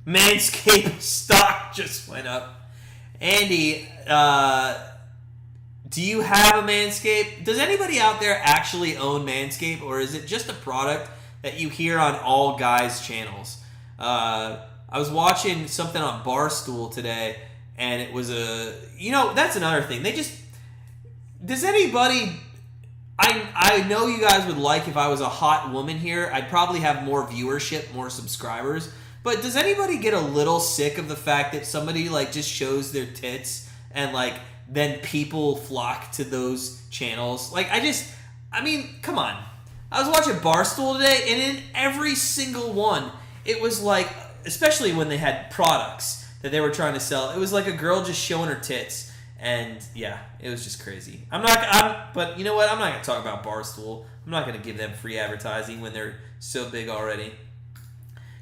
Manscaped stock just went up. Andy, do you have a Manscaped? Does anybody out there actually own Manscaped, or is it just a product that you hear on all guys' channels? I was watching something on Barstool today, and it was that's another thing. Does anybody... I know you guys would like if I was a hot woman here. I'd probably have more viewership, more subscribers. But does anybody get a little sick of the fact that somebody just shows their tits and then people flock to those channels? Come on. I was watching Barstool today, and in every single one, it was especially when they had products that they were trying to sell, it was like a girl just showing her tits. And yeah, it was just crazy. But you know what? I'm not going to talk about Barstool. I'm not going to give them free advertising when they're so big already.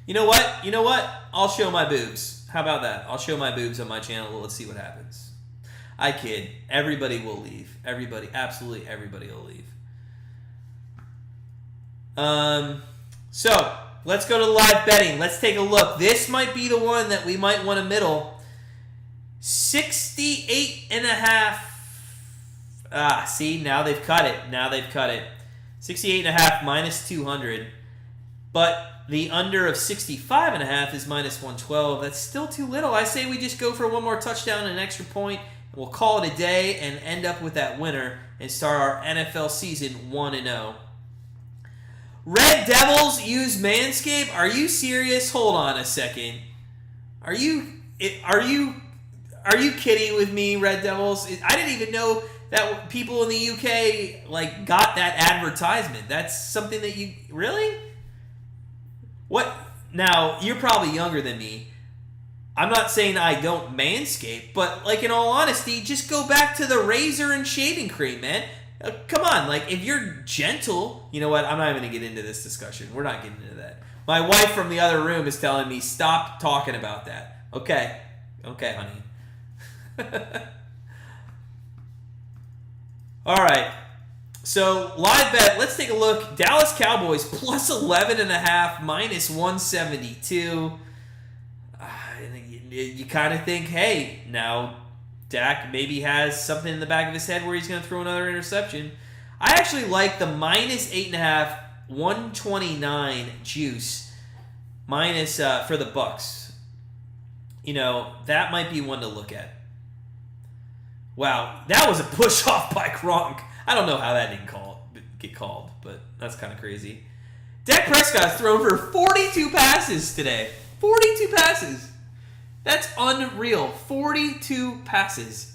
You know what? I'll show my boobs. How about that? I'll show my boobs on my channel. Let's see what happens. I kid. Everybody will leave. Absolutely everybody will leave. So, let's go to live betting. Let's take a look. This might be the one that we might want to middle. 68.5. See, now they've cut it. 68.5 minus 200. But the under of 65.5 is minus 112. That's still too little. I say we just go for one more touchdown and an extra point, and we'll call it a day and end up with that winner and start our NFL season 1-0. Red Devils use Manscaped? Are you serious? Hold on a second. Are you kidding with me, Red Devils? I didn't even know that people in the UK got that advertisement. That's something that you really? What? Now, you're probably younger than me. I'm not saying I don't manscape, but in all honesty, just go back to the razor and shaving cream, man. Come on, if you're gentle, you know what? I'm not even going to get into this discussion. We're not getting into that. My wife from the other room is telling me, stop talking about that. Okay, honey. All right. So, live bet, let's take a look. Dallas Cowboys plus 11.5, minus 172. You kind of think, hey, now Dak maybe has something in the back of his head where he's going to throw another interception. I actually like the minus 8.5, 129 juice minus for the Bucs. That might be one to look at. Wow, that was a push off by Gronk. I don't know how that didn't get called, but that's kind of crazy. Dak Prescott has thrown for 42 passes today. 42 passes. That's unreal. 42 passes.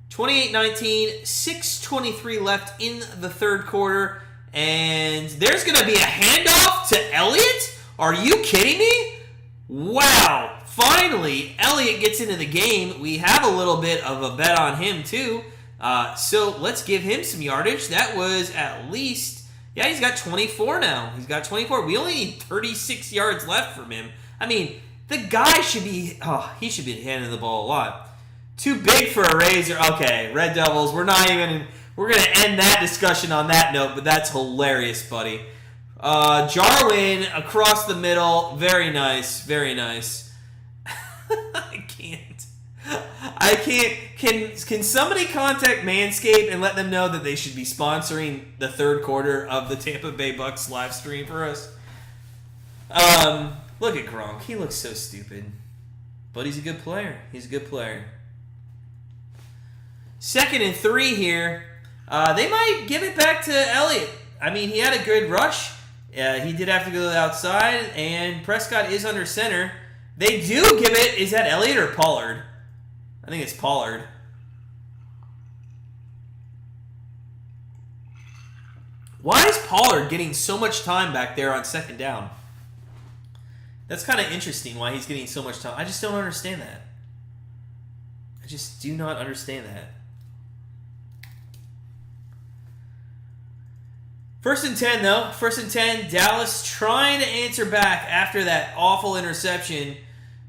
28-19, 6:23 left in the third quarter, and there's going to be a handoff to Elliott? Are you kidding me? Wow. Finally, Elliott gets into the game. We have a little bit of a bet on him, too. So let's give him some yardage. That was at least... Yeah, he's got 24 now. He's got 24. We only need 36 yards left from him. I mean, the guy should be... Oh, he should be handing the ball a lot. Too big for a razor. Okay, Red Devils, we're not even... We're going to end that discussion on that note, but that's hilarious, buddy. Jarwin across the middle. Very nice. Very nice. I can't. Can somebody contact Manscaped and let them know that they should be sponsoring the third quarter of the Tampa Bay Bucs live stream for us? Look at Gronk. He looks so stupid. But he's a good player. He's a good player. 2nd and 3 here. They might give it back to Elliott. I mean, he had a good rush. He did have to go to the outside, and Prescott is under center. They do give it. Is that Elliott or Pollard? I think it's Pollard. Why is Pollard getting so much time back there on 2nd down? That's kind of interesting why he's getting so much time. I just don't understand that. I just do not understand that. 1st and 10, though. 1st and 10. Dallas trying to answer back after that awful interception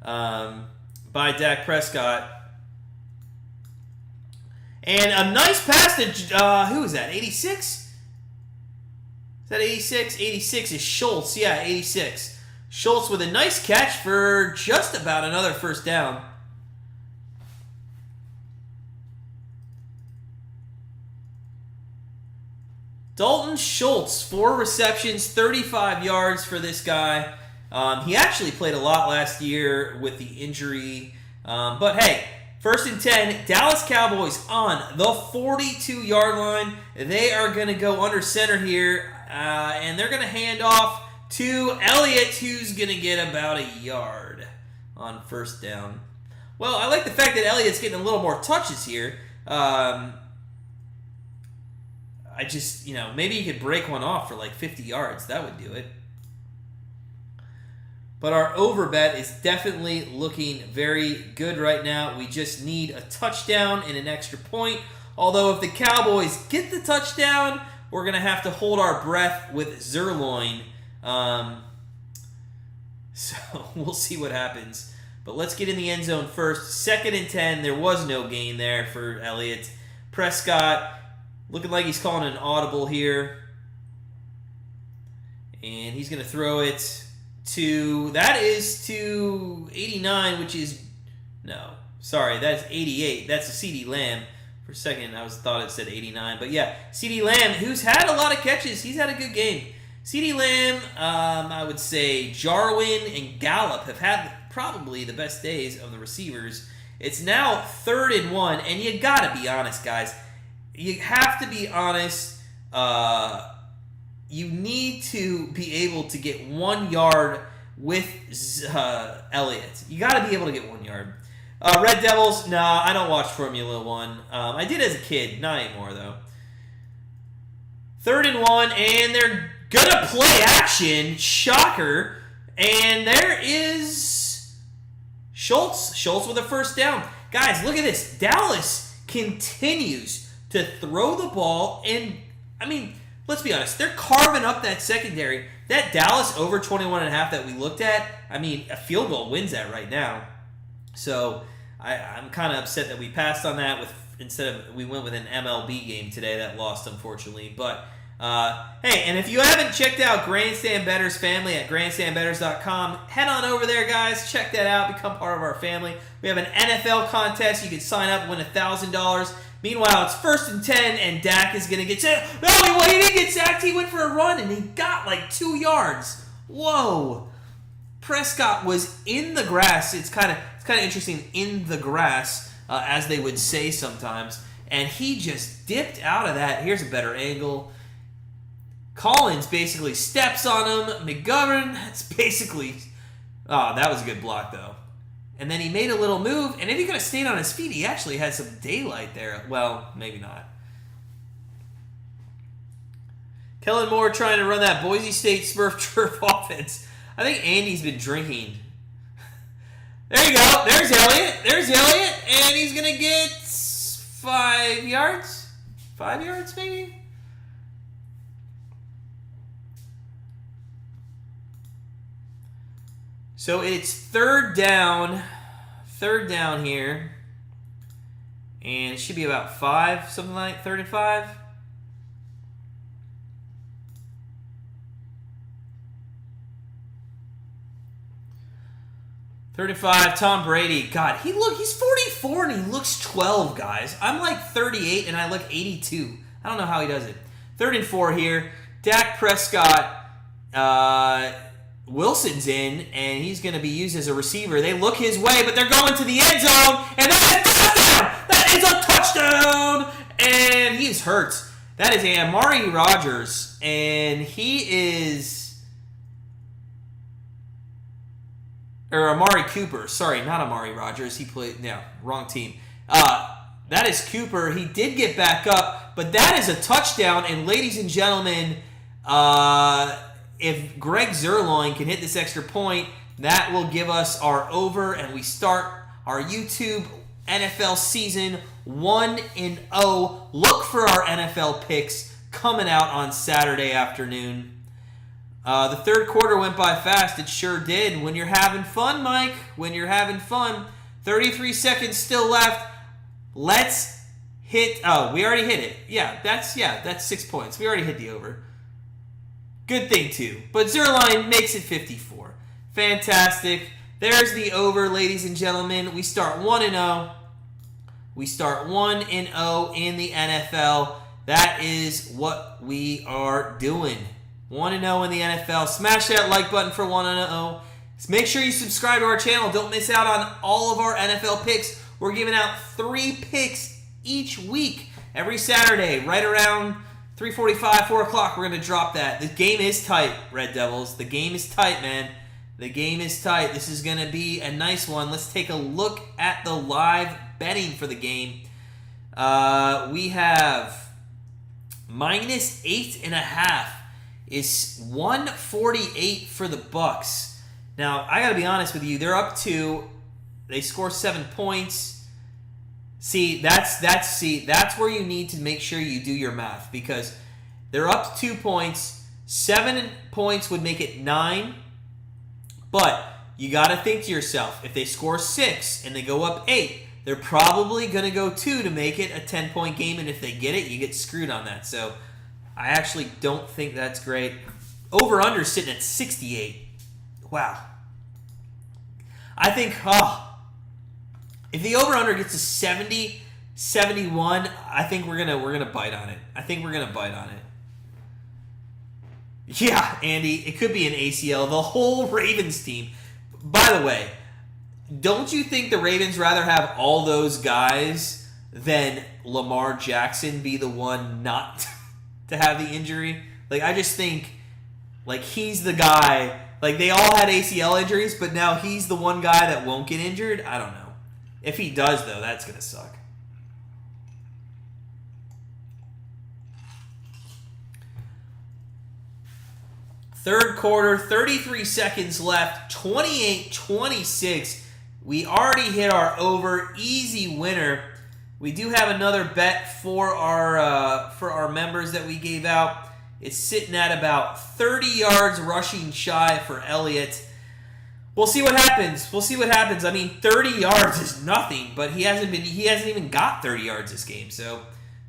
by Dak Prescott. And a nice pass to, who is that, 86? Is that 86? 86 is Schultz. Yeah, 86. Schultz with a nice catch for just about another 1st down. Dalton Schultz, 4 receptions, 35 yards for this guy. He actually played a lot last year with the injury. But hey, 1st and 10, Dallas Cowboys on the 42-yard line. They are going to go under center here, and they're going to hand off to Elliott, who's going to get about a yard on 1st down. Well, I like the fact that Elliott's getting a little more touches here. I just, maybe you could break one off for 50 yards. That would do it. But our over bet is definitely looking very good right now. We just need a touchdown and an extra point. Although if the Cowboys get the touchdown, we're going to have to hold our breath with Zerloin. So we'll see what happens. But let's get in the end zone first. 2nd and 10. There was no gain there for Elliott. Prescott looking like he's calling an audible here. And he's going to throw it to 89, which is, no, sorry, that's 88. That's a CeeDee Lamb For a second, thought it said 89. But yeah, CeeDee Lamb, who's had a lot of catches. He's had a good game. CeeDee Lamb, I would say Jarwin and Gallup have had probably the best days of the receivers. It's now 3rd and 1, and you got to be honest, guys. You have to be honest. You need to be able to get 1 yard with Elliott. You got to be able to get 1 yard. Red Devils, no, I don't watch Formula One. I did as a kid, not anymore though. 3rd and 1, and they're gonna play action. Shocker. And there is Schultz. Schultz with a first down. Guys, look at this. Dallas continues to throw the ball, and I mean, let's be honest, they're carving up that secondary. That Dallas over 21.5 that we looked at, I mean, a field goal wins that right now. So I'm kind of upset that we passed on that we went with an MLB game today that lost, unfortunately. But hey, and if you haven't checked out Grandstand Bettors family at grandstandbettors.com, head on over there, guys. Check that out. Become part of our family. We have an NFL contest. You can sign up, win $1,000. Meanwhile, it's 1st and 10, and Dak is going to get sacked. No, he didn't get sacked. He went for a run, and he got like 2 yards. Whoa. Prescott was in the grass. It's kind of interesting, in the grass, as they would say sometimes. And he just dipped out of that. Here's a better angle. Collins basically steps on him. McGovern, that's basically... Oh, that was a good block, though. And then he made a little move, and if he could have stayed on his feet, he actually had some daylight there. Well, maybe not. Kellen Moore trying to run that Boise State Smurf turf offense. I think Andy's been drinking. There you go. There's Elliott. And he's going to get 5 yards? 5 yards, maybe? So it's 3rd down. 3rd down here. And it should be about 5, something like 3rd and 5. Tom Brady. God, he's 44 and he looks 12, guys. I'm like 38 and I look 82. I don't know how he does it. 3rd and 4 here. Dak Prescott. Wilson's in, and he's going to be used as a receiver. They look his way, but they're going to the end zone, and that is a touchdown! And he is hurt. That is Amari Rodgers, and he is... Or Amari Cooper. Sorry, not Amari Rodgers. He played... No, wrong team. That is Cooper. He did get back up, but that is a touchdown, and ladies and gentlemen... if Greg Zerloin can hit this extra point, that will give us our over, and we start our YouTube NFL season 1-0. Look for our NFL picks coming out on Saturday afternoon. The 3rd quarter went by fast. It sure did. When you're having fun, Mike, when you're having fun. 33 seconds still left. Let's hit... Oh, we already hit it. Yeah, that's 6 points. We already hit the over. Good thing, too. But Zerline makes it 54. Fantastic. There's the over, ladies and gentlemen. We start 1-0. We start 1-0 in the NFL. That is what we are doing. 1-0 in the NFL. Smash that like button for 1-0. Make sure you subscribe to our channel. Don't miss out on all of our NFL picks. We're giving out 3 picks each week. Every Saturday, right around 3:45, 4 o'clock, we're going to drop that. The game is tight, Red Devils. The game is tight, man. The game is tight. This is going to be a nice one. Let's take a look at the live betting for the game. We have -8.5 is 148 for the Bucs. Now, I got to be honest with you. They're up 2. They score 7 points. See, that's where you need to make sure you do your math, because they're up 2 points. 7 points would make it 9. But you got to think to yourself, if they score 6 and they go up 8, they're probably going to go 2 to make it a 10-point game, and if they get it, you get screwed on that. So I actually don't think that's great. Over-under sitting at 68. Wow. I think, if the over-under gets to 70, 71. I think we're gonna bite on it. Yeah, Andy, it could be an ACL. The whole Ravens team. By the way, don't you think the Ravens rather have all those guys than Lamar Jackson be the one not to have the injury? Like, I just think, like, he's the guy. Like, they all had ACL injuries, but now he's the one guy that won't get injured. I don't know. If he does, though, that's going to suck. Third quarter, 33 seconds left, 28-26. We already hit our over, easy winner. We do have another bet for our members that we gave out. It's sitting at about 30 yards rushing shy for Elliott. We'll see what happens. I mean, 30 yards is nothing, but he hasn't even got 30 yards this game. So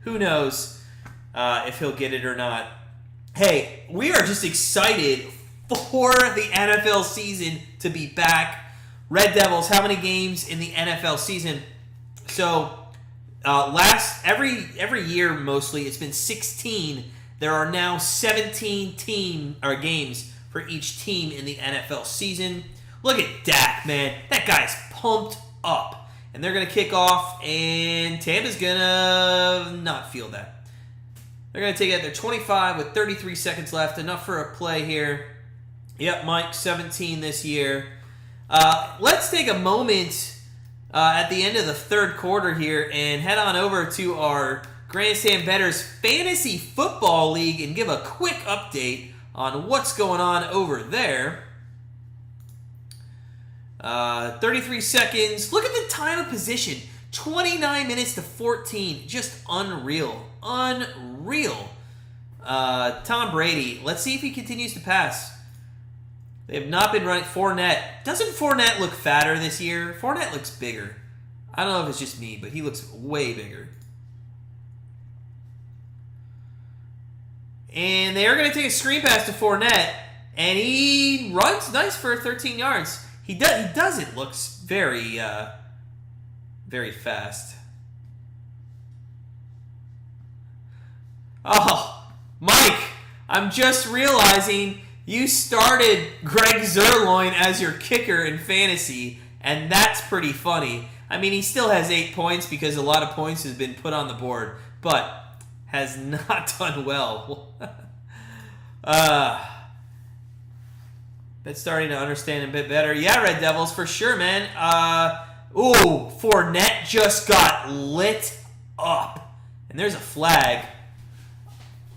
who knows if he'll get it or not. Hey, we are just excited for the NFL season to be back. Red Devils, how many games in the NFL season? So every year mostly it's been 16. There are now 17 games for each team in the NFL season. Look at Dak, man. That guy's pumped up. And they're going to kick off, and Tampa's going to not feel that. They're going to take it at their 25 with 33 seconds left. Enough for a play here. Yep, Mike, 17 this year. Let's take a moment at the end of the third quarter here and head on over to our Grandstand Bettors Fantasy Football League and give a quick update on what's going on over there. 33 seconds. Look at the time of position. 29 minutes to 14. Just unreal. Unreal. Tom Brady. Let's see if he continues to pass. They have not been running. Fournette. Doesn't Fournette look fatter this year? Fournette looks bigger. I don't know if it's just me, but he looks way bigger. And they are going to take a screen pass to Fournette, and he runs nice for 13 yards. He doesn't look very, very fast. Oh, Mike, I'm just realizing you started Greg Zerloin as your kicker in fantasy, and that's pretty funny. I mean, he still has 8 points because a lot of points has been put on the board, but has not done well. But starting to understand a bit better. Yeah, Red Devils, for sure, man. Fournette just got lit up. And there's a flag.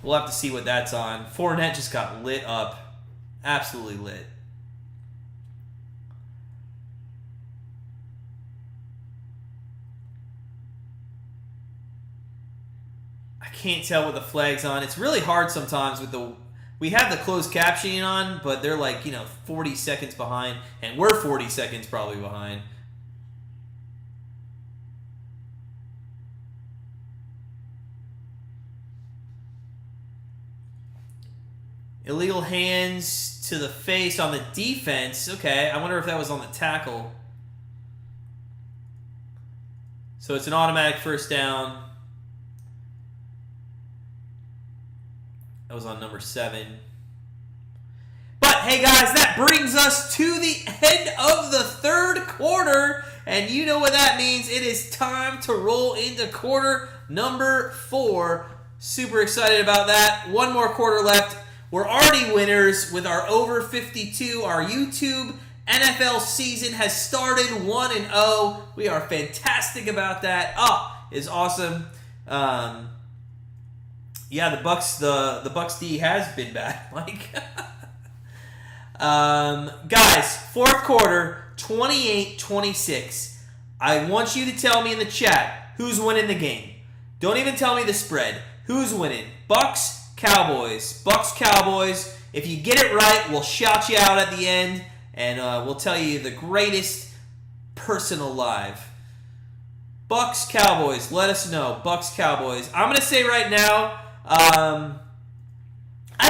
We'll have to see what that's on. Fournette just got lit up. Absolutely lit. I can't tell what the flag's on. It's really hard sometimes with we have the closed captioning on, but they're like, 40 seconds behind, and we're 40 seconds probably behind. Illegal hands to the face on the defense. Okay, I wonder if that was on the tackle. So it's an automatic first down. That was on number 7. But, hey, guys, that brings us to the end of the third quarter. And you know what that means. It is time to roll into quarter number 4. Super excited about that. One more quarter left. We're already winners with our over 52. Our YouTube NFL season has started 1-0. We are fantastic about that. Is awesome. Yeah, the Bucs D has been bad, Mike. Guys, fourth quarter, 28-26. I want you to tell me in the chat who's winning the game. Don't even tell me the spread. Who's winning? Bucs, Cowboys. Bucs, Cowboys. If you get it right, we'll shout you out at the end, and we'll tell you the greatest person alive. Bucs, Cowboys. Let us know. Bucs, Cowboys. I'm going to say right now, I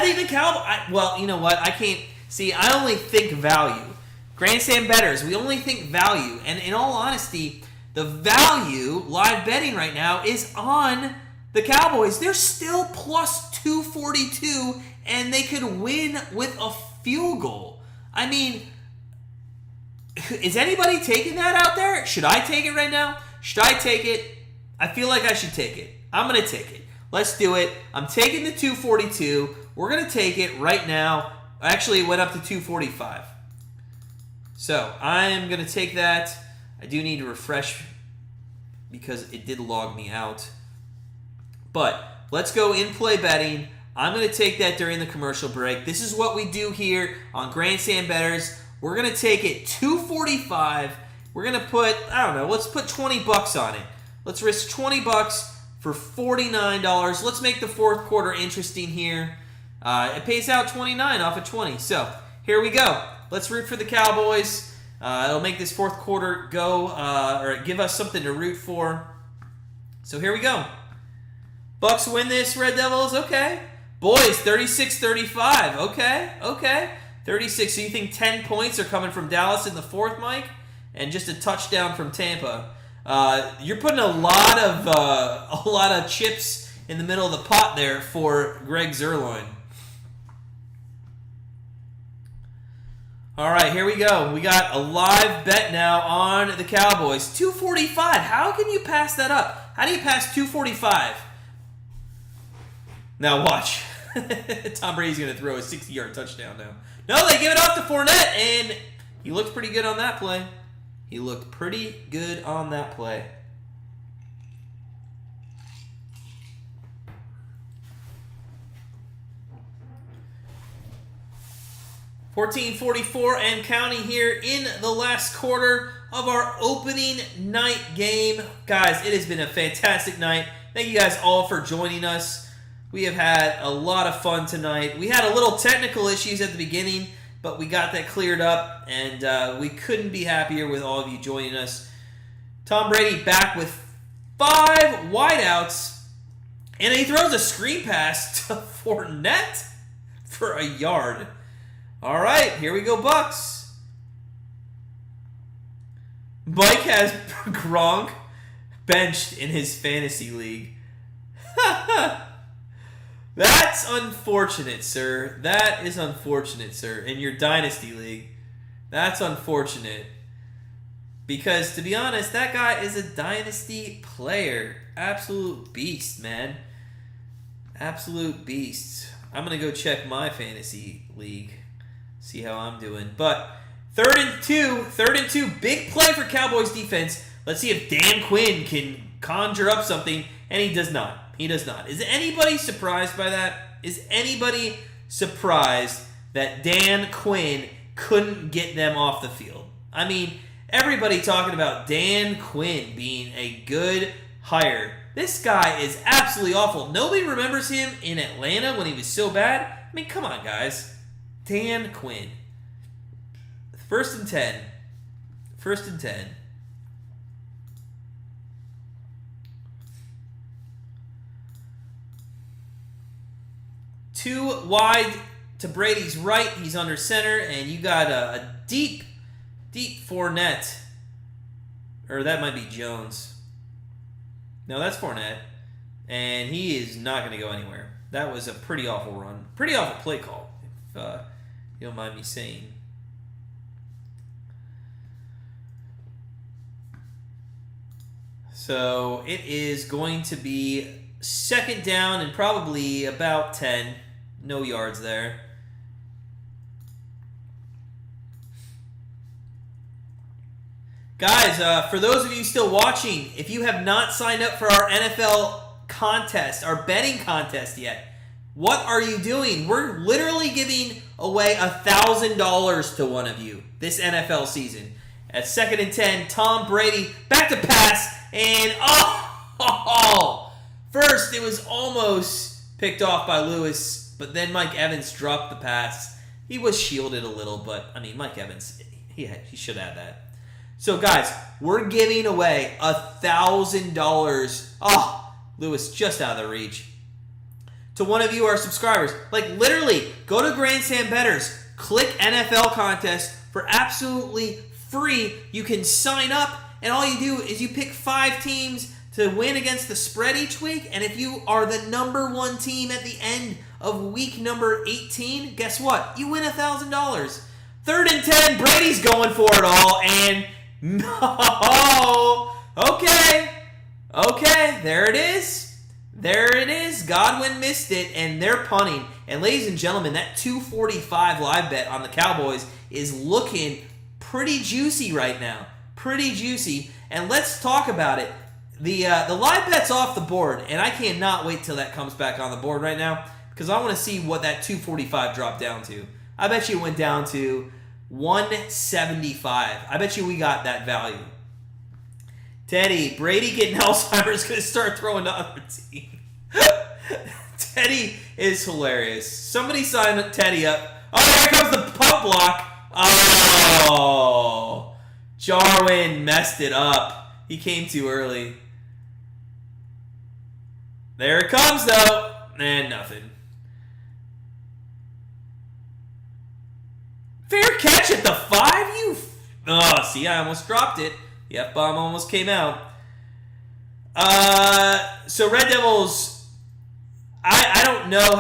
think the Cowboys... Well, you know what? I can't... See, I only think value. Grandstand Bettors, we only think value. And in all honesty, The value, live betting right now, is on the Cowboys. They're still plus 242, and they could win with a field goal. I mean, is anybody taking that out there? Should I take it right now? Should I take it? I feel like I should take it. I'm going to take it. Let's do it. I'm taking the 242. We're going to take it right now. Actually, it went up to 245. So I'm going to take that. I do need to refresh because it did log me out. But let's go in-play betting. I'm going to take that during the commercial break. This is what we do here on Grandstand Bettors. We're going to take it 245. We're going to put, I don't know, let's put $20 on it. Let's risk $20 for $49. Let's make the fourth quarter interesting here. It pays out 29 off of 20. So here we go. Let's root for the Cowboys. It'll make this fourth quarter go, or give us something to root for. So here we go. Bucs win this, Red Devils. Okay. Boys, 36-35. Okay. 36. So you think 10 points are coming from Dallas in the fourth, Mike? And just a touchdown from Tampa. You're putting a lot of chips in the middle of the pot there for Greg Zerloin. All right, here we go. We got a live bet now on the Cowboys. 245. How can you pass that up? How do you pass 245? Now watch. Tom Brady's going to throw a 60-yard touchdown now. No, they give it off to Fournette, and he looked pretty good on that play. 14:44 and counting here in the last quarter of our opening night game. Guys, it has been a fantastic night. Thank you guys all for joining us. We have had a lot of fun tonight. We had a little technical issues at the beginning, but we got that cleared up, and we couldn't be happier with all of you joining us. Tom Brady back with 5 wideouts, and he throws a screen pass to Fournette for a yard. All right, here we go, Bucs. Mike has Gronk benched in his fantasy league. That's unfortunate, sir. That is unfortunate, sir. In your dynasty league, that's unfortunate. Because, to be honest, that guy is a dynasty player. Absolute beast, man. Absolute beast. I'm going to go check my fantasy league. See how I'm doing. But, third and two. Big play for Cowboys defense. Let's see if Dan Quinn can conjure up something. And he does not. Is anybody surprised by that? Is anybody surprised that Dan Quinn couldn't get them off the field? I mean, everybody talking about Dan Quinn being a good hire. This guy is absolutely awful. Nobody remembers him in Atlanta when he was so bad. I mean, come on, guys. Dan Quinn. First and 10. 2 wide to Brady's right. He's under center, and you got a deep Fournette. Or that might be Jones. No, that's Fournette. And he is not going to go anywhere. That was a pretty awful run. Pretty awful play call, if you don't mind me saying. So it is going to be second down and probably about 10. No yards there. Guys, for those of you still watching, if you have not signed up for our NFL contest, our betting contest yet, what are you doing? We're literally giving away $1,000 to one of you this NFL season. At second and 10, Tom Brady back to pass, and first it was almost picked off by Lewis, but then Mike Evans dropped the pass. He was shielded a little, but I mean, Mike Evans, he should have that. So guys, we're giving away $1,000. Oh, Lewis just out of the reach. To one of you, our subscribers. Like literally, go to Grandstand Bettors, click NFL contest for absolutely free. You can sign up and all you do is you pick 5 teams to win against the spread each week, and if you are the number 1 team at the end of week number 18, guess what? You win $1,000. 3rd and 10, Brady's going for it all, and no! Okay, there it is. There it is. Godwin missed it, and they're punting. And ladies and gentlemen, that 245 live bet on the Cowboys is looking pretty juicy right now. Pretty juicy. And let's talk about it. The live bet's off the board, and I cannot wait till that comes back on the board right now because I want to see what that 245 dropped down to. I bet you it went down to 175. I bet you we got that value. Teddy, Brady getting Alzheimer's going to start throwing to other team. Teddy is hilarious. Somebody sign Teddy up. Oh, here comes the punt block. Oh, Jarwin messed it up. He came too early. There it comes, though. And nothing. Fair catch at the 5, you... Oh, see, I almost dropped it. The F-bomb almost came out. So Red Devils, I don't know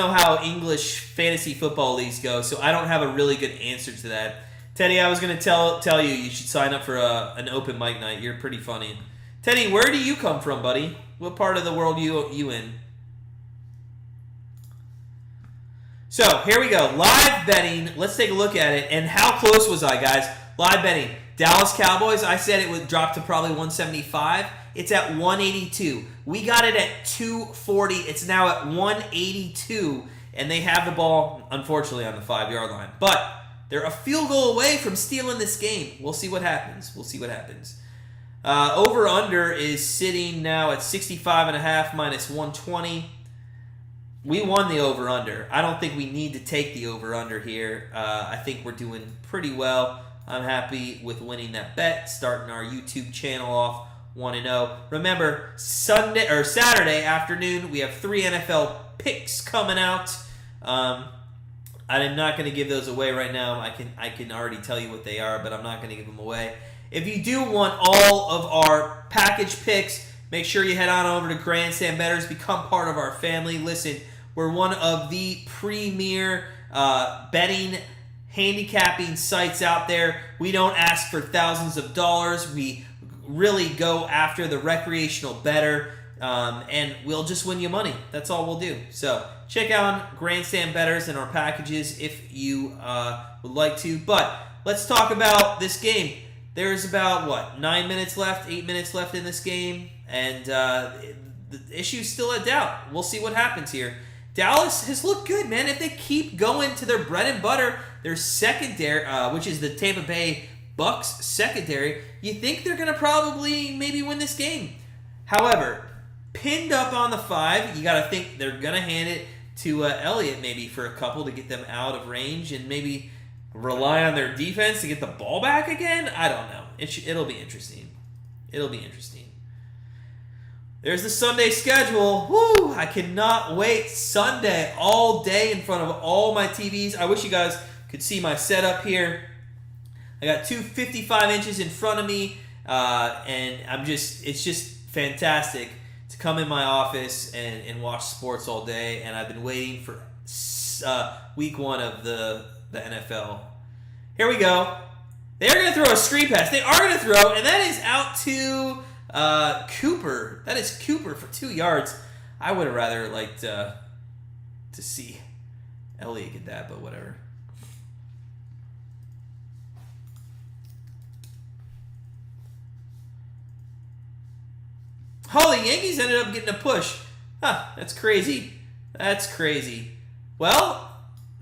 how English fantasy football leagues go, so I don't have a really good answer to that. Teddy, I was going to tell you should sign up for an open mic night. You're pretty funny. Teddy, where do you come from, buddy? What part of the world you in? So, here we go. Live betting. Let's take a look at it. And how close was I, guys? Live betting. Dallas Cowboys, I said it would drop to probably 175. It's at 182. We got it at 240. It's now at 182. And they have the ball, unfortunately, on the 5-yard line. But they're a field goal away from stealing this game. We'll see what happens. Over-under is sitting now at 65.5 minus 120. We won the over-under. I don't think we need to take the over-under here. I think we're doing pretty well. I'm happy with winning that bet, starting our YouTube channel off 1-0. Remember, Saturday afternoon, we have 3 NFL picks coming out. I'm not going to give those away right now. I can already tell you what they are, but I'm not going to give them away. If you do want all of our package picks, make sure you head on over to Grandstand Bettors, become part of our family. Listen, we're one of the premier betting, handicapping sites out there. We don't ask for thousands of dollars. We really go after the recreational bettor, and we'll just win you money. That's all we'll do. So check out Grandstand Bettors and our packages if you would like to. But let's talk about this game. There's about, 9 minutes left, 8 minutes left in this game, and the issue's still a doubt. We'll see what happens here. Dallas has looked good, man. If they keep going to their bread and butter, their secondary, which is the Tampa Bay Bucs secondary, you think they're going to probably maybe win this game. However, pinned up on the 5, you got to think they're going to hand it to Elliott maybe for a couple to get them out of range and maybe rely on their defense to get the ball back again? I don't know. It'll be interesting. There's the Sunday schedule. Woo! I cannot wait. Sunday all day in front of all my TVs. I wish you guys could see my setup here. I got 2 55 inches in front of me, and it's just fantastic to come in my office and watch sports all day. And I've been waiting for week 1 of the NFL. Here we go. They're going to throw a screen pass. They are going to throw, and that is out to Cooper. That is Cooper for 2 yards. I would have rather liked to see Elliott get that, but whatever. Oh, the Yankees ended up getting a push. That's crazy. Well,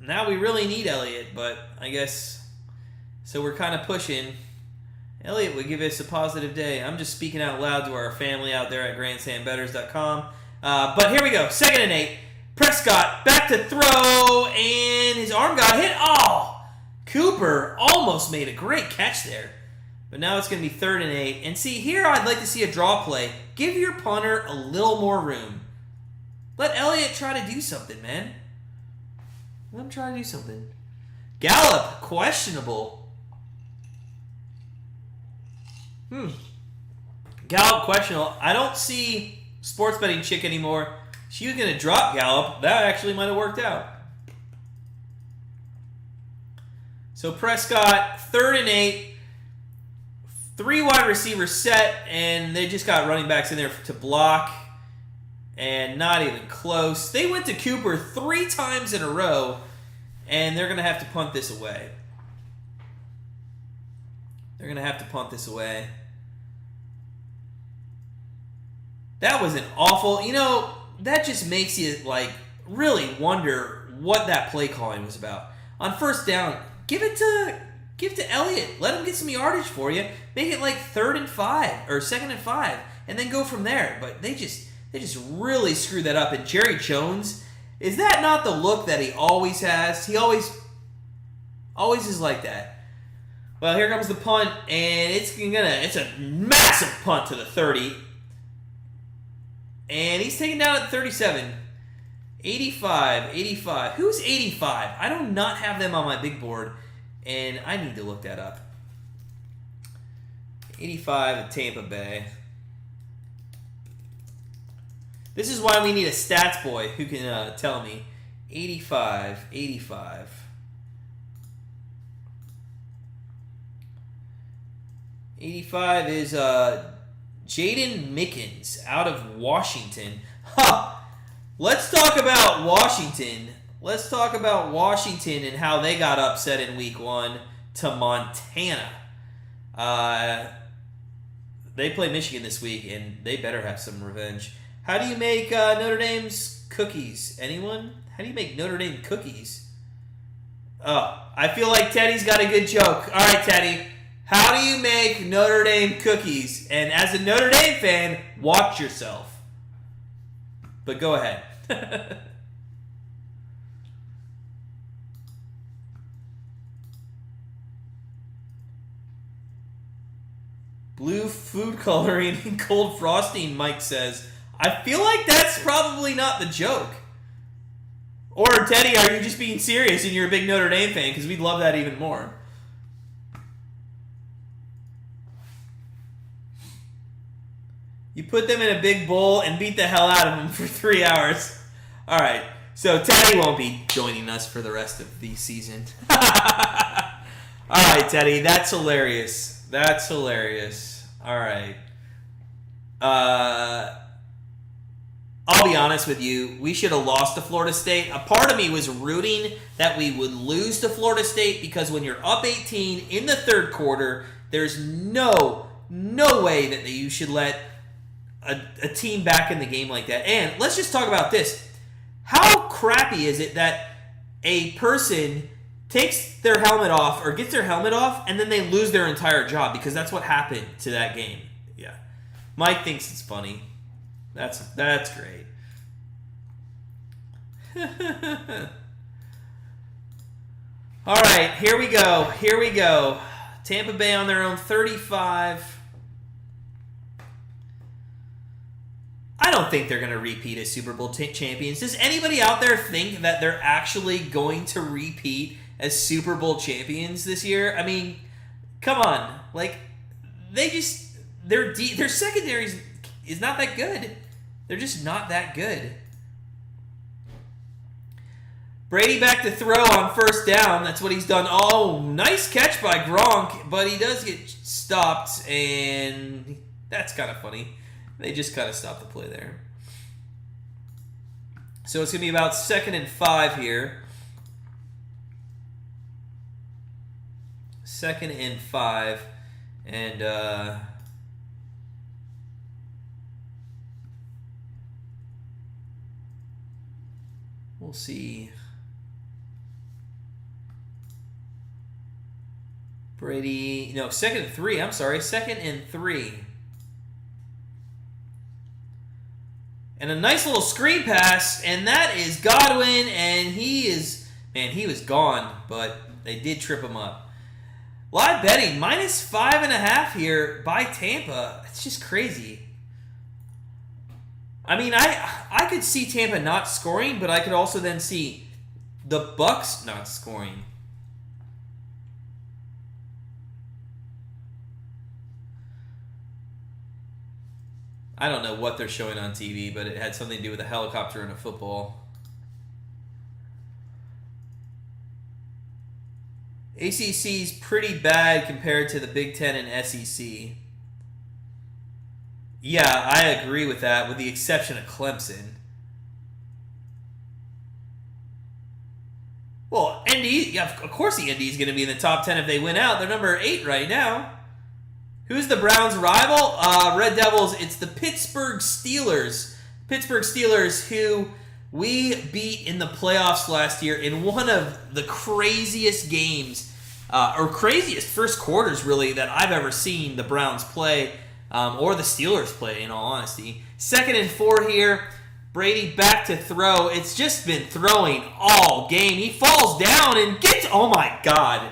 now we really need Elliott, but I guess... So we're kind of pushing. Elliott would give us a positive day. I'm just speaking out loud to our family out there at grandstandbettors.com. But here we go. 2nd and 8. Prescott back to throw, and his arm got hit. Oh! Cooper almost made a great catch there. But now it's going to be 3rd and 8. And see, here I'd like to see a draw play. Give your punter a little more room. Let Elliott try to do something, man. Let him try to do something. Gallup, questionable. Gallup questionable. I don't see sports betting chick anymore. She was going to drop Gallup. That actually might have worked out. So Prescott, 3rd and 8. 3 wide receivers set, and they just got running backs in there to block. And not even close. They went to Cooper 3 times in a row, and they're going to have to punt this away. They're going to have to punt this away. That was an awful... that just makes you, really wonder what that play calling was about. On first down, give it to Elliott. Let him get some yardage for you. Make it 3rd and 5 or 2nd and 5, and then go from there. But they just really screwed that up. And Jerry Jones, is that not the look that he always has? He always is like that. Well, here comes the punt, and it's a massive punt to the 30. And he's taken down at 37. 85. Who's 85? I do not have them on my big board, and I need to look that up. 85 at Tampa Bay. This is why we need a stats boy who can tell me. 85. 85 is Jaden Mickens out of Washington. Let's talk about Washington. Let's talk about Washington and how they got upset in Week 1 to Montana. They play Michigan this week, and they better have some revenge. How do you make Notre Dame's cookies? Anyone? How do you make Notre Dame cookies? Oh, I feel like Teddy's got a good joke. All right, Teddy. How do you make Notre Dame cookies? And as a Notre Dame fan, watch yourself. But go ahead. Blue food coloring and cold frosting, Mike says. I feel like that's probably not the joke. Or, Teddy, are you just being serious and you're a big Notre Dame fan? Because we'd love that even more. You put them in a big bowl and beat the hell out of them for 3 hours. All right. So Teddy won't be joining us for the rest of the season. All right, Teddy. That's hilarious. All right. I'll be honest with you. We should have lost to Florida State. A part of me was rooting that we would lose to Florida State because when you're up 18 in the third quarter, there's no way that you should let a team back in the game like that. And let's just talk about this. How crappy is it that a person takes their helmet off or gets their helmet off and then they lose their entire job because that's what happened to that game? Yeah. Mike thinks it's funny. That's great. All right, here we go. Tampa Bay on their own 35. I don't think they're going to repeat as Super Bowl champions. Does anybody out there think that they're actually going to repeat as Super Bowl champions this year? I mean, come on. Their secondary is not that good. They're just not that good. Brady back to throw on first down. That's what he's done. Oh, nice catch by Gronk, but he does get stopped, and that's kind of funny. They just kind of stopped the play there. So it's going to be about 2nd and 5 here. 2nd and 5. And we'll see. Brady, 2nd and 3. I'm sorry, 2nd and 3. And a nice little screen pass, and that is Godwin, and he was gone, but they did trip him up. Live betting, -5.5 here by Tampa. It's just crazy. I mean, I could see Tampa not scoring, but I could also then see the Bucs not scoring. I don't know what they're showing on TV, but it had something to do with a helicopter and a football. ACC's pretty bad compared to the Big Ten and SEC. Yeah, I agree with that, with the exception of Clemson. Well, ND, yeah, of course the ND is going to be in the top 10 if they win out. They're number 8 right now. Who's the Browns' rival? Red Devils, it's the Pittsburgh Steelers. Pittsburgh Steelers, who we beat in the playoffs last year in one of the craziest games, or craziest first quarters, really, that I've ever seen the Browns play, or the Steelers play, in all honesty. 2nd and 4 here. Brady back to throw. It's just been throwing all game. He falls down and gets... Oh, my God.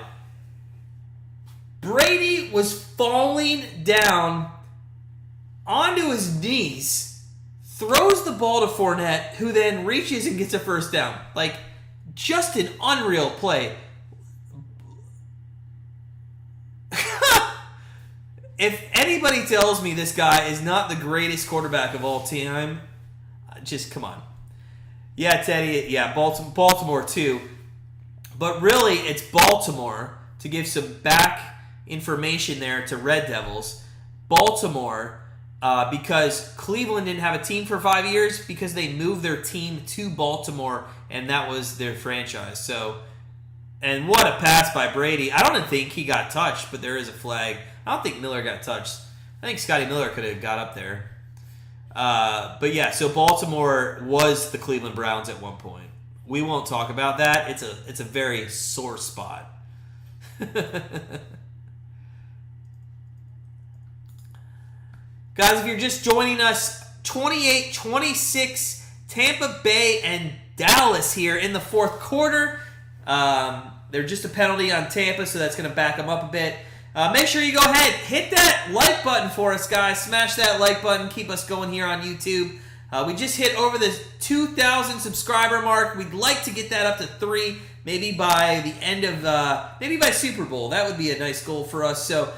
Brady was falling down onto his knees, throws the ball to Fournette, who then reaches and gets a first down. Like, just an unreal play. If anybody tells me this guy is not the greatest quarterback of all time, just come on. Yeah, Teddy, yeah, Baltimore too. But really, it's Baltimore, to give some back information there to Red Devils. Baltimore, because Cleveland didn't have a team for 5 years because they moved their team to Baltimore, and that was their franchise. So, and what a pass by Brady. I don't think he got touched, but there is a flag. I don't think Miller got touched. I think Scotty Miller could have got up there. But yeah, so Baltimore was the Cleveland Browns at one point. We won't talk about that. It's a very sore spot. Guys, if you're just joining us, 28-26, Tampa Bay and Dallas here in the fourth quarter. They're just a penalty on Tampa, so that's going to back them up a bit. Make sure you go ahead, hit that like button for us, guys. Smash that like button. Keep us going here on YouTube. We just hit over the 2,000 subscriber mark. We'd like to get that up to 3, maybe by the end of, maybe by Super Bowl. That would be a nice goal for us. So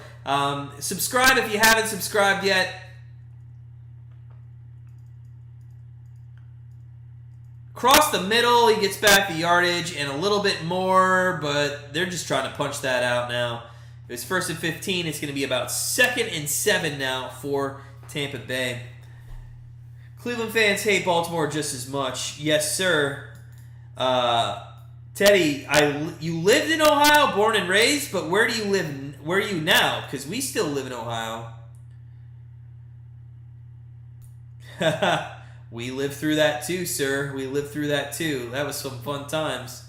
subscribe if you haven't subscribed yet. Across the middle, he gets back the yardage and a little bit more, but they're just trying to punch that out now. It was 1st and 15. It's going to be about 2nd and 7 now for Tampa Bay. Cleveland fans hate Baltimore just as much. Yes, sir. Teddy, you lived in Ohio, born and raised, but where do you live? Where are you now? Because we still live in Ohio. We lived through that too, sir. We lived through that too. That was some fun times.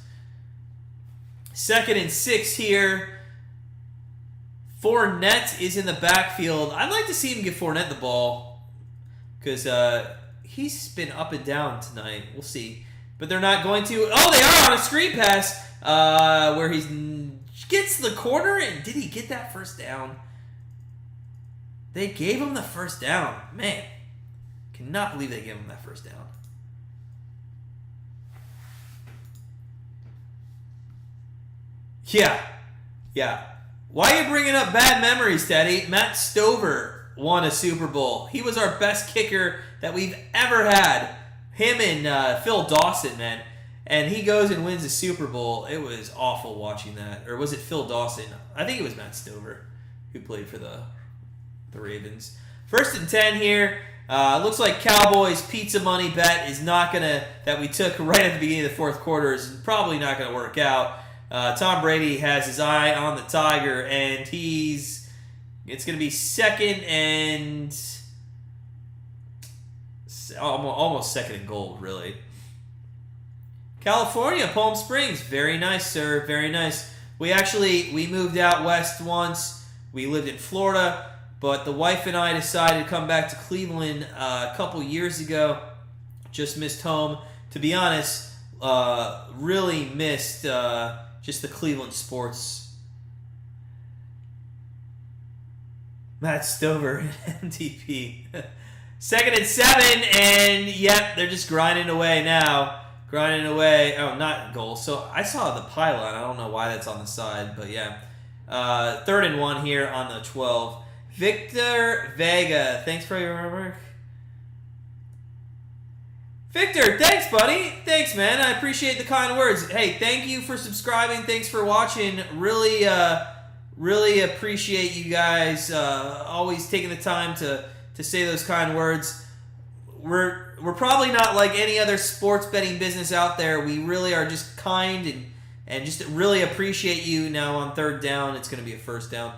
2nd and 6 here. Fournette is in the backfield. I'd like to see him give Fournette the ball because he's been up and down tonight. We'll see. But they're not going to. Oh, they are on a screen pass where he gets the corner. And did he get that first down? They gave him the first down. Man, cannot believe they gave him that first down. Yeah. Why are you bringing up bad memories, Teddy? Matt Stover won a Super Bowl. He was our best kicker that we've ever had. Him and Phil Dawson, man. And he goes and wins a Super Bowl. It was awful watching that. Or was it Phil Dawson? I think it was Matt Stover who played for the Ravens. 1st and 10 here. Looks like Cowboys pizza money bet is not going to, that we took right at the beginning of the fourth quarter, is probably not going to work out. Tom Brady has his eye on the Tiger, and it's going to be 2nd and almost 2nd and goal, really. California, Palm Springs, very nice, sir, very nice. We moved out west once. We lived in Florida, but the wife and I decided to come back to Cleveland a couple years ago. Just missed home. To be honest, really missed just the Cleveland sports. Matt Stover, MVP. 2nd and 7, and yep, they're just grinding away now. Grinding away. Oh, not goal. So I saw the pylon. I don't know why that's on the side, but yeah. 3rd and 1 here on the 12. Victor Vega, thanks for your work. Victor, thanks, buddy. Thanks, man. I appreciate the kind words. Hey, thank you for subscribing. Thanks for watching. Really appreciate you guys always taking the time to say those kind words. We're probably not like any other sports betting business out there. We really are just kind and just really appreciate you. Now on third down, it's going to be a first down.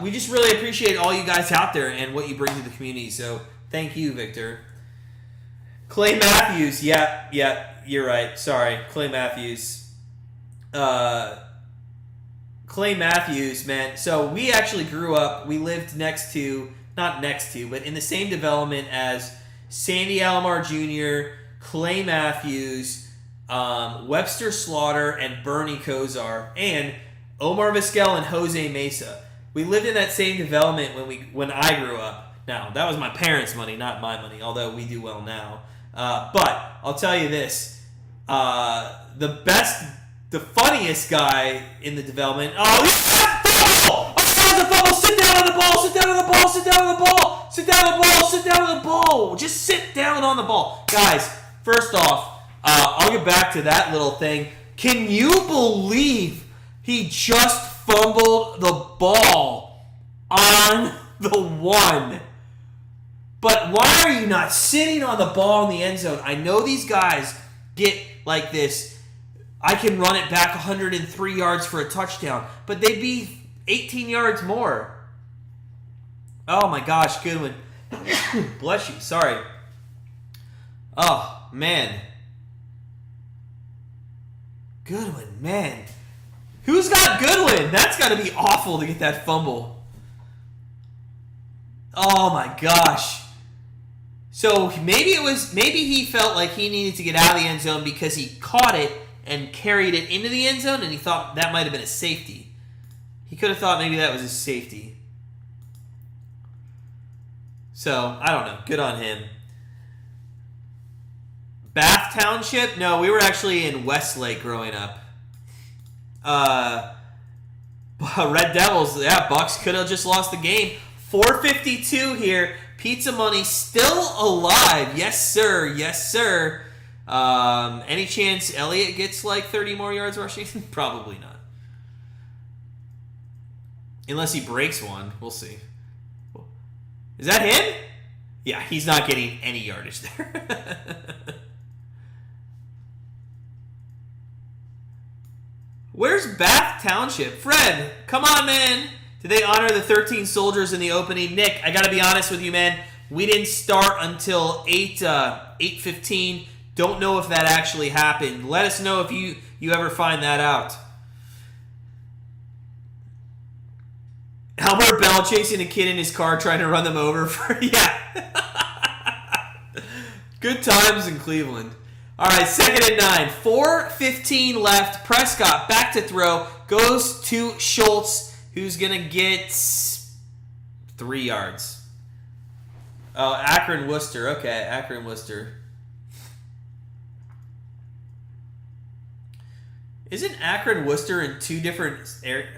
We just really appreciate all you guys out there and what you bring to the community. So thank you, Victor. Clay Matthews, yeah, you're right. Sorry, Clay Matthews. Clay Matthews, man. So we actually grew up. We lived not next to, but in the same development as Sandy Alomar Jr., Clay Matthews, Webster Slaughter, and Bernie Kosar, and Omar Vizquel and Jose Mesa. We lived in that same development when I grew up. Now, that was my parents' money, not my money, although we do well now. But I'll tell you this. The funniest guy in the development. Oh, fumble! Oh, the fumble! Sit down on the ball! Sit down on the ball! Sit down on the ball! Sit down on the ball! Sit down on the ball! Just sit down on the ball. Guys, first off, I'll get back to that little thing. Can you believe he just fumbled the ball on the one? But why are you not sitting on the ball in the end zone? I know these guys get like this. I can run it back 103 yards for a touchdown, but they'd be 18 yards more. Oh my gosh, good one. Bless you. Sorry. Oh, man. Goodwin, man. Who's got Goodwin? That's got to be awful to get that fumble. Oh my gosh. So maybe he felt like he needed to get out of the end zone because he caught it and carried it into the end zone, and he thought that might have been a safety. He could have thought maybe that was a safety. So, I don't know. Good on him. Bath Township? No, we were actually in Westlake growing up. Red Devils, yeah, Bucs could have just lost the game. 4:52 here. Pizza Money still alive. Yes, sir. Yes, sir. Any chance Elliott gets like 30 more yards rushing? Probably not. Unless he breaks one. We'll see. Is that him? Yeah, he's not getting any yardage there. Where's Bath Township? Fred, come on, man. Did they honor the 13 soldiers in the opening? Nick, I got to be honest with you, man. We didn't start until 8:15. Don't know if that actually happened. Let us know if you ever find that out. Albert Bell chasing a kid in his car trying to run them over for... Yeah. Good times in Cleveland. All right, 2nd and 9. 4:15 left. Prescott back to throw. Goes to Schultz, who's going to get 3 yards. Oh, Akron Worcester. Okay, Akron Worcester. Isn't Akron Worcester in 2 different areas?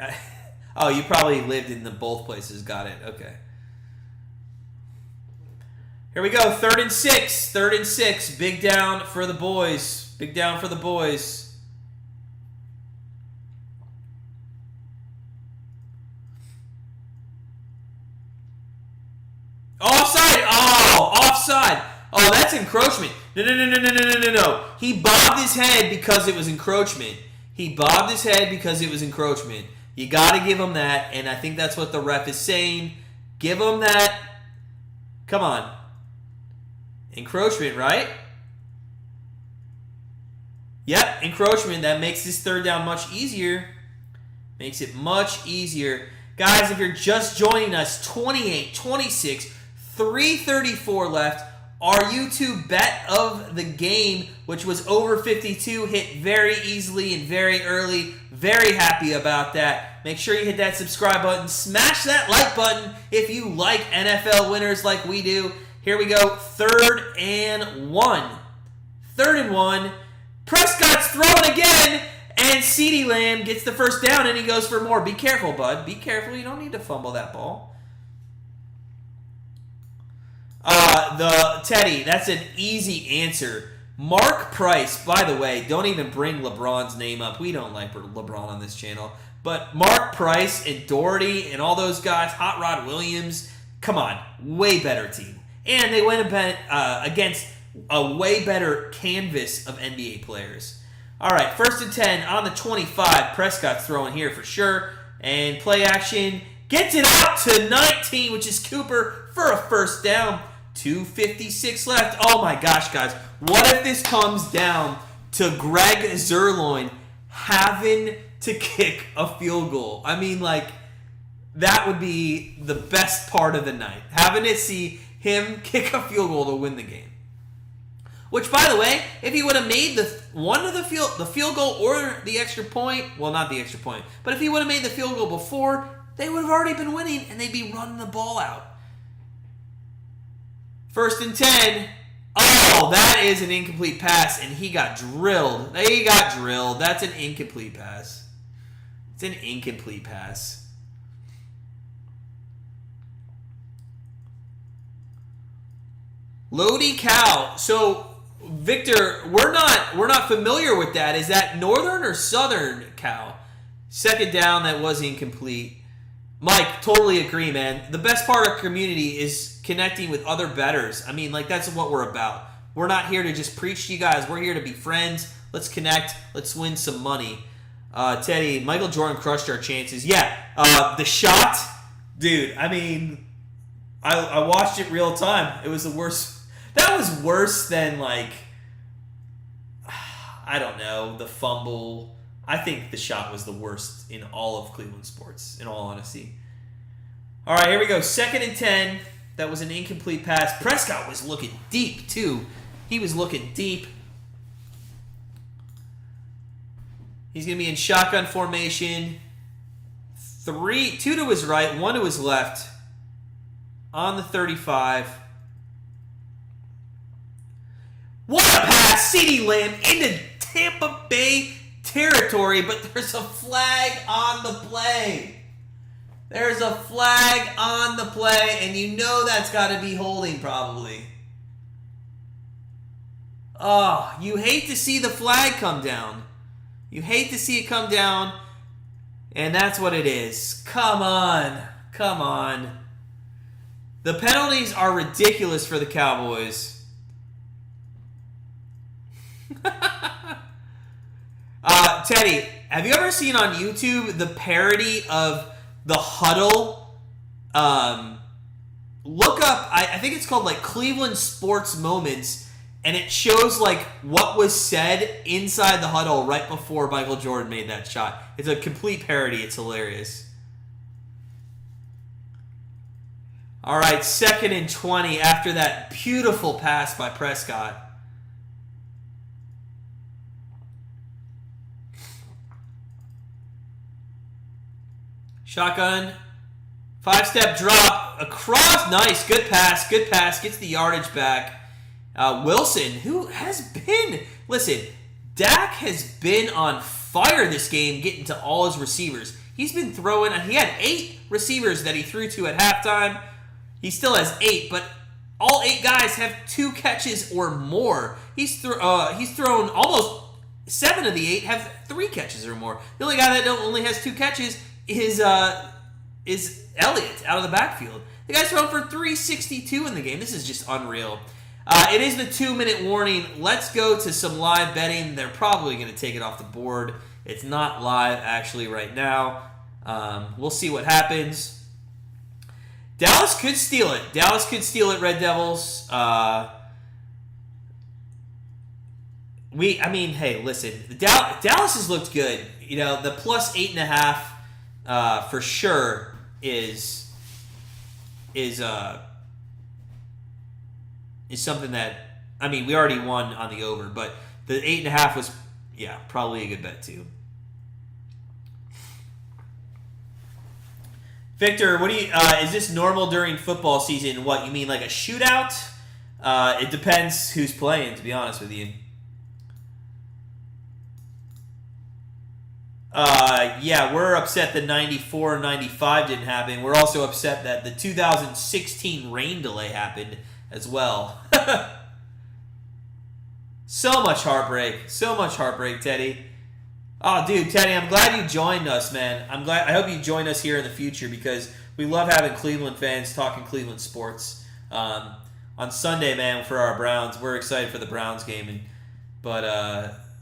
Oh, you probably lived in both places. Got it. Okay. Here we go. 3rd and 6. 3rd and 6. Big down for the boys. Big down for the boys. Offside. Oh, offside. Oh, that's encroachment. No. He bobbed his head because it was encroachment. He bobbed his head because it was encroachment. You got to give him that, and I think that's what the ref is saying. Give him that. Come on. Encroachment, right? Yep, encroachment. That makes this 3rd down much easier. Makes it much easier. Guys, if you're just joining us, 28-26, 3:34 left. Our YouTube bet of the game, which was over 52, hit very easily and very early. Very happy about that. Make sure you hit that subscribe button. Smash that like button if you like NFL winners like we do. Here we go. 3rd and 1. 3rd and 1. Prescott's throwing again. And CeeDee Lamb gets the first down and he goes for more. Be careful, bud. Be careful. You don't need to fumble that ball. The Teddy, that's an easy answer. Mark Price, by the way, don't even bring LeBron's name up. We don't like LeBron on this channel. But Mark Price and Doherty and all those guys, Hot Rod Williams, come on, way better team. And they went against a way better canvas of NBA players. All right, 1st and 10 on the 25. Prescott's throwing here for sure. And play action. Gets it out to 19, which is Cooper for a first down. 2:56 left. Oh my gosh, guys. What if this comes down to Greg Zuerlein having to kick a field goal? I mean, like, that would be the best part of the night. Having to see him kick a field goal to win the game. Which, by the way, if he would have made the field goal or the extra point, well, not the extra point, but if he would have made the field goal before, they would have already been winning and they'd be running the ball out. 1st and 10. Oh, that is an incomplete pass, and he got drilled. They got drilled. That's an incomplete pass. It's an incomplete pass. Lodi Cow. So, Victor, we're not familiar with that. Is that northern or southern cow? 2nd down, that was incomplete. Mike, totally agree, man. The best part of community is connecting with other bettors. I mean, like, that's what we're about. We're not here to just preach to you guys. We're here to be friends. Let's connect. Let's win some money. Teddy, Michael Jordan crushed our chances. Yeah, the shot, dude, I mean, I watched it real time. It was the worst. That was worse than, like, I don't know, the fumble. I think the shot was the worst in all of Cleveland sports, in all honesty. All right, here we go. 2nd and 10. That was an incomplete pass. Prescott was looking deep, too. He was looking deep. He's going to be in shotgun formation. 2 to his right, 1 to his left. On the 35. What a pass! CeeDee Lamb into Tampa Bay territory, but there's a flag on the play. There's a flag on the play, and you know that's got to be holding probably. Oh, you hate to see the flag come down. You hate to see it come down, and that's what it is. Come on. Come on. The penalties are ridiculous for the Cowboys. Teddy, have you ever seen on YouTube the parody of the huddle? Look up, I think it's called like Cleveland Sports Moments, and it shows like what was said inside the huddle right before Michael Jordan made that shot. It's a complete parody. It's hilarious. All right, 2nd and 20 after that beautiful pass by Prescott. Shotgun, 5-step drop, across, nice, good pass, gets the yardage back. Wilson, who has been, listen, Dak has been on fire this game getting to all his receivers. He's been throwing, he had 8 receivers that he threw to at halftime. He still has 8, but all 8 guys have 2 catches or more. He's thrown almost 7 of the 8 have 3 catches or more. The only guy that only has 2 catches is Elliott out of the backfield. The guy's thrown for 362 in the game. This is just unreal. It is the 2-minute warning. Let's go to some live betting. They're probably going to take it off the board. It's not live actually right now. We'll see what happens. Dallas could steal it. Red Devils. Hey, listen. Dallas has looked good. You know, the plus 8.5 for sure is something that, I mean, we already won on the over, but the 8.5 was, yeah, probably a good bet too. Victor, what do you? Is this normal during football season? What you mean, like a shootout? It depends who's playing, to be honest with you. Yeah, we're upset that 94-95 didn't happen. We're also upset that the 2016 rain delay happened as well. So much heartbreak, Teddy. Oh, dude, Teddy, I'm glad you joined us, man. I hope you join us here in the future because we love having Cleveland fans talking Cleveland sports. On Sunday, man, for our Browns, we're excited for the Browns game, but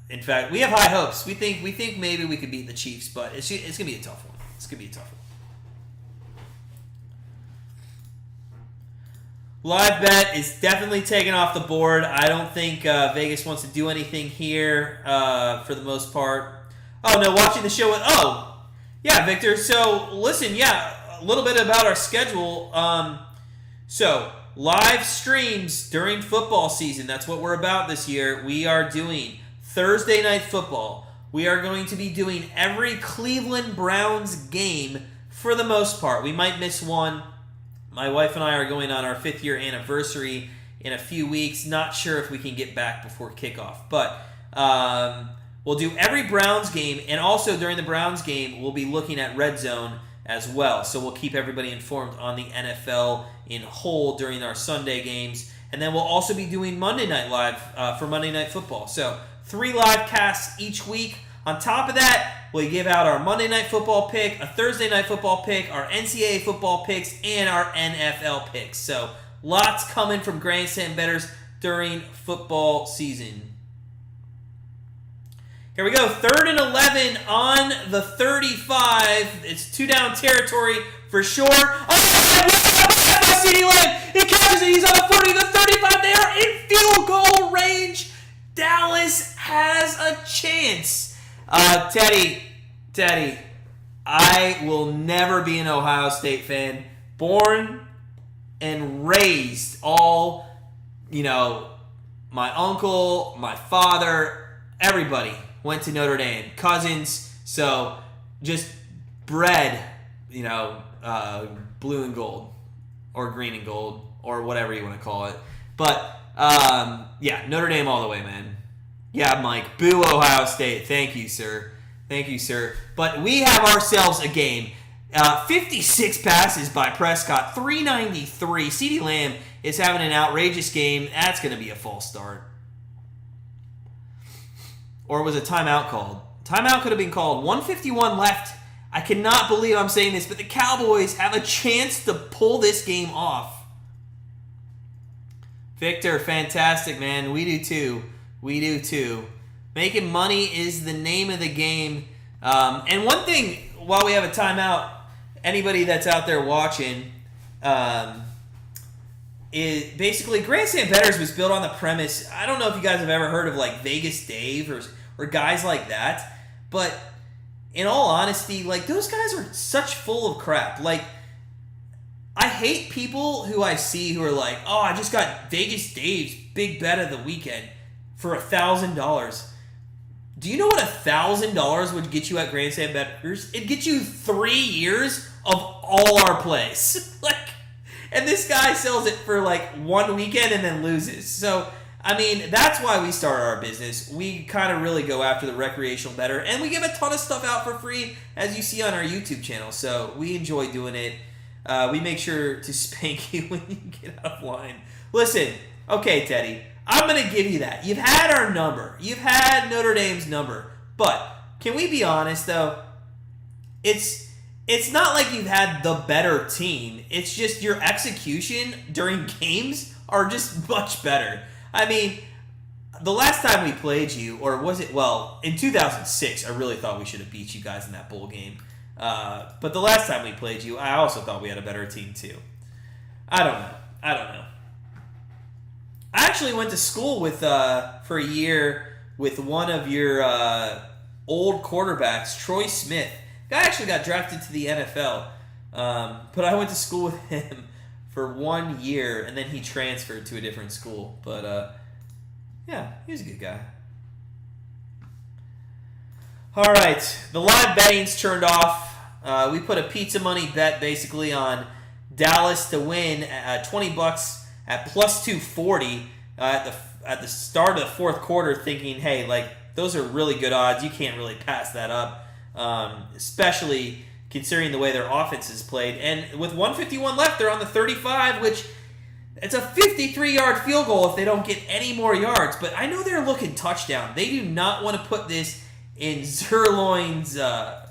in fact, we have high hopes. We think maybe we could beat the Chiefs, but it's gonna be a tough one. It's gonna be a tough one. Live bet is definitely taken off the board. I don't think Vegas wants to do anything here for the most part. Oh, no, watching the show with... Oh, yeah, Victor. So, listen, a little bit about our schedule. So, live streams during football season. That's what we're about this year. We are doing Thursday Night Football. We are going to be doing every Cleveland Browns game for the most part. We might miss one. My wife and I are going on our 5th-year anniversary in a few weeks. Not sure if we can get back before kickoff. But we'll do every Browns game. And also during the Browns game, we'll be looking at Red Zone as well. So we'll keep everybody informed on the NFL in whole during our Sunday games. And then we'll also be doing Monday Night Live for Monday Night Football. So 3 live casts each week. On top of that, we give out our Monday Night Football pick, a Thursday Night Football pick, our NCAA football picks, and our NFL picks. So lots coming from Grandstand bettors during football season. Here we go. 3rd and 11 on the 35. It's 2 down territory for sure. Oh, by CeeDee Lamb. He catches it. He's on the 40, the 35. They are in field goal range. Dallas has a chance. Teddy, I will never be an Ohio State fan. Born and raised all, my uncle, my father, everybody went to Notre Dame. Cousins, so just bred, blue and gold or green and gold or whatever you want to call it. But, Notre Dame all the way, man. Yeah, Mike. Boo Ohio State. Thank you, sir. But we have ourselves a game. 56 passes by Prescott. 393. CeeDee Lamb is having an outrageous game. That's going to be a false start. Or was a timeout called? Timeout could have been called. 1:51 left. I cannot believe I'm saying this, but the Cowboys have a chance to pull this game off. Victor, fantastic, man. We do too. Making money is the name of the game. And one thing, while we have a timeout, anybody that's out there watching, is basically Grandstand Bettors was built on the premise. I don't know if you guys have ever heard of like Vegas Dave or guys like that, but in all honesty, like those guys are such full of crap. Like, I hate people who I see who are like, oh, I just got Vegas Dave's big bet of the weekend for $1,000. Do you know what $1,000 would get you at Grandstand Bettors? It'd get you 3 years of all our plays. And this guy sells it for like 1 weekend and then loses. So, I mean, that's why we started our business. We kind of really go after the recreational bettor, and we give a ton of stuff out for free, as you see on our YouTube channel. So we enjoy doing it. We make sure to spank you when you get out of line. Listen, okay, Teddy, I'm going to give you that. You've had our number. You've had Notre Dame's number. But can we be honest, though? It's not like you've had the better team. It's just your execution during games are just much better. I mean, the last time we played you, or was it, in 2006, I really thought we should have beat you guys in that bowl game. But the last time we played you, I also thought we had a better team too. I don't know. I actually went to school with for a year with one of your old quarterbacks, Troy Smith. Guy actually got drafted to the NFL, but I went to school with him for 1 year, and then he transferred to a different school. But yeah, he was a good guy. All right, the live betting's turned off. We put a pizza money bet basically on Dallas to win at $20 at plus 240 at the start of the fourth quarter, thinking, hey, like those are really good odds. You can't really pass that up, especially considering the way their offense is played. And with 151 left, they're on the 35, which It's a 53-yard field goal if they don't get any more yards. But I know they're looking touchdown. They do not want to put this in Zerloin's, I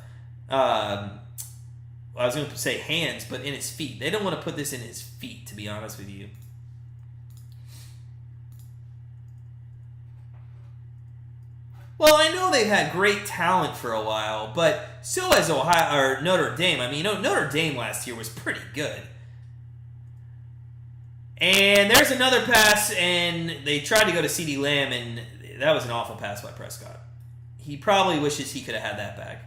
was going to say hands, but in his feet. They don't want to put this in his feet, to be honest with you. Well, I know they've had great talent for a while, but so has Notre Dame. I mean, Notre Dame last year was pretty good. And there's another pass, and they tried to go to CeeDee Lamb, and that was an awful pass by Prescott. He probably wishes he could have had that back.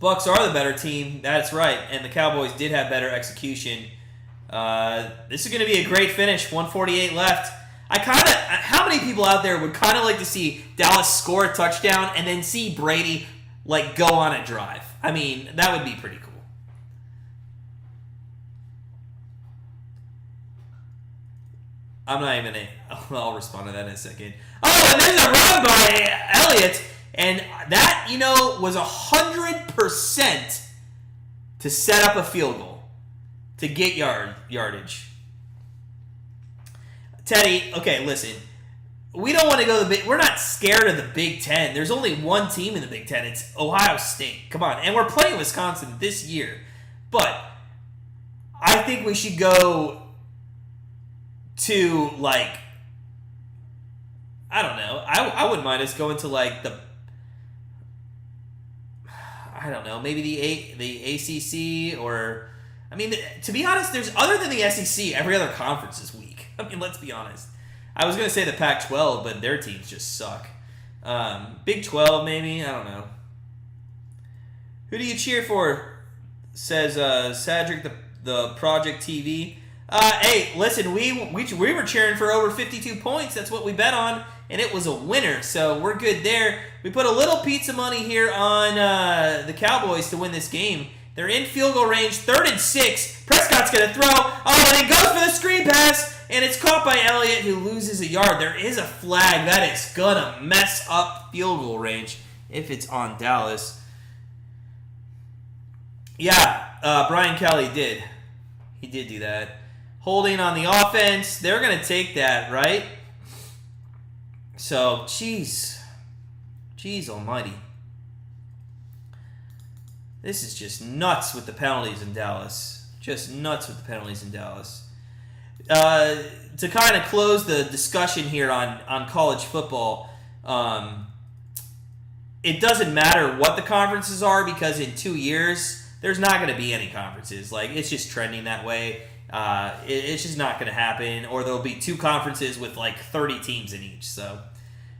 Bucs are the better team. That's right. And the Cowboys did have better execution. This is going to be a great finish. 148 left. How many people out there would kind of like to see Dallas score a touchdown and then see Brady go on a drive? I mean, that would be pretty cool. I'm not even I'll respond to that in a second. Oh, and there's a run by Elliott. And that, was 100% to set up a field goal, to get yardage. Teddy, okay, listen. We don't want to go we're not scared of the Big Ten. There's only one team in the Big Ten. It's Ohio State. Come on. And we're playing Wisconsin this year. But I think we should go to, I don't know. I wouldn't mind us going to, I don't know, maybe the ACC or, I mean, to be honest, there's, other than the SEC, every other conference is weak. I mean, let's be honest. I was going to say the Pac-12, but their teams just suck. Big 12, maybe? I don't know. Who do you cheer for? Says Sadrick, the Project TV. Hey, listen, we were cheering for over 52 points. That's what we bet on, and it was a winner, so we're good there. We put a little pizza money here on the Cowboys to win this game. They're in field goal range, 3rd and 6. Prescott's going to throw. Oh, and it goes for the screen pass, and it's caught by Elliott, who loses a yard. There is a flag. That is going to mess up field goal range if it's on Dallas. Yeah, Brian Kelly did. He did do that. Holding on the offense. They're going to take that, right? So, jeez almighty. This is just nuts with the penalties in Dallas. Just nuts with the penalties in Dallas. To kind of close the discussion here on college football, it doesn't matter what the conferences are, because in 2 years, there's not going to be any conferences. It's just trending that way. It's just not going to happen. Or there'll be 2 conferences with 30 teams in each. So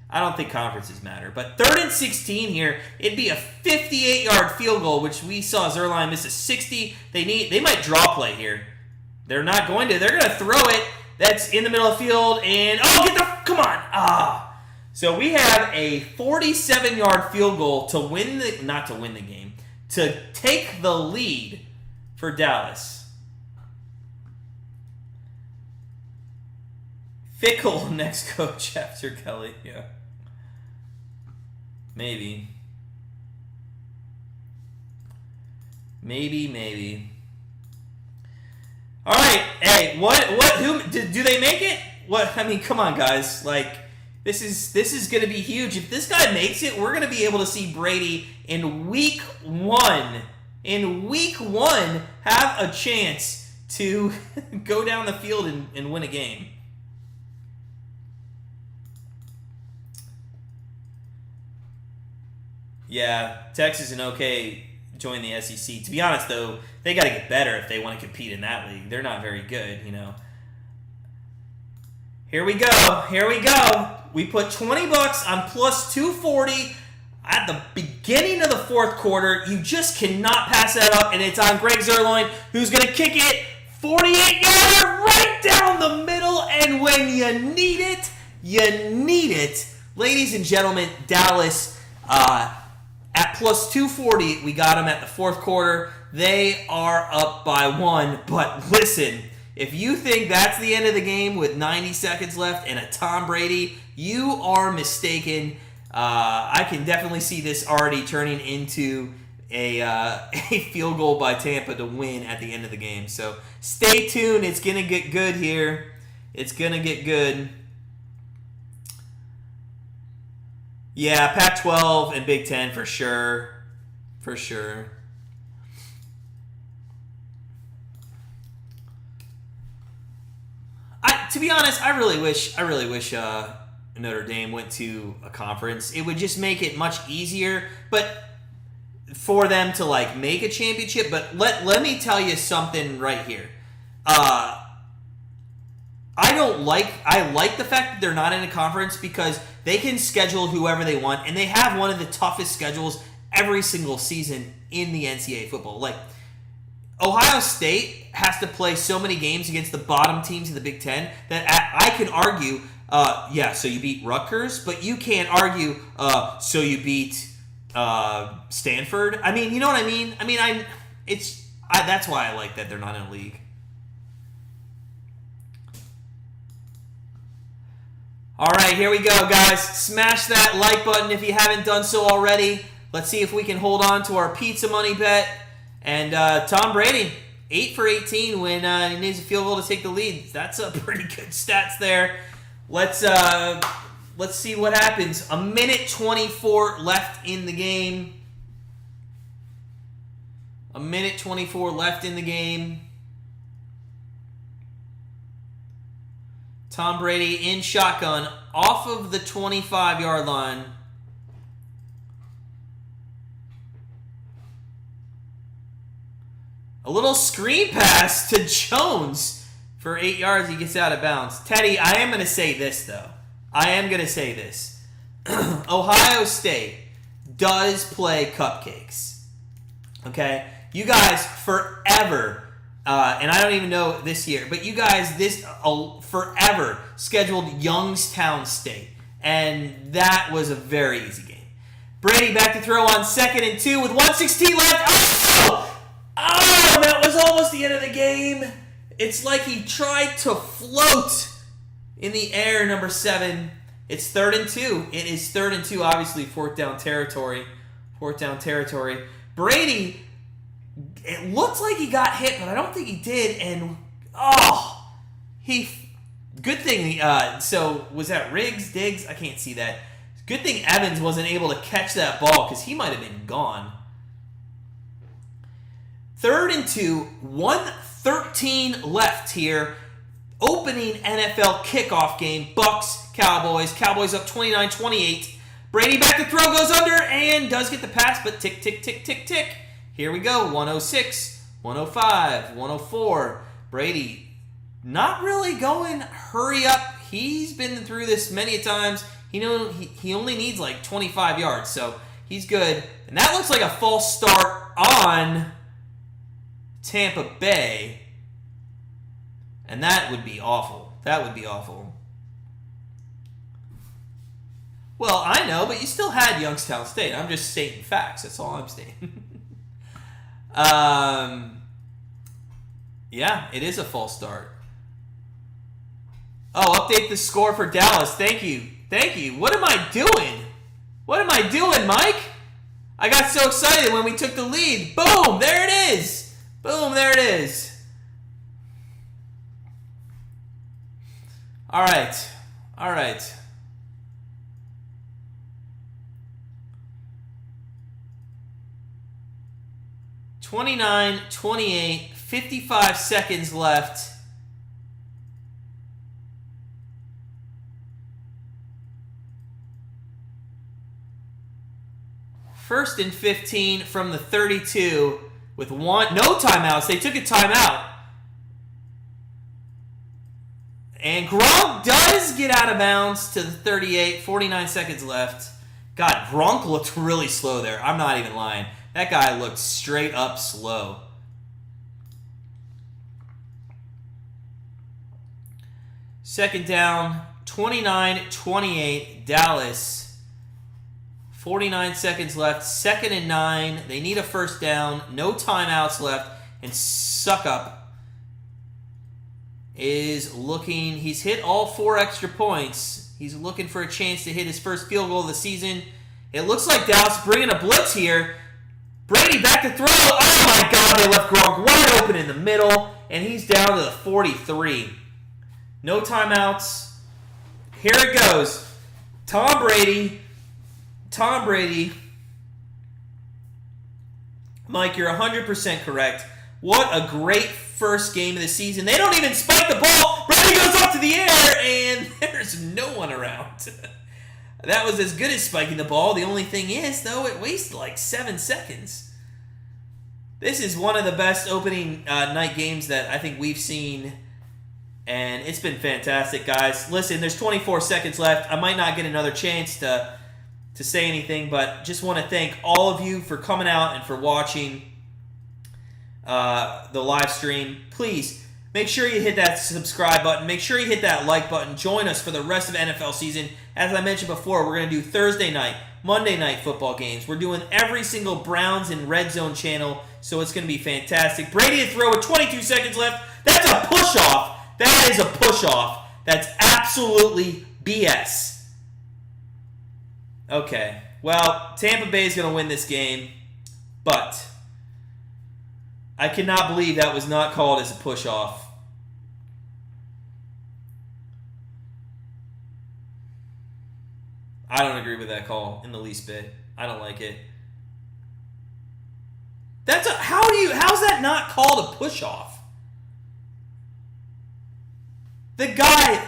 I don't think conferences matter. But 3rd and 16 here, it'd be a 58-yard field goal, which we saw Zerline miss a 60. They might draw play here. They're not going to. They're going to throw it. That's in the middle of the field. And, come on. So we have a 47-yard field goal to win not to win the game, to take the lead for Dallas. Fickle next coach after Kelly. Yeah. Maybe. All right. Hey, who do they make it? What? I mean, come on, guys. This is going to be huge. If this guy makes it, we're going to be able to see Brady in week 1. In week 1, have a chance to go down the field and win a game. Yeah, Texas and OK join the SEC. To be honest, though, they got to get better if they want to compete in that league. They're not very good, Here we go. We put $20 on plus 240 at the beginning of the 4th quarter. You just cannot pass that up, and it's on Greg Zerloin, who's going to kick it 48-yarder right down the middle, and when you need it, Ladies and gentlemen, Dallas, at plus 240, we got them at the 4th quarter. They are up by 1, but listen, if you think that's the end of the game with 90 seconds left and a Tom Brady, you are mistaken. I can definitely see this already turning into a field goal by Tampa to win at the end of the game. So stay tuned. It's going to get good here. It's going to get good. Yeah, Pac-12 and Big Ten for sure. For sure. To be honest, I really wish Notre Dame went to a conference. It would just make it much easier, but for them to like make a championship. But let me tell you something right here. I like the fact that they're not in a conference because they can schedule whoever they want, and they have one of the toughest schedules every single season in the NCAA football. Like, Ohio State has to play so many games against the bottom teams in the Big Ten that I can argue, so you beat Rutgers, but you can't argue, so you beat Stanford. I mean, you know what I mean? I mean, that's why I like that they're not in a league. All right, here we go, guys. Smash that like button if you haven't done so already. Let's see if we can hold on to our pizza money bet. And Tom Brady, 8 for 18 when he needs a field goal to take the lead. That's a pretty good stats there. Let's see what happens. 1:24 left in the game. 1:24 left in the game. Tom Brady in shotgun off of the 25-yard line. A little screen pass to Jones for 8 yards. He gets out of bounds. Teddy, I am going to say this, though. Ohio State does play cupcakes. Okay? You guys forever, and I don't even know this year, but you guys forever scheduled Youngstown State. And that was a very easy game. Brady back to throw on 2nd and 2 with 1:16 left. Oh, that was almost the end of the game. It's like he tried to float in the air, number 7. It's 3rd and 2. It is 3rd and 2, obviously, 4th down territory. Brady, it looked like he got hit, but I don't think he did. And, good thing, so was that Diggs? I can't see that. Good thing Evans wasn't able to catch that ball because he might have been gone. 3rd and 2, 1:13 left here. Opening NFL kickoff game. Bucs, Cowboys. Cowboys up 29-28. Brady back to throw, goes under, and does get the pass, but tick, tick, tick, tick, tick. Here we go. 106, 105, 104. Brady not really going hurry up. He's been through this many times. He only needs like 25 yards, so he's good. And that looks like a false start on Tampa Bay, and that would be awful. Well, I know, but you still had Youngstown State. I'm just stating facts. That's all I'm stating. Yeah, it is a false start. Oh, update the score for Dallas. Thank you. What am I doing, Mike? I got so excited when we took the lead. Boom, there it is. Boom, there it is. All right. 29-28, 55 seconds left. First and 15 from the 32 with no timeouts. They took a timeout. And Gronk does get out of bounds to the 38, 49 seconds left. God, Gronk looked really slow there. I'm not even lying. That guy looked straight up slow. Second down, 29-28, Dallas. 49 seconds left, 2nd and 9. They need a first down, no timeouts left, and Suckup is looking, he's hit all 4 extra points. He's looking for a chance to hit his first field goal of the season. It looks like Dallas bringing a blitz here. Brady back to throw. Oh, my God. They left Gronk wide open in the middle, and he's down to the 43. No timeouts. Here it goes. Tom Brady. Mike, you're 100% correct. What a great first game of the season. They don't even spike the ball. Brady goes up to the air, and there's no one around. That was as good as spiking the ball. The only thing is, though, it wasted like 7 seconds. This is one of the best opening night games that I think we've seen, and it's been fantastic, guys. Listen, there's 24 seconds left. I might not get another chance to say anything, but just want to thank all of you for coming out and for watching the live stream. Please make sure you hit that subscribe button. Make sure you hit that like button. Join us for the rest of NFL season. As I mentioned before, we're going to do Thursday night, Monday night football games. We're doing every single Browns and Red Zone channel, so it's going to be fantastic. Brady to throw with 22 seconds left. That's a push-off. That is a push-off. That's absolutely BS. Okay, well, Tampa Bay is going to win this game, but I cannot believe that was not called as a push-off. I don't agree with that call in the least bit. I don't like it. How's that not called a push-off? The guy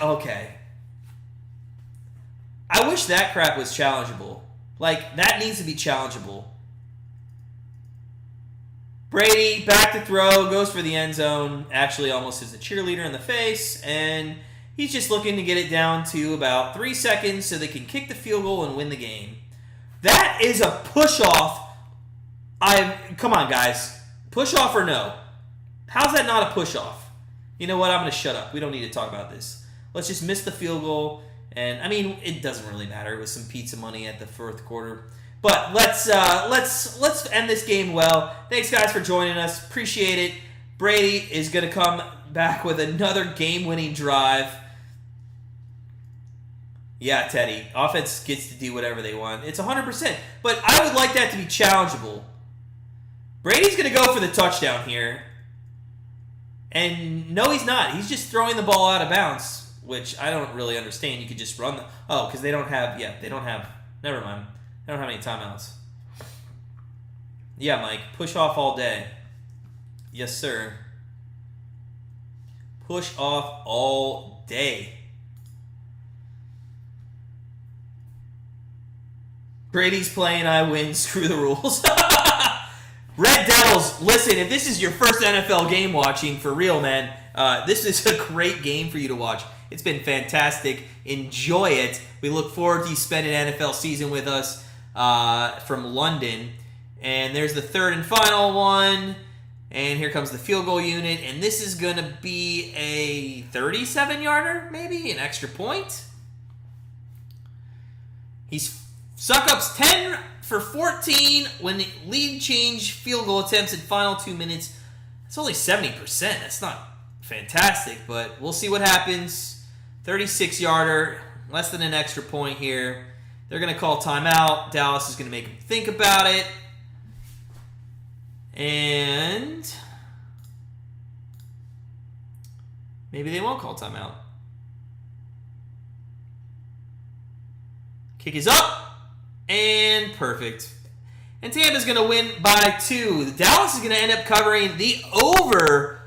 okay. I wish that crap was challengeable. Like, that needs to be challengeable. Brady, back to throw, goes for the end zone. Actually almost hits a cheerleader in the face. And he's just looking to get it down to about 3 seconds so they can kick the field goal and win the game. That is a push-off. Come on, guys. Push-off or no? How's that not a push-off? You know what? I'm going to shut up. We don't need to talk about this. Let's just miss the field goal. And, I mean, it doesn't really matter. It was some pizza money at the fourth quarter. But let's end this game well. Thanks, guys, for joining us. Appreciate it. Brady is going to come back with another game-winning drive. Yeah, Teddy. Offense gets to do whatever they want. It's 100%. But I would like that to be challengeable. Brady's going to go for the touchdown here. And no, he's not. He's just throwing the ball out of bounds, which I don't really understand. You could just run the... Oh, because they don't have... Never mind. They don't have any timeouts. Yeah, Mike. Push off all day. Yes, sir. Push off all day. Brady's playing, I win. Screw the rules. Red Devils, listen, if this is your first NFL game watching, for real, man, this is a great game for you to watch. It's been fantastic. Enjoy it. We look forward to you spending NFL season with us from London. And there's the third and final one. And here comes the field goal unit. And this is going to be a 37-yarder, maybe? An extra point? Suck-ups 10 for 14 when the lead change field goal attempts in final 2 minutes. That's only 70%. That's not fantastic, but we'll see what happens. 36-yarder, less than an extra point here. They're going to call timeout. Dallas is going to make them think about it. And maybe they won't call timeout. Kick is up. And perfect. And Tampa's going to win by 2. Dallas is going to end up covering the over,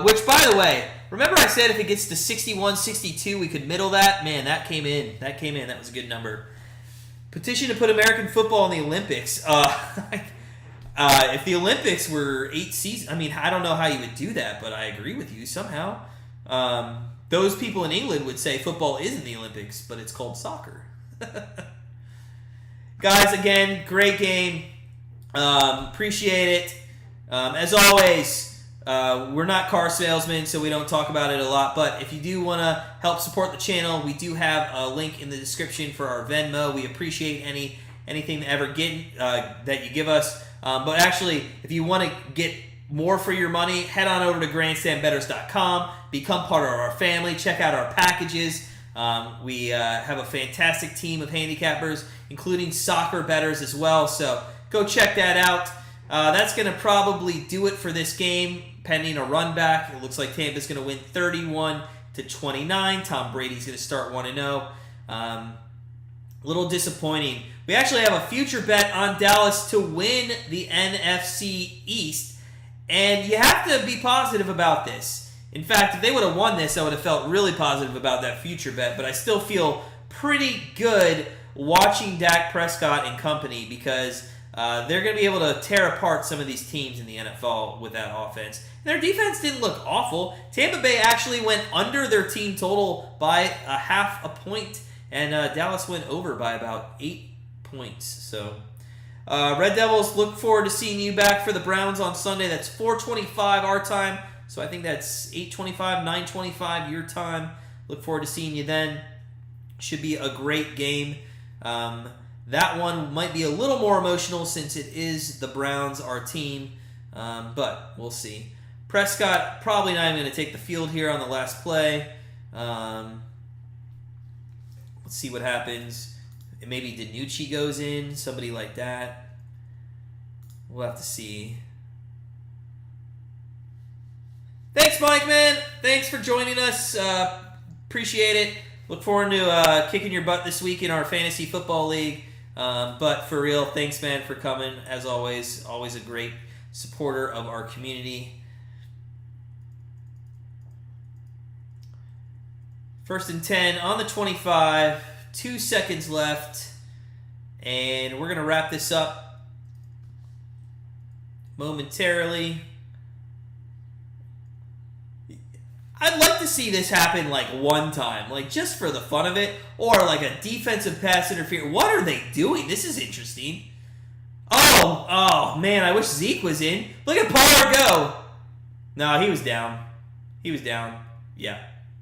which, by the way, remember I said if it gets to 61-62, we could middle that? Man, that came in. That was a good number. Petition to put American football in the Olympics. If the Olympics were 8 seasons, I mean, I don't know how you would do that, but I agree with you somehow. Those people in England would say football is in the Olympics, but it's called soccer. Guys, again, great game. Appreciate it. As always, we're not car salesmen, so we don't talk about it a lot. But if you do want to help support the channel, we do have a link in the description for our Venmo. We appreciate anything that you give us. But actually, if you want to get more for your money, head on over to grandstandbettors.com. Become part of our family. Check out our packages. We have a fantastic team of handicappers, including soccer bettors as well. So go check that out. That's going to probably do it for this game, pending a run back. It looks like Tampa's going to win 31-29. Tom Brady's going to start 1-0. A little disappointing. We actually have a future bet on Dallas to win the NFC East, and you have to be positive about this. In fact, if they would have won this, I would have felt really positive about that future bet, but I still feel pretty good watching Dak Prescott and company because they're going to be able to tear apart some of these teams in the NFL with that offense. And their defense didn't look awful. Tampa Bay actually went under their team total by a half a point, and Dallas went over by about 8 points. So, Red Devils, look forward to seeing you back for the Browns on Sunday. That's 4:25 our time, so I think that's 8:25, 9:25 your time. Look forward to seeing you then. Should be a great game. That one might be a little more emotional since it is the Browns, our team, but we'll see. Prescott probably not even going to take the field here on the last play. Let's see what happens. Maybe DiNucci goes in, somebody like that. We'll have to see. Thanks, Mike, man. Thanks for joining us. Appreciate it. Look forward to kicking your butt this week in our fantasy football league. But for real, thanks, man, for coming. As always a great supporter of our community. 1st and 10 on the 25. 2 seconds left. And we're going to wrap this up momentarily. I'd like to see this happen like one time, like just for the fun of it, or like a defensive pass interference. What are they doing? This is interesting. Oh man, I wish Zeke was in. Look at Pollard go. No, he was down. Yeah,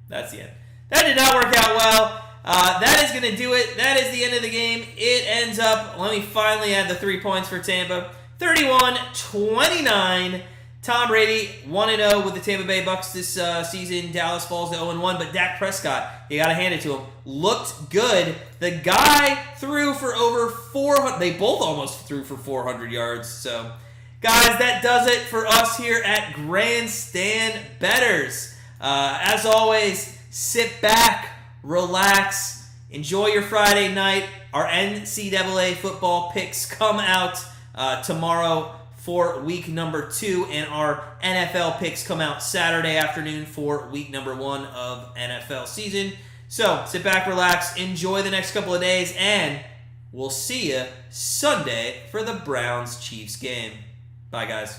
that's the end. That did not work out well. That is going to do it. That is the end of the game. It ends up, let me finally add the 3 points for Tampa. 31-29. Tom Brady 1-0 with the Tampa Bay Bucs this season. Dallas falls to 0-1, but Dak Prescott, you got to hand it to him, looked good. The guy threw for over 400. They both almost threw for 400 yards. So, guys, that does it for us here at Grandstand Betters. As always, sit back, relax, enjoy your Friday night. Our NCAA football picks come out tomorrow for week number 2, and our NFL picks come out Saturday afternoon for week number 1 of NFL season. So sit back, relax, enjoy the next couple of days, and we'll see you Sunday for the Browns-Chiefs game. Bye, guys.